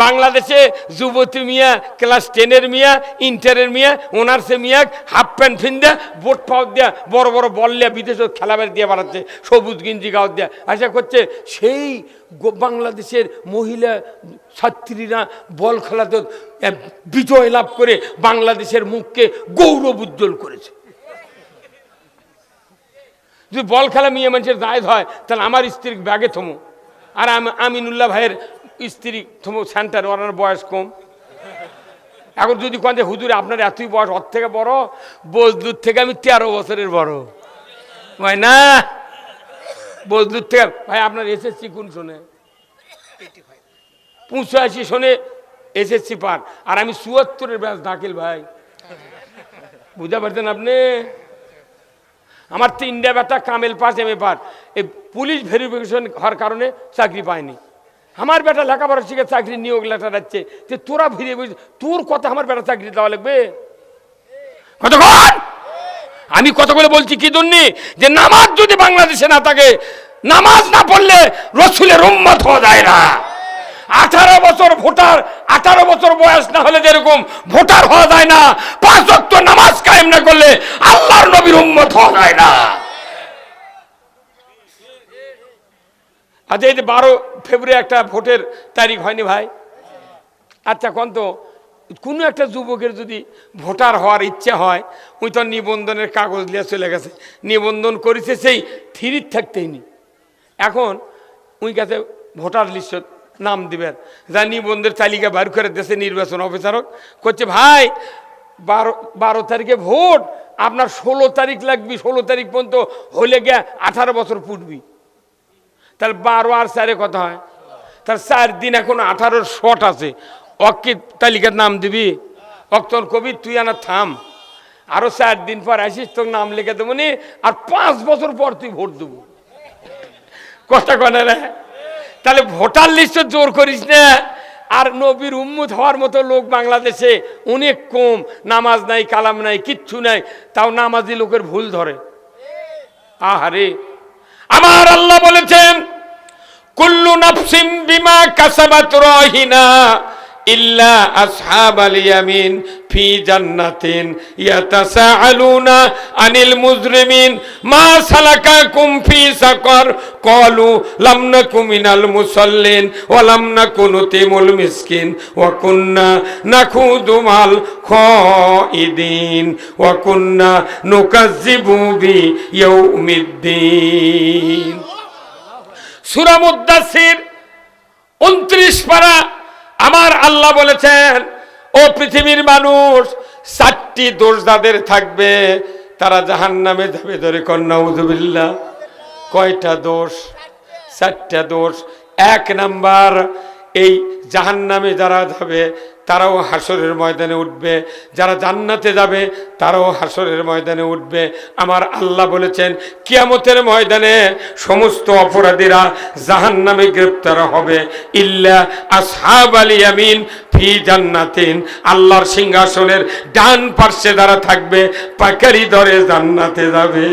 বাংলাদেশে যুবতী মিয়া, ক্লাস 10-এর মিয়া, ইন্টারের মিয়া, অনার্সে মিয়া হাফ প্যান্ট ফিন্দা, বোট পাও দিয়া, বড় বড় বল দিয়া বিদেশে খেলাবার দিয়ে বাড়াচ্ছে, সবুজ গিঞ্জি গাও দিয়া আশা করছে সেই বাংলাদেশের মহিলা ছাত্রীরা বল খেলাতে বিজয় লাভ করে বাংলাদেশের মুখকে গৌরব উজ্জ্বল করেছে। যদি বল খেলা মেয়ে মানুষের জায়েজ হয়, তাহলে আমার স্ত্রীর ব্যাগে থমো, আর আমিনুল্লাহ ভাইয়ের স্ত্রী থমো সেন্টার, ওনার বয়স কম। এখন যদি কোন যে হুজুরে আপনার এতই বয়স, ওর থেকে বড়, বজদুর থেকে আমি 13 বছরের বড় ভাই না, বজদুর থেকে। ভাই আপনার এসএসসি কোন শোনে? 85 শোনে এসএসসি পার, আর আমি 74-এর ব্যাচ দাখিল ভাই, বুঝতে পারছেন আপনি? আমার 3টা বেটা কামেল পাস, এমএ পাস, এই পুলিশ ভেরিফিকেশন হওয়ার কারণে চাকরি পায়নি। আমার বেটা লেখাপড়া শিখে চাকরি নিয়োগ লেটার যাচ্ছে, যে তোরা ফিরে তোর কথা আমার বেটা চাকরি দেওয়া লাগবে কতক্ষণ? আমি কতগুলো বলছি কি জন্য, যে নামাজ যদি বাংলাদেশে না থাকে, নামাজ না পড়লে রসুলের উম্মত হওয়া যায় না। 18 বছর ভোটার, 18 বছর বয়স না হলে যেরকম ভোটার হওয়া যায় না, 5 ওয়াক্ত নামাজ কায়েম না করলে আল্লাহর নবীর উম্মত হওয়া যায় না। আচ্ছা, এই যে 12 ফেব্রুয়ারি একটা ভোটের তারিখ হয়নি ভাই? আচ্ছা, কোন তো কোনো একটা যুবকের যদি ভোটার হওয়ার ইচ্ছা হয়, ওই তো নিবন্ধনের কাগজ নিয়ে চলে গেছে, নিবন্ধন করেছে সেই থ্রির থাকতেই নি। এখন ওই কাছে ভোটার লিস্ট নাম দিবেন, যা নিবন্ধের তালিকা বার করে দেশে নির্বাচন অফিসারক করছে, ভাই 12 তারিখে ভোট, আপনার 16 তারিখ লাগবে, 16 তারিখ পর্যন্ত হলে গিয়ে 18 বছর পুটবি। তাহলে 12 আর 4 কথা হয়, তার 4 দিন এখন 18-র শট আছে, অকি তালিকার নাম দিবি, অক্তর কবি তুই আনা থাম, আরো 4 দিন পর আসিস, তোর নাম লিখে দেবো নি, আর 5 বছর পর তুই ভোট দেবো। কথা কনে রে? তাহলে ভোটার লিস্টে জোর করিস না। আর নবীর উম্মত হওয়ার মতো লোক বাংলাদেশে অনেক কম, নামাজ নাই, কালাম নাই, কিচ্ছু নাই, তাও নামাজি লোকের ভুল ধরে। আহারে, আমার আল্লাহ বলেছেন, কুল্লু নাফসিম বিমা কাসাবাত রাহিনা ইল্লা আসহাবাল ইয়ামিন, ফি জান্নাতিন ইয়াতাসাআলুনা আনিল মুজরিমিন মা সালাকাকুম ফি সাকার ক্বালু লাম নাকু মিনাল মুসাল্লিন ওয়া লাম নাকু নুতিমুল মিসকিন ওয়া কুন্না নাখুদু মাল খাইদিন ওয়া কুন্না নুকাজ্জিবু বিয়াউমিদ্দিন। সূরা মুদ্দাসির 29 পারা। আমার আল্লাহ বলেছেন, ও পৃথিবীর মানুষ, 4টি দোষ যাদের থাকবে তারা জাহান্নামে যাবে। ধরে কন্যা নাউযুবিল্লাহ। কয়টা দোষ? 4টা দোষ। 1 নাম্বার, এই জাহান্নামে যারা যাবে তারাও হাসরের ময়দানে উঠবে, যারা জান্নাতে যাবে তারাও হাসরের ময়দানে উঠবে। আমার আল্লাহ বলেছেন কিয়ামতের ময়দানে সমস্ত অপরাধীরা জাহান্নামে গ্রেপ্তার হবে, ইল্লা আসহাবাল ইয়ামিন ফি জান্নাতিন। আল্লাহর সিংহাসনের ডান পার্শ্বে যারা থাকবে পাকারি ধরে জান্নাতে যাবে।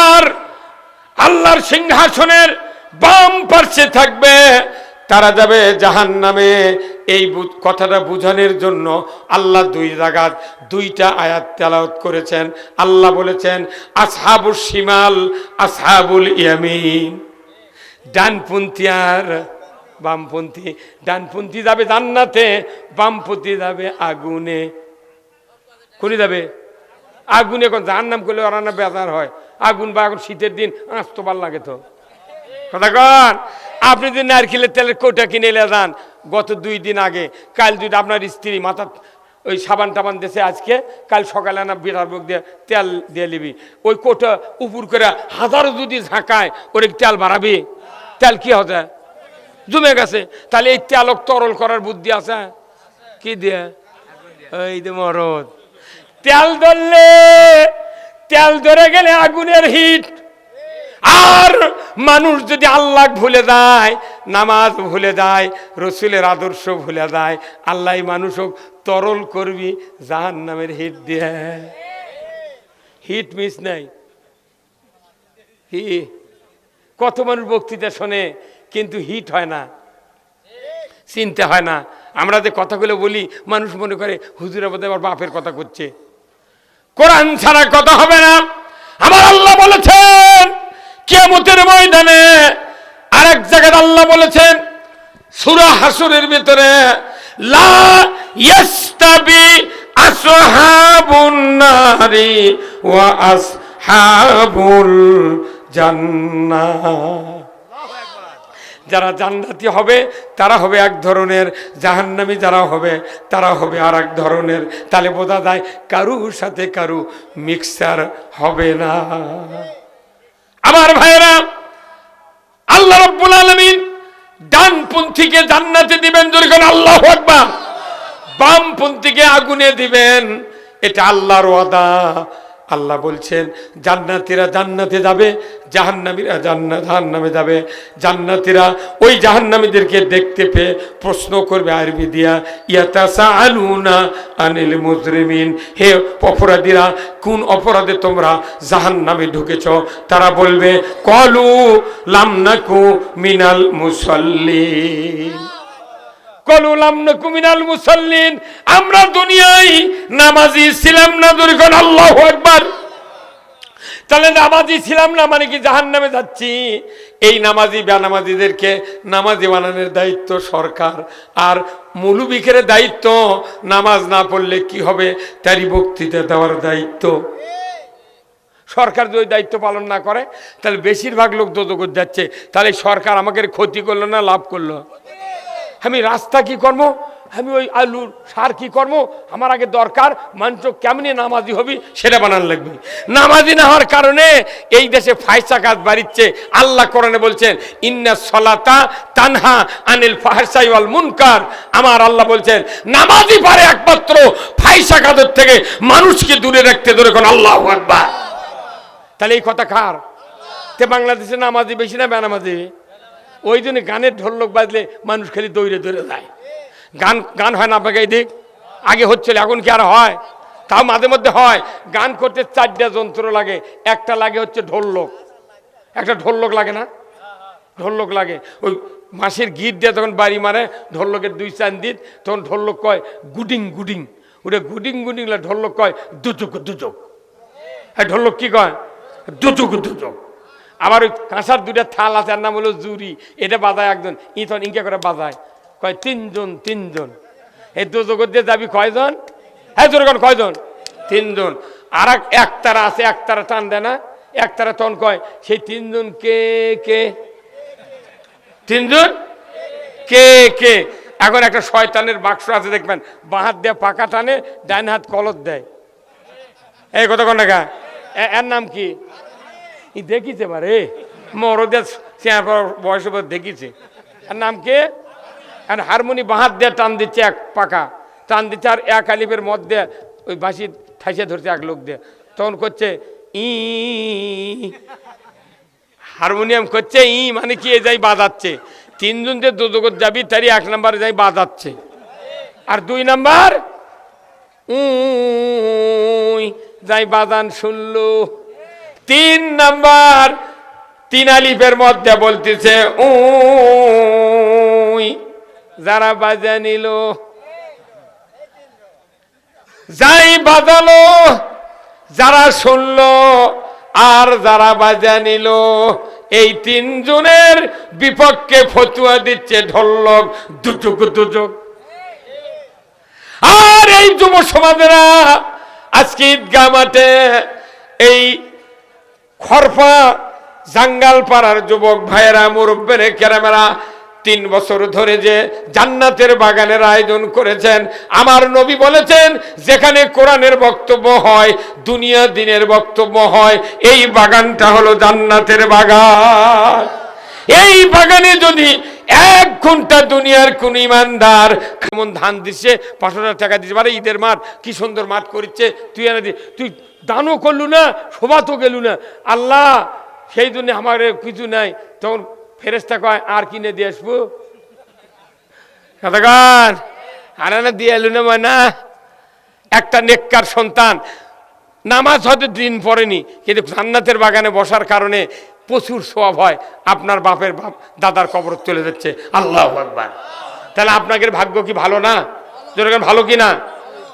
আর আল্লাহর সিংহাসনের বাম পার্শ্বে থাকবে তারা যাবে জাহান্নামে। এই কথাটা বোঝানোর জন্য আল্লাহ 2 জায়গায় 2টা আয়াত তেলাওয়াত করেছেন। আল্লাহ বলেছেন আসহাবুস শিমাল আসহাবুল ইয়ামিন, ডানপন্থী আর বামপন্থী। ডানপন্থী যাবে জান্নাতে, বামপন্থী যাবে আগুনে। কোনে যাবে? আগুনে। এখন জাহান্নাম করলে ওরা না বেজার হয়। আগুন বা এখন শীতের দিন আঁচতে ভাল লাগে তো। কথা কন, আপনি যদি নারকেলের তেলের কোটা কিনে এলে যান, গত 2 দিন আগে, কাল যদি আপনার স্ত্রী মাথা ওই সাবান টাবান দিয়েছে, আজকে কাল সকালে না বিড়ার বুক দিয়ে তেল দিয়ে নিবি, ওই কোটা উপর করে হাজারো যদি ঝাঁকায় ওরে তেল বাড়াবি? তেল কি হবে? জমে গেছে। তাহলে এই তেলক তরল করার বুদ্ধি আছে কি দিয়ে? এই যে মরদ তেল ধরলে, তেল ধরে গেলে আগুনের হিট। আর মানুষ যদি আল্লাহ ভুলে যায়, নামাজ ভুলে যায়, রসুলের আদর্শ ভুলে যায়, আল্লাহ মানুষক তরল করবি জাহান্নামের হিট দিয়ে। হিট মিস নাই। কত মানুষ বক্তৃতা শোনে কিন্তু হিট হয় না, চিনতে হয় না। আমরা যে কথাগুলো বলি মানুষ মনে করে হুজুরের মধ্যে আমার বাপের কথা করছে। কোরআন ছাড়া কথা হবে না। আমার আল্লাহ বলেছেন কিয়ামতের ময়দানে। আরেক জায়গায় আল্লাহ বলেছেন সূরা হাসরের ভিতরে, লা ইয়াস্তাবি আসহাবুন নারি ওয়া আসহাবুল জান্নাহ। যারা জান্নাতি হবে তারা হবে এক ধরনের, জাহান্নামী যারা হবে তারা হবে আর এক ধরনের। তাহলে বোঝা যায় কারুর সাথে কারু মিক্সার হবে না। আমার ভাইরা, আল্লাহ রাব্বুল আলামিন ডানপন্থীকে জান্নাতে দিবেন, জোরে করে আল্লাহু আকবার। বামপন্থীকে আগুনে দিবেন, এটা আল্লাহর ওয়াদা। আল্লাহ বলছেন জান্নাতীরা জান্নাতে যাবে, জাহান্নামীরা জাহান্নামে যাবে। জান্নাতীরা ওই জাহান্নামীদেরকে দেখতে পেয়ে প্রশ্ন করবে আরবি দিয়া, ইয়াতাসাআলুনা আনিল মুজরিমিন। হে অপরাধীরা, কোন অপরাধে তোমরা জাহান্নামে ঢুকেছ? তারা বলবে ক্বালু লাম নাকু মিনাল মুসাল্লিন। ক্বালু লাম নাকু মিনাল মুসাল্লিন, আমরা দুনিয়ায় নামাজি ছিলাম না। জোরে করে আল্লাহু আকবার। তাহলে নামাজি ছিলাম না মানে কি জাহান্নামে যাচ্ছি? এই নামাজি বেনামাজিদেরকে নামাজি বানানোর দায়িত্ব সরকার, আর মুলুবিকের দায়িত্ব নামাজ না পড়লে কি হবে তারই বক্তৃতা দেওয়ার দায়িত্ব। সরকার যদি দায়িত্ব পালন না করে তাহলে বেশিরভাগ লোক দোজখে যাচ্ছে। তাহলে সরকার আমাকে ক্ষতি করলো না লাভ করলো? আমি রাস্তা কি করবো, আমি ওই আলুর সার কি করবো? আমার আগে দরকার মানুষ কেমনি নামাজি হবি সেটা বানান লাগবে। নামাজি না হওয়ার কারণে এই দেশে ফায়সা কাজ বাড়িচ্ছে। আল্লাহ কোরআনে বলছেন ইন্না সলাতা তানহা আনিল ফাহশাই ওয়াল মুনকার। আমার আল্লাহ বলছেন নামাজি পারে একমাত্র ফায়সা কাজের থেকে মানুষকে দূরে রাখতে। ধরে কোন আল্লাহু আকবার। তাহলে এই কথা কার? তে বাংলাদেশে নামাজি বেশি না বেনামাজি? ওই জন্য গানের ঢোলক বাজলে মানুষ খালি দৌড়ে দৌড়ে যায়। গান হয় না আপনাকে? এই দিক আগে হচ্ছিল, এখন কি আর হয়? তাও মাঝে মধ্যে হয়। গান করতে 4টা যন্ত্র লাগে, একটা লাগে হচ্ছে ঢোলক, একটা ঢোলক লাগে না? ঢোলক লাগে ওই মাসের গিট দিয়ে তখন বাড়ি মারে ঢোলকের 2-4 দিন তখন ঢোলক কয় গুডিং গুডিং ওটা গুডিং গুডিং ঢোলক কয় দুচুক দুচুক হ্যাঁ ঢোলক কি কয় দুচুক দুচুক আবার ওই কাঁসার 2টা থাল আছে আর নাম হলো জুরি এটা বাজায় একজন তখন ইনকা করে বাজায় কয় 3 জন এই দুচুক দিয়ে যাবি কয়জন হ্যাঁ জোরগণ কয়জন 3 জন আর একতারা আছে একতারা টান দেয় না একতারা তখন কয় সেই 3 জন কে কে 3 জন কে কে এখন একটা শয়তানের বাক্স আছে দেখবেন বাঁ হাত দিয়ে পাকা টানে ডান হাত কলত দেয় এই কথা কোন টাকা এর নাম কি দেখিছে বারে মরদের বয়স দেখিছে এর নাম কে হারমোনি বাঁ হাত দিয়ে টান দিচ্ছে এক পাকা টান দিচ্ছে আর এক আলিফের মধ্যে ওই বাঁশি ঠাইসে ধরছে এক লোক দিয়ে তখন করছে ই হারমোনিয়াম করছে ই মানে কি যাই বাজাচ্ছে 3 জন যে দুজগত যাবি তারই 1 নম্বরে যাই বাজাচ্ছে আর 2 নম্বর যাই বাজান শুনলো 3 নম্বর 3 আলিফের মধ্যে বলতেছে যারা বাজা নিল যাই বাজালো যারা শুনলো আর যারা বাজা নিল এই 3 জনের বিপক্ষে ফতুয়া দিচ্ছে ঢোলক দুচুক দুচুক আর এই যুব সমাজেরা আজকে ঈদগাহ মাঠে এই খরফা জাঙ্গাল পাড়ার যুবক ভাইয়েরা মুরব্বেরে কেরামেরা 3 বছর ধরে যে জান্নাতের বাগানের আয়োজন করেছেন আমার নবী বলেছেন যেখানে কোরআনের বক্তব্য হয় দুনিয়া দিনের বক্তব্য হয় এই বাগানটা হলো জান্নাতের বাগান এই বাগানে যদি 1 ঘন্টা দুনিয়ার কোন ইমানদার কেমন ধান দিচ্ছে 500 টাকা দিচ্ছে মানে ঈদের মাঠ কি সুন্দর মাঠ করছে তুই এনে তুই দানও করলু না শোভা তো গেলু না আল্লাহ সেই জন্য আমার কিছু নাই তখন ফেরেশতা কয় আর কিনে দিয়ে আসবো কতক্ষণ আর না দিয়ে এলু না মানে একটা নেককার সন্তান নামাজ হয়তো দিন পড়েনি কিন্তু জান্নাতের বাগানে বসার কারণে প্রচুর সওয়াব হয় আপনার বাপের বাপ দাদার কবর চলে যাচ্ছে আল্লাহু আকবার তাহলে আপনাদের ভাগ্য কি ভালো না যেরকম ভালো কি না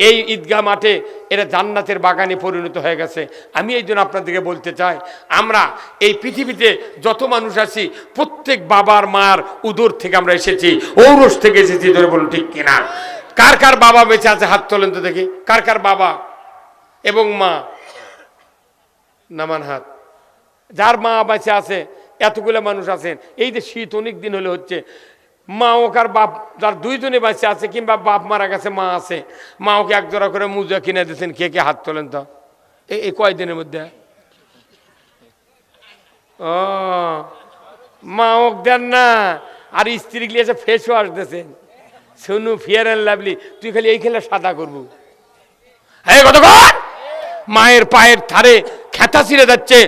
এই ঈদগাহ মাঠে এটা জান্নাতের বাগানে পরিণত হয়ে গেছে আমি এই জন্য আপনাদেরকে বলতে চাই আমরা এই পৃথিবীতে যত মানুষ আছি প্রত্যেক বাবার মার উদর থেকে আমরা এসেছি ঔরস থেকে এসেছি ধরে বলুন ঠিক কিনা কার কার বাবা বেঁচে আছে হাত তোলেন তো দেখি কার কার বাবা এবং মা নামান হাত যার মা বেঁচে আছে এতগুলো মানুষ আছেন এই যে শীত অনেক দিন হলে হচ্ছে মা ওকার বাপ যার 2 জনে বাঁচে আছে কিংবা বাপ মারা গেছে মা আছে মা ওকে 1 জোড়া করে মুজা কিনে দিয়েছেন কে কে হাত তোলেন তো এই কয়দিনের মধ্যে ও মা ওক দেন না আর স্ত্রী গিয়ে ফেস ওয়াশ দিয়েছেন সোনু ফেয়ার অ্যান্ড লাভলি তুই খালি এই খেলে সাদা করবো হ্যাঁ কতক্ষণ মায়ের পায়ের ধারে খেতা ছিঁড়ে যাচ্ছে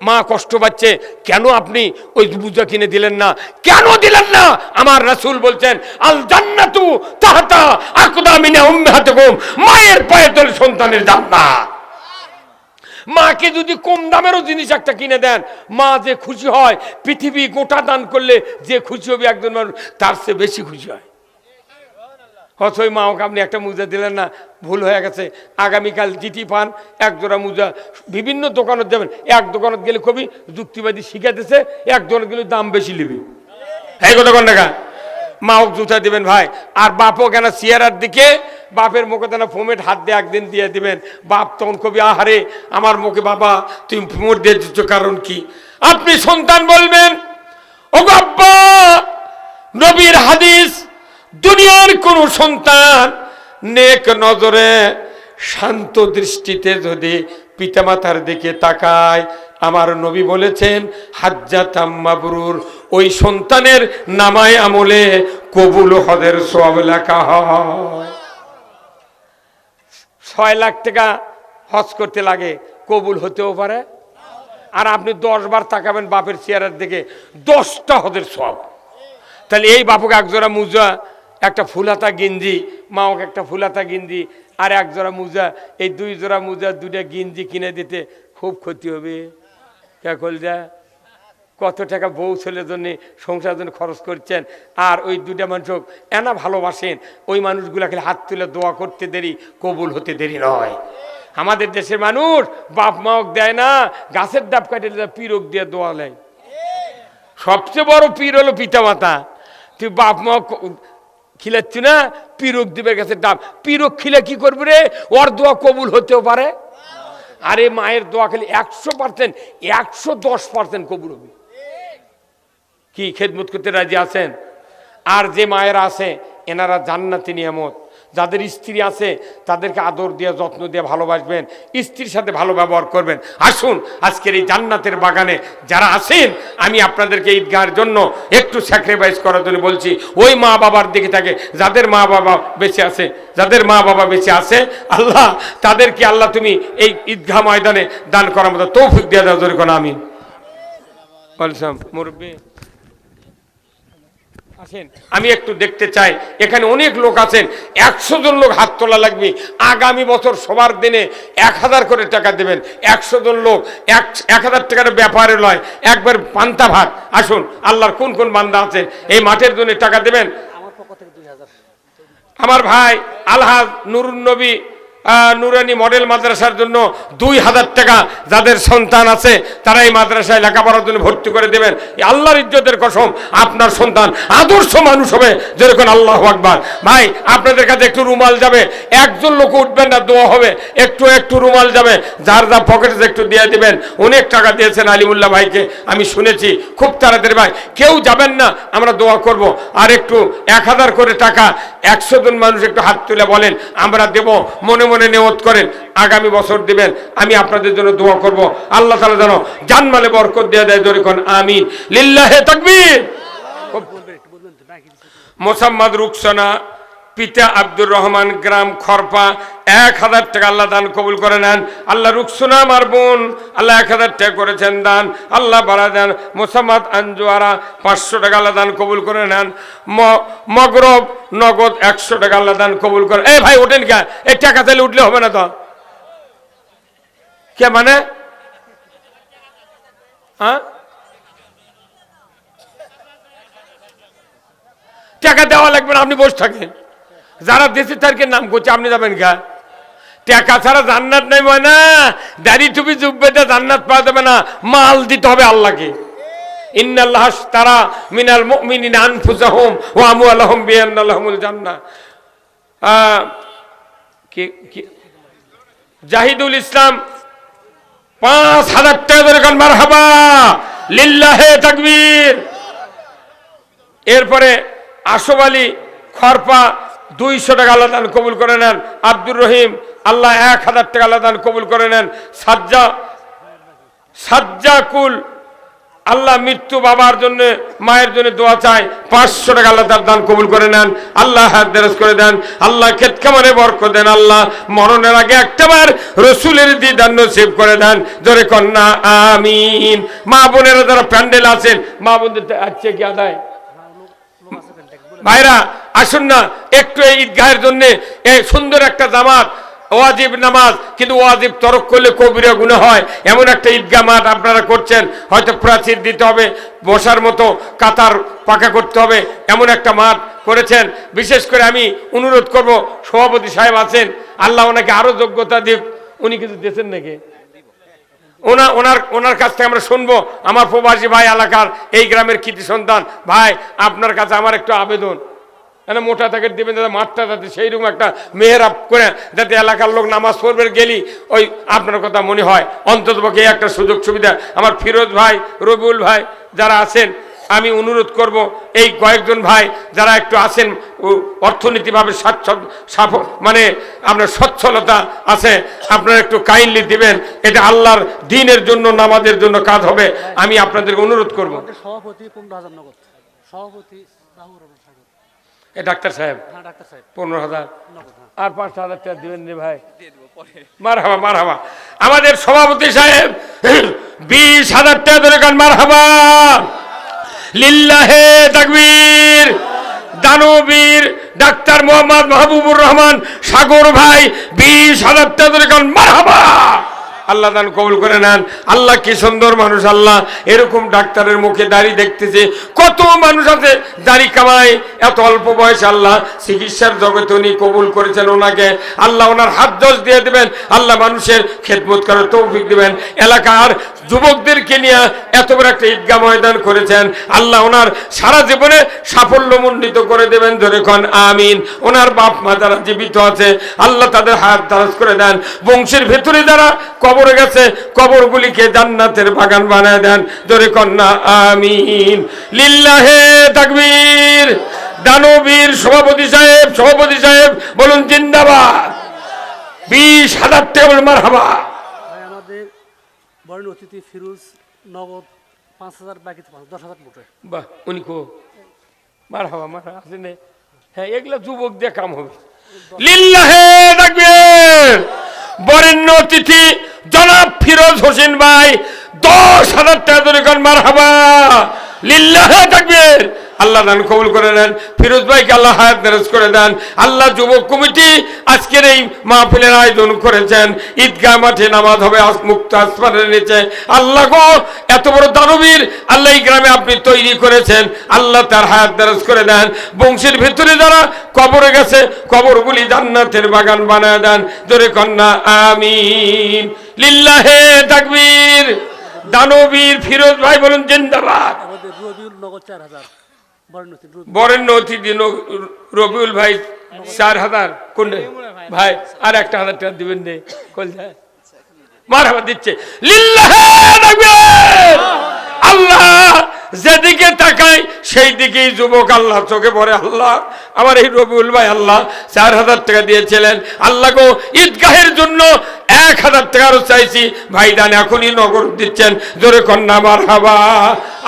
মা কষ্ট পাচ্ছে কেন আপনি ওই বুজা কিনে দিলেন না কেন দিলেন না আমার রাসূল বলছেন আল জান্নাতু তাহতা আকদামিনা উম্মাহাতিকুম মায়ের পায়ের তলে সন্তানের জান্নাত মাকে যদি কম দামেরও জিনিস একটা কিনে দেন মা যে খুশি হয় পৃথিবী গোটা দান করলে যে খুশি হবে একজন মানুষ তার চেয়ে বেশি খুশি হয় অথই মা ওকে আপনি একটা মুজা দিলেন না ভুল হয়ে গেছে আগামীকাল জিটি পান 1 জোড়া মুজা বিভিন্ন দোকানত যাবেন এক দোকানত গেলে কবি যুক্তিবাদী শিখাতেছে এক দোকানত গেলে দাম বেশি নেবে এই কথা কোন টাকা মা ওক জুতা দিবেন ভাই আর বাপও কেন চেয়ারার দিকে বাপের মুখে তেনা ফোমেট হাত দিয়ে একদিন দিয়ে দিবেন বাপ তখন কবি আহারে আমার মুখে বাবা তুমি ফোমেট দিয়ে দিচ্ছ কারণ কি আপনি সন্তান বলবেন ও আব্বা নবীর হাদিস দুনিয়ার কোন সন্তান নেক নজরে শান্ত দৃষ্টিতে যদি পিতামাতার দিকে তাকায় আমার নবী বলেছেন হাজ্জাতাম মাবরুর ওই সন্তানের নামায় আমলে কবুল হজের সওয়াব লেখা হয় 6 লাখ টাকা হজ করতে লাগে কবুল হতেও পারে আর আপনি 10 বার তাকাবেন বাপের চেহারার দিকে 10টা হজের সওয়াব তাহলে এই বাপুকে 1 জোড়া মুজা একটা ফুলাতা গেঞ্জি মা ওকে একটা ফুলাতা গেঞ্জি আর 1 জোড়া মুজা এই 2 জোড়া মুজা 2টা গেঞ্জি কিনে দিতে খুব ক্ষতি হবে কে কল যা কত টাকা বউ ছেলের জন্য সংসারের জন্য খরচ করছেন, আর ওই দুটা মানুষ এনা ভালোবাসেন, ওই মানুষগুলাকে হাত তুলে দোয়া করতে দেরি, কবুল হতে দেরি নয়। আমাদের দেশের মানুষ বাপ মাওক দেয় না, গাছের ডাব কাটে পিরক দিয়ে দোয়া নেয়। সবচেয়ে বড় পীর হলো পিতা মাতা। তুই বাপ মা খিলাচ্ছি না, পিরক দিবে গাছের ডাব, পিরক খিলে কি করবে রে? ওর দোয়া কবুল হতেও পারে। আরে মায়ের দোয়া খেলে 100%, 110% কবুল হবে। কি খেদমত করতে রাজি আছেন? আর যে মায়েরা আছে এনারা জান্নাতি নিয়ামত। যাদের স্ত্রী আছে তাদেরকে আদর দিয়ে যত্ন দিয়ে ভালোবাসবেন, স্ত্রীর সাথে ভালো ব্যবহার করবেন। আসুন আজকের এই জান্নাতের বাগানে যারা আছেন, আমি আপনাদেরকে ঈদগাহের জন্য একটু স্যাক্রিফাইস করার জন্য বলছি। ওই মা বাবার দিকে থাকে যাদের মা বাবা বেঁচে আছে, যাদের মা বাবা বেঁচে আছে, আল্লাহ তাদেরকে আল্লাহ তুমি এই ঈদগাহ ময়দানে দান করার মতো তৌফিক দিয়ে দাও। জোরে কোন আমিন। বলছিলাম মুরব্বী আসেন, আমি একটু দেখতে চাই। এখানে অনেক লোক আছেন, 100 জন লোক হাত তোলা লাগবে। আগামী বছর সবার দিনে 1000 করে টাকা দেবেন। 100 জন লোক 1000 টাকার ব্যাপারে নয়, একবার পান্তা ভাত। আসুন, আল্লাহর কোন কোন বান্দা আছেন এই মাঠের জন্য টাকা দেবেন? আমার ভাই আলহাজ নুরুন নবী নুরানি মডেল মাদ্রাসার জন্য 2000 টাকা যাদের সন্তান আছে তারা এই মাদ্রাসায় লেখাপড়ার জন্য ভর্তি করে দেবেন। আল্লাহর ইজ্জতের কসম, আপনার সন্তান আদর্শ মানুষ হবে। যেরকম আল্লাহু আকবার। ভাই আপনাদের কাছে একটু রুমাল যাবে, একজন লোক উঠবেন না, দোয়া হবে। একটু একটু রুমাল যাবে, যার যা পকেটে একটু দিয়ে দিবেন। অনেক টাকা দিয়েছেন আলিমুল্লাহ ভাইকে, আমি শুনেছি। খুব তাড়াতাড়ি ভাই, কেউ যাবেন না, আমরা দোয়া করব। আর একটু 1000 করে টাকা 100 জন মানুষ একটু হাত তুলে বলেন আমরা দেব। মনে মনে নিয়ত করেন আগামী বছর দিবেন। আমি আপনাদের জন্য দোয়া করব, আল্লাহ তাআলা যেন জানমালে বরকত দিয়ে দেয়। জোরে কোন আমিন। লিল্লাহি তাকবীর। মোসাম্মদ রুকসানা, পিতা আব্দুর রহমান, গ্রাম খরপা, 1000 টাকা আল্লাহ দান কবুল করে নেন। আল্লাহ রুকসানা আমার বোন, আল্লাহ 1000 টাকা করেছেন দান, আল্লাহ বাড়া দেন। মোসাম্মদ আঞ্জুয়ারা 500 টাকা আল্লাহ দান কবুল করে নেন। মগরব নগদ 100 টাকা আল্লাহ দান কবুল করে। এই ভাই ওঠেন কে? এই টাকা তাহলে উঠলে হবে না তো? কে মানে? হ্যাঁ, টাকা দেওয়া লাগবে না, আপনি বসে থাকেন। যারা দেশে তারকে নাম করছে, আপনি যাবেন গা? টাকা ছাড়া জান্নাত নাই হয় না। দাড়ি টুপি জুব্বে জান্নাত পাওয়া যাবে না, মাল দিতে হবে আল্লাহকে। ইন্নাল্লাহ আশতারা মিনাল মুমিনিনা আনফুসাহুম ওয়া আমওয়ালাহুম বিআন্না লাহুমুল জান্নাহ। কি জাহিদুল ইসলাম 5000 টাকা ধরে কান মারহাবা, লিল্লাহি তাকবীর। এরপরে আশফ আলী খরপা 200 টাকা আল্লাহ দান কবুল করে নেন। আব্দুর রহিম আল্লাহ 1000 টাকা আল্লাহ দান কবুল করে নেন। সাজ্জাকুল আল্লাহ মৃত্যু বাবার জন্য মায়ের জন্য দোয়া চায়, 500 টাকা আল্লাহ তার দান কবুল করে নেন। আল্লাহ হাত দেরাজ করে দেন, আল্লাহ খেত খামারে বরকত দেন। আল্লাহ মরণের আগে একটাবার রসুলের দিদার নসিব করে দেন। জোরে কন্যা আমিন। মা বোনেরা যারা প্যান্ডেল আছেন, মা বোনদের আছে কি আদায়? ভাইরা আসুন না একটু এই ঈদগাহের জন্য। এই সুন্দর একটা জামাত, ওয়াজিব নামাজ, কিন্তু ওয়াজিব তরক করলে কবিরা গুনাহ হয়। এমন একটা ঈদগাহ মাঠ আপনারা করছেন, হয়তো প্রাচীর দিতে হবে, বসার মতো কাতার পাকা করতে হবে, এমন একটা মাঠ করেছেন। বিশেষ করে আমি অনুরোধ করব, সভাপতি সাহেব আছেন, আল্লাহ ওনাকে আরো যোগ্যতা দিক। উনি কিছু দিয়েছেন নাকি? ওনার কাছ থেকে আমরা শুনবো। আমার প্রবাসী ভাই, এলাকার এই গ্রামের কৃতি সন্তান ভাই, আপনার কাছে আমার একটু আবেদন, মোটা থাকে দিবেন যাতে মাঠটা যাতে সেইরকম একটা মেহরাব করে যাতে এলাকার লোক নামাজ পড়বে গেলি ওই আপনার কথা মনে হয়। অন্ততপক্ষে একটা সুযোগ সুবিধা আমার ফিরোজ ভাই, রবিউল ভাই যারা আছেন, আমি অনুরোধ করব এই কয়েকজন ভাই যারা একটু আছেন অর্থনীতিভাবে মানে আপনার সচ্ছলতা আছে, আপনারা একটু কাইন্ডলি দিবেন। এটা আল্লাহর দ্বীনের জন্য, নামাজের জন্য কাজ হবে। আমি আপনাদেরকে অনুরোধ করব। সভাপতি 15,000 নগদ, সভাপতি ডাক্তার সাহেব 15,000 আর 5,000 টাকা দিবেন রে ভাই। মারহাবা মারহাবা। আমাদের সভাপতি সাহেব 20,000 টাকা ধরে গান মারহাবা, লিল্লাহি তাকবীর। দানবীর ডাক্তার মোহাম্মদ মাহবুবুর রহমান সাগর ভাই 20,000 টাকা ধরে গান মারহাবা। আল্লাহ দান কবুল করে নেন। আল্লাহ কি সুন্দর মানুষ, আল্লাহ এরকম ডাক্তারের মুখে দাড়ি দেখতেছে, কত মানুষ আছে দাড়ি কামায়, এত অল্প বয়সে আল্লাহ চিকিৎসার জগতে উনি কবুল করেছেন ওনাকে। আল্লাহ ওনার হাত জোস দিয়ে দেবেন, আল্লাহ মানুষের খেদমত করার তৌফিক দিবেন। এলাকার যুবকদেরকে নিয়ে এত বড় একটা ঈদগাহ ময়দান করেছেন, আল্লাহ ওনার সারা জীবনে সাফল্যমণ্ডিত করে দেবেন। ধরে কোন আমিন। ওনার বাপ মা যারা জীবিত আছে আল্লাহ তাদের হাত দারাজ করে দেন। বংশের ভেতরে যারা কবরে গেছে কবরগুলিকে জান্নাতের বাগান বানায় দেন। ধরে কন্যা আমিন। লিল্লাহে তাকবীর। দানবীর সভাপতি সাহেব বলুন জিন্দাবাদ। 20,000 টাকা মারহাবা। ভাই আমাদের বরেণ্য অতিথি ফিরোজ নগদ 5,000 বাকি 10,000 মোটে। বাহ, উনি কো মারহাবা আসেন। হ্যাঁ, এগুলা যুবক দিয়ে কাম হবে। লিল্লাহে তাকবীর। বরেণ্য অতিথি জনাব ফিরোজ হোসেন ভাই 10,000 টাকা ধরে কোন মারহাবা। লিল্লাহে তাকবীর। আল্লাহ দান কবুল করে নেন। ফিরোজ ভাইকে আল্লাহ হায়াত দারাজ করে দেন। আল্লাহ যুবক কমিটি আজকের এই মাহফিলের আয়োজন করেছেন। ঈদগাহ মাঠে নামাজ হবে মুক্ত আসমানের নিচে। আল্লাহ গো, এত বড় দানবীর আল্লাহ এই গ্রামে আপনি তৈরি করেছেন, আল্লাহ তার হায়াত দারাজ করে দেন। বংশের ভিতরে যারা কবরে গেছে কবরগুলি জান্নাতের বাগান বানায় দেন। জোরে কন্যা আমিন। লিল্লাহে তাকবীর। দানবীর ফিরোজ ভাই বলুন জিন্দাবাদ। আমাদের রবিউল নগদ 4,000 বরেণ্য অতিথি রবিউল ভাই 4,000। কোন ভাই আর 1,000 টাকা দিবেন রে মারহাবা দিচ্ছে। লিল্লাহে তাকবীর। আল্লাহ যেদিকে তাকায় সেই দিকেই যুবক আল্লাহ চোখে পড়ে। আল্লাহ আমার এই রবিউল ভাই আল্লাহ 4,000 টাকা দিয়েছিলেন। আল্লাহ গো, ঈদগাহের জন্য 1,000 টাকা আরো চাইছি, ভাই দান এখনই নগদ দিচ্ছেন। জোরে কন্যা মারহাবা।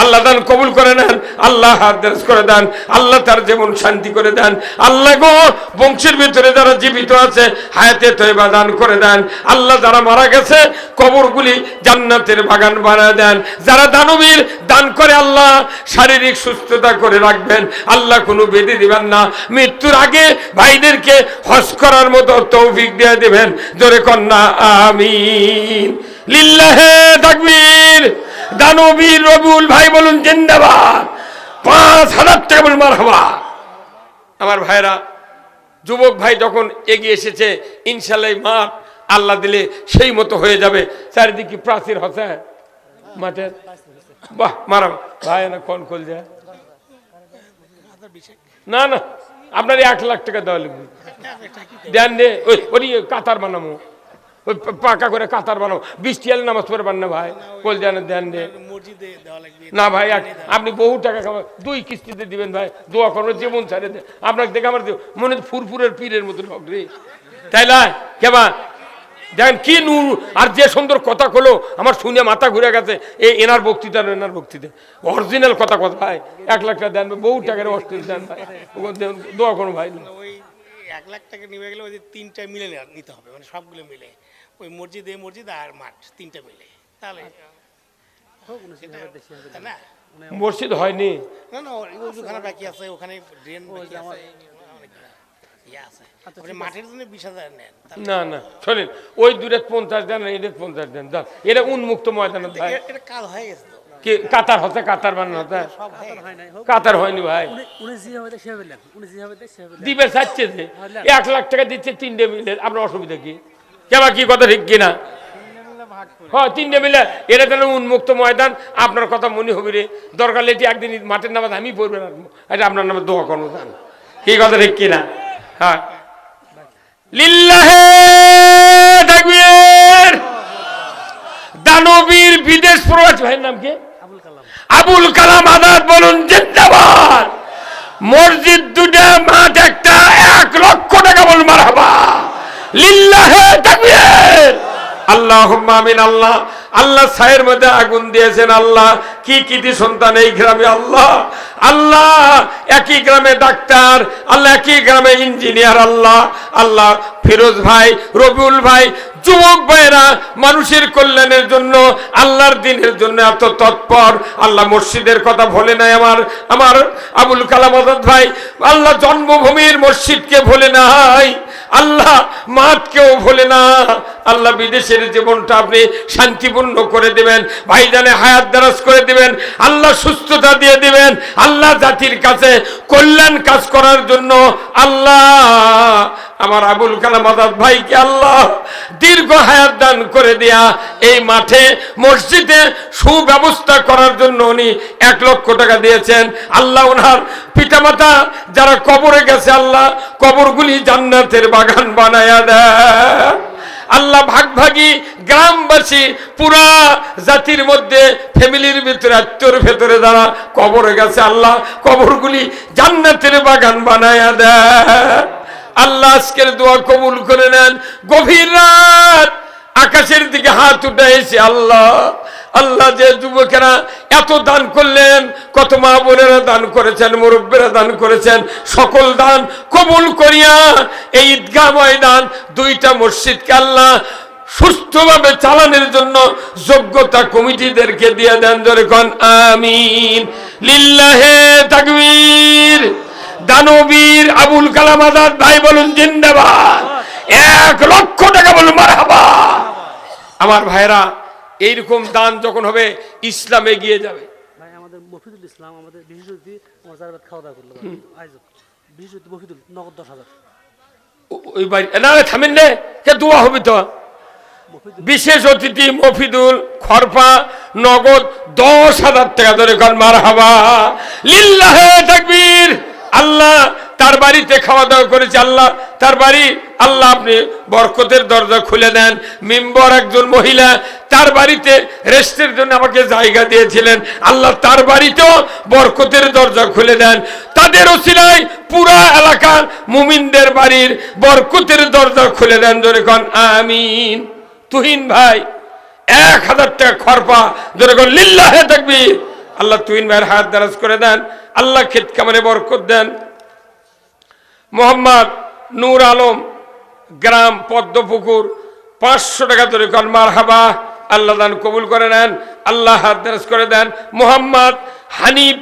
আল্লাহ দান কবুল করে নেন, আল্লাহ হাত দারাজ করে দেন, আল্লাহ তার যেমন শান্তি করে দেন। আল্লাহ গো, বংশের ভিতরে যারা জীবিত আছে হায়াতে তয়বা দান করে দেন। আল্লাহ যারা মারা গেছে কবরগুলি জান্নাতের বাগান বানায় দেন। যারা দানবীর দান করে আল্লাহ শারীরিক সুস্থতা করে রাখবেন, আল্লাহ কোনো বেঁধে দিবেন না। মৃত্যুর আগে ভাইদেরকে হজ করার মতো তৌফিক দিয়ে দিবেন। জোরে কন্যা আমিন। লিল্লাহে তাকবীর। দানবীর রবিউল ভাই বলুন জিন্দাবাদ। 5,000 টাকা বলুন মারহাবা। আমার ভাইরা, যুবক ভাই যখন এগিয়ে এসেছে, ইনশাআল্লাহ মাঠ আল্লাহ দিলে সেই মতো হয়ে যাবে। চারিদিকে প্রাচীর হচ্ছে মাঠের। বাহ, মারা ভাই না কোন কল যায় না না, আপনার 1,00,000 টাকা দেওয়া লাগবে। দেন রে, ওই কাতার বানাবো, ওই পাকা করে কাতার বানাবো। 20 টিয়াল নামাজ পড়বেন না ভাই, কল দেন দেন রে না ভাই। আপনি বহু টাকা খাবেন, 2 কিস্তিতে দিবেন ভাই। দোয়া করবেন যেমন ছাড়ে দেন। আপনাকে দেখে আমার মনে ফুরফুরের পীরের মতন হোক রে, তাই না? কেবা দেখেন কি নূর, আর যে সুন্দর কথা কলো আমার শুনে মাথা ঘুরে গেছে। এনার বক্তৃতা অরিজিনাল কথা ভাই। 1,00,000 টাকা দেন, বহু টাকার অস্ট্রেল দেন ভাই। দোয়া করুন ভাই। ওই 1,00,000 টাকা নিয়ে গেলে ওই যে 3টা মিলে নিতে হবে, মানে সবগুলো মিলে ওই মসজিদ আর মাঠ 3টা মিলে, তাহলে না মসজিদ হয়নি। না না, ওখানে বাকি আছে, ওখানে ড্রেন বাকি আছে, মাঠের জন্য 20,000 নেন। না না, শোনেন, ওই 250 দেন, এটা 50 দেন। এটা উন্মুক্ত ময়দান ভাই। এটা কাজ হয়ে গেছে তো। কি কাতার হচ্ছে, কাতার বানানো হচ্ছে, কাতার হয়নি ভাই। দিবে চাচ্ছে যে 1,00,000 টাকা দিচ্ছে 3টে মিলে, আপনার অসুবিধা কি? কেবা কি কথা ঠিক কিনা? হ্যাঁ, 3টে মিলে এটা যেন উন্মুক্ত ময়দান। আপনার কথা মনে হবে রে, দরকার লেটি একদিন মাঠের নামাজ আমি পড়বে না, এটা আপনার নামে দোয়া করবো। কি কথা ঠিক কিনা? হ্যাঁ, লিল্লাহে তাকবীর। দানবীর বিদেশ প্রবাসী ভাইয়ের নাম কি? আবুল কালাম আজাদ বলুন জিন্দাবাদ। মসজিদ 2টা, মাঠ 1টা, 1,00,000 টাকা বলুন মারহাবা। লিল্লাহে তাকবীর। আল্লাহুম্মা আমিন। আল্লাহ আল্লাহ ছায়ের মধ্যে আগুন দিয়েছেন। আল্লাহ কি কৃতি সন্তান এই গ্রামে। আল্লাহ আল্লাহ একই গ্রামে ডাক্তার, আল্লাহ একই গ্রামে ইঞ্জিনিয়ার। আল্লাহ আল্লাহ ফিরোজ ভাই, রবিউল ভাই, যুবক ভাইরা মানুষের কল্যাণের জন্য, আল্লাহর দিনের জন্য এত তৎপর। আল্লাহ মসজিদের কথা ভুলে নাই আমার আবুল কালাম আজাদ ভাই। আল্লাহ জন্মভূমির মসজিদকে ভুলে নাই, আল্লাহ মাঠকেও ভুলে না। আল্লাহ বিদেশের জীবনটা আপনি শান্তিপূর্ণ করে দিবেন, ভাইজানে হায়াত দারাজ করে দিবেন, আল্লাহ সুস্থতা দিয়ে দিবেন, আল্লাহ জাতির কাছে কল্যাণ কাজ করার জন্য আল্লাহ আমার আবুল কালাম আজাদ ভাইকে আল্লাহ দীর্ঘ হায়াত দান করে দিয়া এই মাঠে মসজিদে সুব্যবস্থা করার জন্য উনি 1 লক্ষ টাকা দিয়েছেন। আল্লাহ ওনার পিতামাতা যারা কবরে গেছে আল্লাহ কবরগুলি জান্নাতের বাগান বানায়া দেয়। আল্লাহ ভাগভাগী গ্রামবাসী পুরা জাতির মধ্যে ফ্যামিলির ভিতরে আত্মীয়র ভেতরে যারা কবরে গেছে আল্লাহ কবরগুলি জান্নাতের বাগান বানায়া দেয়। আল্লাহ আজকের দোয়া কবুল করে নেন। গভীর রাত আকাশের দিকে হাত উঠাইছে আল্লাহ, আল্লাহ যে যুবকেরা এত দান করলেন, কত মা বোনেরা দান করেছেন, মুরব্বীরা দান করেছেন, সকল দান কবুল করিয়া এই ঈদগাহ ময়দান 2টা মসজিদকে আল্লাহ সুস্থভাবে চালানোর জন্য যোগ্যতা কমিটিদেরকে দিয়ে দেন। জোরে কোন আমিন। লিল্লাহে তাকবীর। দানবীর আবুল কালাম আজাদ ভাই বলুন জিন্দাবাদ। 1 লক্ষ টাকা বলুন মারহাবা। আমার ভাইরা এইরকম দান যখন হবে ইসলাম এগিয়ে যাবে। ভাই আমাদের মফিদুল ইসলাম আমাদের বিশেষ অতিথি আমার যারা খাওয়া দাওয়া করলো আয়োজক বিশেষ অতিথি মফিদুল নগদ 10,000 ওই বাড়ি না থামেন নে কে দোয়া হবে তো। বিশেষ অতিথি মফিদুল খরপা নগদ 10,000 টাকা ধরে কর মারহাবা। লিল্লাহে তাকবীর। আল্লাহ তার বাড়িতে খাওয়া দাওয়া করেছে, আল্লাহ তার বাড়ি আল্লাহ আপনি বরকতের দরজা খুলে দেন। মেম্বার একজন মহিলা তার বাড়িতে রেস্টের জন্য আমাকে জায়গা দিয়েছিলেন, আল্লাহ তার বাড়িতেও বরকতের দরজা খুলে দেন। তাদের ওসিলায় পুরা এলাকার মুমিনদের বাড়ির বরকতের দরজা খুলে দেন। জোরে কোন আমিন। তুহিন ভাই 1,000 টাকা খরপা। জোরে কোন লিল্লাহে তাকবীর। আল্লাহ তুহিন ভাইয়ের হায়াত দারাজ করে দেন, আল্লাহ ক্ষেত কামানে বরকত দেন। মোহাম্মদ নূর আলম গ্রাম পদ্মপুকুর 500 টাকা ধরে কর মারহাবা। আল্লাহ দান কবুল করে নেন, আল্লাহ হাত দারাজ করে দেন। মোহাম্মদ হানিফ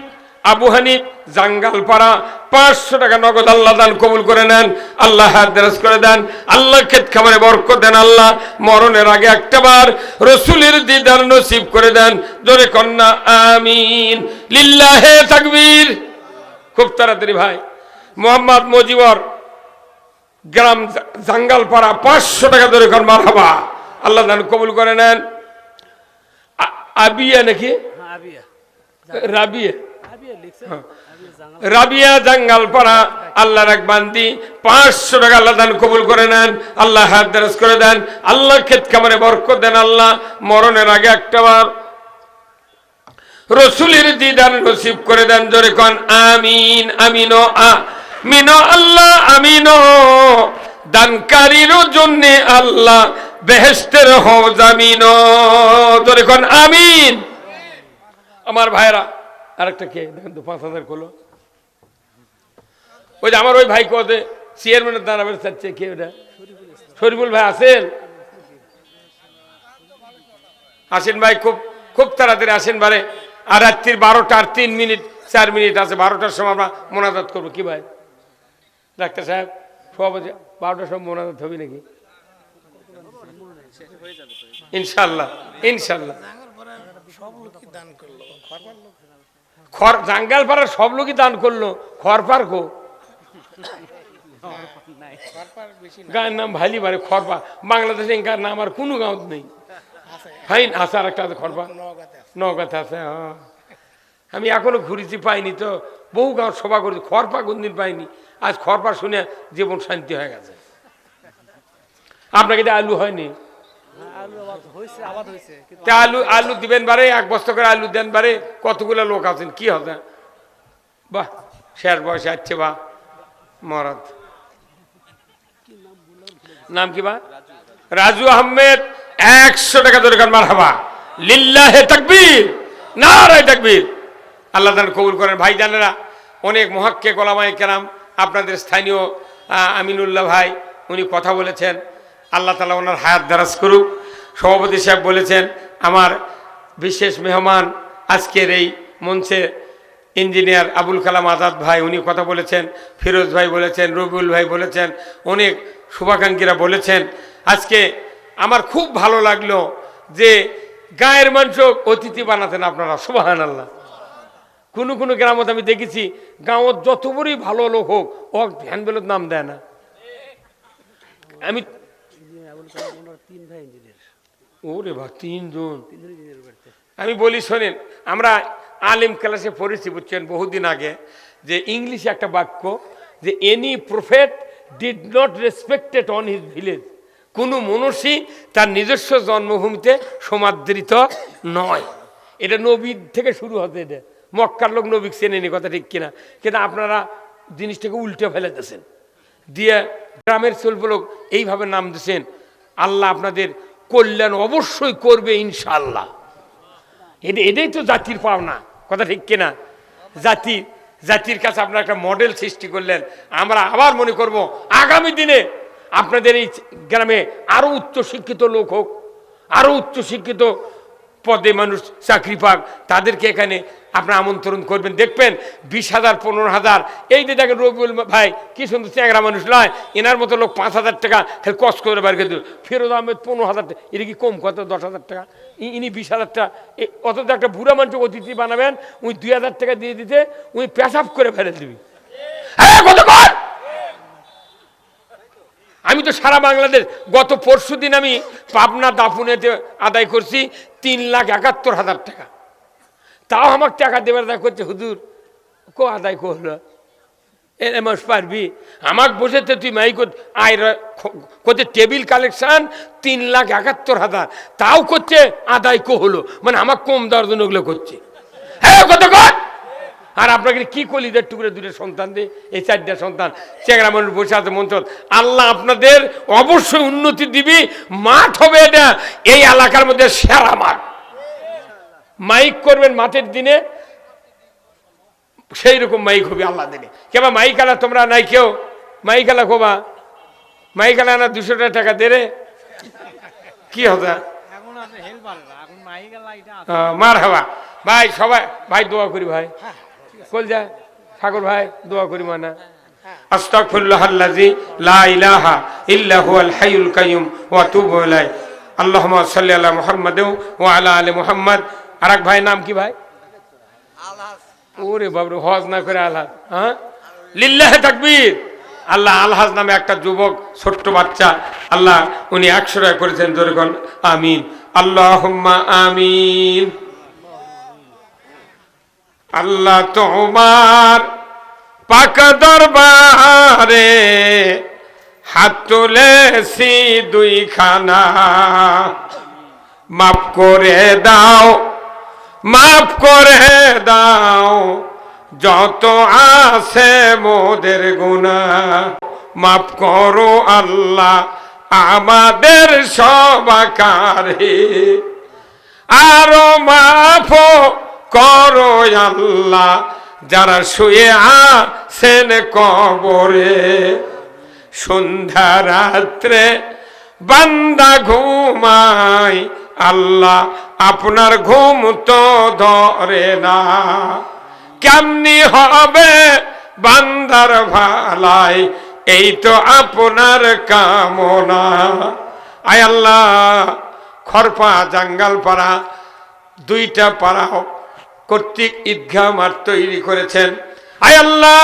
আবু হানিফ জাঙ্গালপাড়া 500 টাকা নগদ আল্লাহ দান কবুল করে নেন, আল্লাহ হাত দারাজ করে দেন, আল্লাহ ক্ষেত খামারে বরকত দেন। আল্লাহ মরণের আগে একটাবার রসুলের দিদার নসিব করে দেন। জোরে কন্যা আমিন। লিল্লাহে তাকবীর। খুব তাড়াতাড়ি ভাই মোহাম্মদ মজিবর গ্রাম জাঙ্গালপাড়া 500 টাকা ধরে কর মারহাবা। আল্লাহ দান কবুল করে নেন। আবিয়া নাকি আবিয়া রাবিয়া আবিয়া লিখছে রাবিয়া জাঙ্গালপাড়া আল্লাহর এক বান্দি 500 টাকা আল্লাহ দান কবুল করে নেন, আল্লাহ হাত দারাজ করে দেন, আল্লাহ ক্ষেত খামারে বরকত দেন। আল্লাহ মরণের আগে একটাবার রসুলের দিদার নসিব করে দেন। জোরে কোন আমিন। আমিনো আমিনো আল্লাহ আমিনো। দানকারীর জন্য আল্লাহ বেহেশতের হও জামিনো। জোরে কোন আমিন। আমার ভাইরা আরেকটা কে দেখেন তো 5,000 করলো। ওই যে আমার ওই ভাই কোদে চেয়ারম্যানের দাঁড়াবে চাচ্ছে কে ওটা? শরীফুল ভাই আছেন? আসেন ভাই, খুব খুব তাড়াতাড়ি আসেন বারে। আর রাত্রির 12টা আর 3 মিনিট 4 মিনিট আছে, 12টার সময় আমরা মোনাজাত করবো। কি ভাই ডাক্তার সাহেব সব 12টার সময় মোনাজাত হবে নাকি? ইনশাল্লাহ ইনশাল্লাহ। সব লোকই দান করলো, খরবার লোক জাঙ্গাল পাড়ার সব লোকই দান করলো, খরপার কো খরবার বেশি না। গায়ের নাম ভাইলি বারে খরপা। বাংলাদেশে এঙ্কার নাম আর কোনো গাঁও নেই। ফাইন আছে আর একটা আছে খরপা, নওগাঁতে আছে। নওগাঁতে আছে। হ্যাঁ আমি এখনো ঘুরেছি, পাইনি তো। বহু গাঁও সভা করেছি, খরপা কোনদিন পাইনি। আজ খরপা শুনে জীবন শান্তি হয়ে গেছে। আপনাকে আলু হয়নি? আলু হয়েছে, আবাদ হয়েছে কিন্তু তা আলু দিবেন বারে, 1 বস্তা করে আলু দেন বারে। কতগুলো লোক আছেন, কি হবে? বাহ শেষ বয়সে আসছে বা মরাদ। নাম কি বা? রাজু আহমেদ 100 টাকা দরকার মারহাবা। লিল্লাহে তাকবীর। নারায়ে তাকবীর। আল্লাহ তাআলা কবুল করেন। ভাই জানেরা অনেক মুহাক্কিক ওলামায়ে কেরাম, আপনাদের স্থানীয় আমিনুল্লাহ ভাই উনি কথা বলেছেন, আল্লাহ তাআলা ওনার হায়াত দারাজ করুক। সভাপতি সাহেব বলেছেন আমার বিশেষ মেহমান আজকের এই মঞ্চে ইঞ্জিনিয়ার আবুল কালাম আজাদ ভাই, উনি কথা বলেছেন, ফিরোজ ভাই বলেছেন, রবিউল ভাই বলেছেন, অনেক শুভাকাঙ্ক্ষীরা বলেছেন। আজকে আমার খুব ভালো লাগলো যে গায়ের মাংস অতিথি বানাতেন আপনারা, সুবহানাল্লাহ। কোনো কোনো গ্রামত আমি দেখেছি গাঁৱত যত বড়ই ভালো লোক হোক ও হ্যান্ডবেলত নাম দেয় না। আমি ওনার 3 ভাই ইঞ্জিনিয়ার, ওরে বা 3 জন। ইঞ্জিনিয়ার বাড়িতে। আমি বলি শোনেন, আমরা আলিম ক্লাসে পড়েছি বুঝছেন বহুদিন আগে, যে ইংলিশে একটা বাক্য যে any prophet did not respected on his village. কোনো মনুষ্যই তার নিজস্ব জন্মভূমিতে সমাদৃত নয়। এটা নবীর থেকে শুরু হতে, এটা মক্কার লোক নবী চেনেনি, কথা ঠিক কিনা? কিন্তু আপনারা জিনিসটাকে উল্টে ফেলে দিয়েছেন, দিয়ে গ্রামের চলব লোক এইভাবে নাম দিয়েছেন। আল্লাহ আপনাদের কল্যাণ অবশ্যই করবে ইনশাআল্লাহ। এটাই তো জাতির পাওনা, কথা ঠিক কিনা? জাতির কাছে আপনারা একটা মডেল সৃষ্টি করলেন। আমরা আবার মনে করব আগামী দিনে আপনাদের এই গ্রামে আরো উচ্চ শিক্ষিত লোক হোক, আরো উচ্চ শিক্ষিত পদে মানুষ চাকরি পাক, তাদেরকে এখানে আপনারা আমন্ত্রণ করবেন। দেখবেন 20,000 15,000, এই যে দেখেন রবিউল ভাই কি সুন্দর চ্যাংরা মানুষ নয়, এনার মতো লোক 5,000 টাকা খালি কষ্ট করে বার করে দিল। ফিরোজ আহমেদ 15,000 টাকা, এটা কি কম? কত 10,000 টাকা, ইনি 20,000 টাকা। অথচ একটা বুড়া মানুষ অতিথি বানাবেন, উনি 2,000 টাকা দিয়ে দিতে উনি পেশাব করে ফেলে দিবি। আমি তো সারা বাংলাদেশ, গত পরশুদিন আমি পাবনা দাপুনেতে আদায় করছি 3,71,000 টাকা। তাও আমার টাকা দেবার আদায় করছে, হুজুর কো আদায় করলো এ মাস পারবি আমাকে বসেছে তুই মাই করতে টেবিল কালেকশন 3,71,000, তাও করছে আদায় কো হলো, মানে আমার কম দেওয়ার জন্য ওগুলো করছে। হ্যাঁ কত কর। আর আপনাকে কি কলিদের টুকরে 2টা সন্তান দিয়ে এই 4টা সন্তান চেংরা মানুষ বসে আছে মন। আল্লাহ আপনাদের অবশ্যই উন্নতি দিবি, মাঠ হবে এটা এই এলাকার মধ্যে সেরা মাঠ। মাইক করবেন মাঠের দিনে, সেই রকম মাইক হবে আল্লাহ দিনে। কেবা মাইক আলা তোমরা নাই কেউ মাইক আলা কোবা, মাইক আলা না 200 টাকা দে রে, কি হতা মার হওয়া ভাই। সবাই ভাই দোয়া করি ভাই, কল যা ঠাকুর ভাই দোয়া করি মানা। আস্তাগফিরুল্লাহাল্লাযী লা ইলাহা ইল্লা হুয়াল হাইয়ুল কাইয়্যুম ওয়া আতুবু ইলাইহি। আল্লাহুম্মা সাল্লি আলা মুহাম্মাদ ওয়া আলা আলি মুহাম্মাদ। আরেক ভাই নাম কি ভাই? আলহাজ। ওরে বাবরে, হজ না করে আলহাজ। হ্যাঁ, লিল্লাহি তাকবীর। আল্লাহ আলহাজ নামে একটা যুবক ছোট্ট বাচ্চা, আল্লাহ উনি 100 টাকা করেছেন, জোরে বল আমিন। আল্লাহুম্মা আমিন। আল্লাহ তোমার পাক দরবারে হাত তুলেছি 2 খানা, মাফ করে দাও, মাফ করে দাও যত আছে মোদের গুনাহ। মাফ করো আল্লাহ আমাদের সবাকারে, আরো মাফ করো আল্লাহ যারা শুয়ে আছেন কবরে। সন্ধ্যা রাত্রে বান্দা ঘুমায়, আল্লাহ আপনার ঘুম তো ধরে না। কেমনি হবে বান্দার ভালাই, এই তো আপনার কামনা। আয় আল্লাহ, খরপা জাঙ্গালপাড়া 2টা পাড়া কর্তৃক ঈদগাহ মাঠ তৈরি করেছেন। আয় আল্লাহ,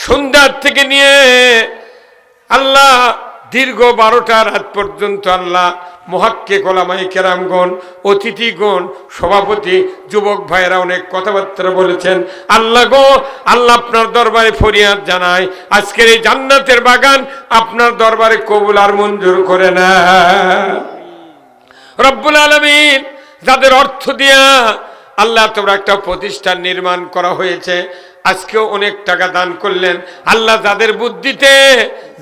সন্ধ্যার থেকে নিয়ে আল্লাহ দীর্ঘ 12টা রাত পর্যন্ত আল্লাহ মুহাক্কিক ওলামায়ে কেরামগণ, অতিথিগণ, সভাপতি, যুবক ভাইয়েরা অনেক কথাবার্তা বলেছেন। আল্লাহ গো, আল্লাহ আপনার দরবারে ফরিয়াদ জানাই, আজকের এই জান্নাতের বাগান আপনার দরবারে কবুল আর মঞ্জুর করে না রব্বুল আলামিন। যাদের অর্থ দিয়া আল্লাহ তোমরা একটা প্রতিষ্ঠান নির্মাণ করা হয়েছে, আজকেও অনেক টাকা দান করলেন আল্লাহ। যাদের বুদ্ধিতে,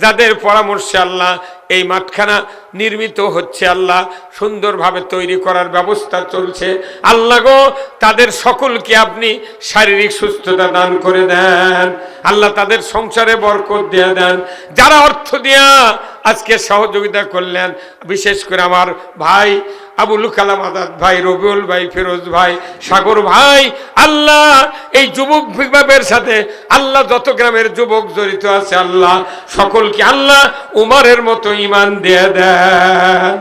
যাদের পরামর্শে আল্লাহ এই মাঠখানা নির্মিত হচ্ছে, আল্লাহ সুন্দরভাবে তৈরি করার ব্যবস্থা চলছে, আল্লাহ গো তাদের সকলকে আপনি শারীরিক সুস্থতা দান করে দেন আল্লাহ, তাদের সংসারে বরকত দিয়ে দেন। যারা অর্থ দিয়া আজকে সহযোগিতা করলেন, বিশেষ করে আমার ভাই আবুল কালাম আজাদ ভাই, রবিউল ভাই, ফিরোজ ভাই, সাগর ভাই, আল্লাহ এই যুবক বিভাগের সাথে আল্লাহ যত গ্রামের যুবক জড়িত আছে আল্লাহ সকলকে আল্লাহ উমরের মতো ঈমান দিয়ে দেন।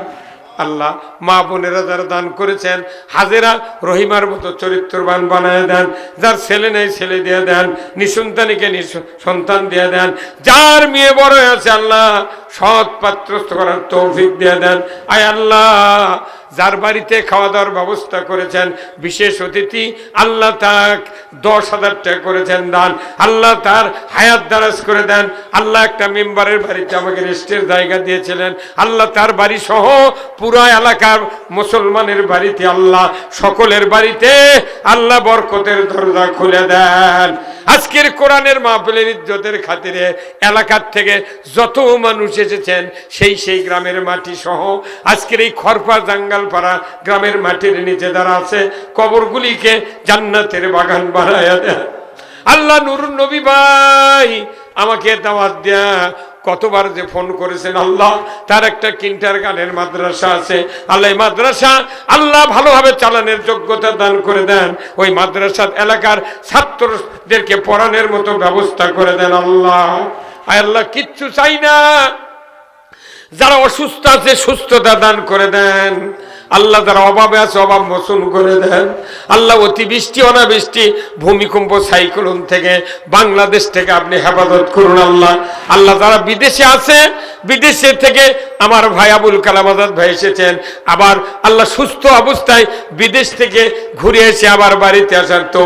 আল্লাহ মা বোনেরা যারা দান করেছেন, হাজেরা রহিমার মতো চরিত্রবান বানায় দেন, যার ছেলে নেই ছেলে দিয়ে দেন, নিঃসন্তানীকে সন্তান দিয়ে দেন, যার মেয়ে বড় আছে আল্লাহ সৎ পাত্রস্থ করার তৌফিক দিয়ে দেন। আয় আল্লাহ, যার বাড়িতে খাওয়া দাওয়ার ব্যবস্থা করেছেন বিশেষ অতিথি, আল্লাহ তাক 10,000 টাকা করেছেন দান, আল্লাহ তার হায়াত দারাজ করে দেন। আল্লাহ একটা মেম্বারের বাড়িতে আমাকে রেস্টের জায়গা দিয়েছিলেন, আল্লাহ তার বাড়ি সহ পুরা এলাকার মুসলমানের বাড়িতে, আল্লাহ সকলের বাড়িতে আল্লাহ বরকতের দরজা খুলে দেন। আজকের কোরআনের মাহফিলের ইজ্জতের খাতিরে এলাকার থেকে যত মানুষ এসেছেন সেই গ্রামের মাটি সহ আজকের এই খরপা জাঙ্গালপাড়া গ্রামের মাটির নিচে যারা আছে কবরগুলিকে জান্নাতের বাগান বানায়া দেন। আল্লাহ নুরুন নবী ভাই আমাকে দাওয়াত দেয়া কতবার যে ফোন করেছেন, আল্লাহ তার একটা কিন্ডারগার্টেন মাদ্রাসা আছে, আল্লাহ মাদ্রাসা আল্লাহ ভালোভাবে চালানোর যোগ্যতা দান করে দেন, ওই মাদ্রাসা এলাকার ছাত্রদেরকে পড়ানোর মতো ব্যবস্থা করে দেন। আল্লাহ আল্লাহ কিচ্ছু চাই না, যারা অসুস্থ আছে সুস্থতা দান করে দেন। আল্লাহ যারা অভাবে আছে অভাব মোচন করে দেন। আল্লাহ অতিবৃষ্টি অনাবৃষ্টি ভূমিকম্প সাইক্লোন থেকে বাংলাদেশ থেকে আপনি হেফাজত করুন। আল্লাহ আল্লাহ যারা বিদেশে আছে, বিদেশে থেকে আমার ভাই আবুল কালাম আজাদ ভাই এসেছেন, আবার আল্লাহ সুস্থ অবস্থায় বিদেশ থেকে ঘুরে এসে আবার বাড়িতে আসার তো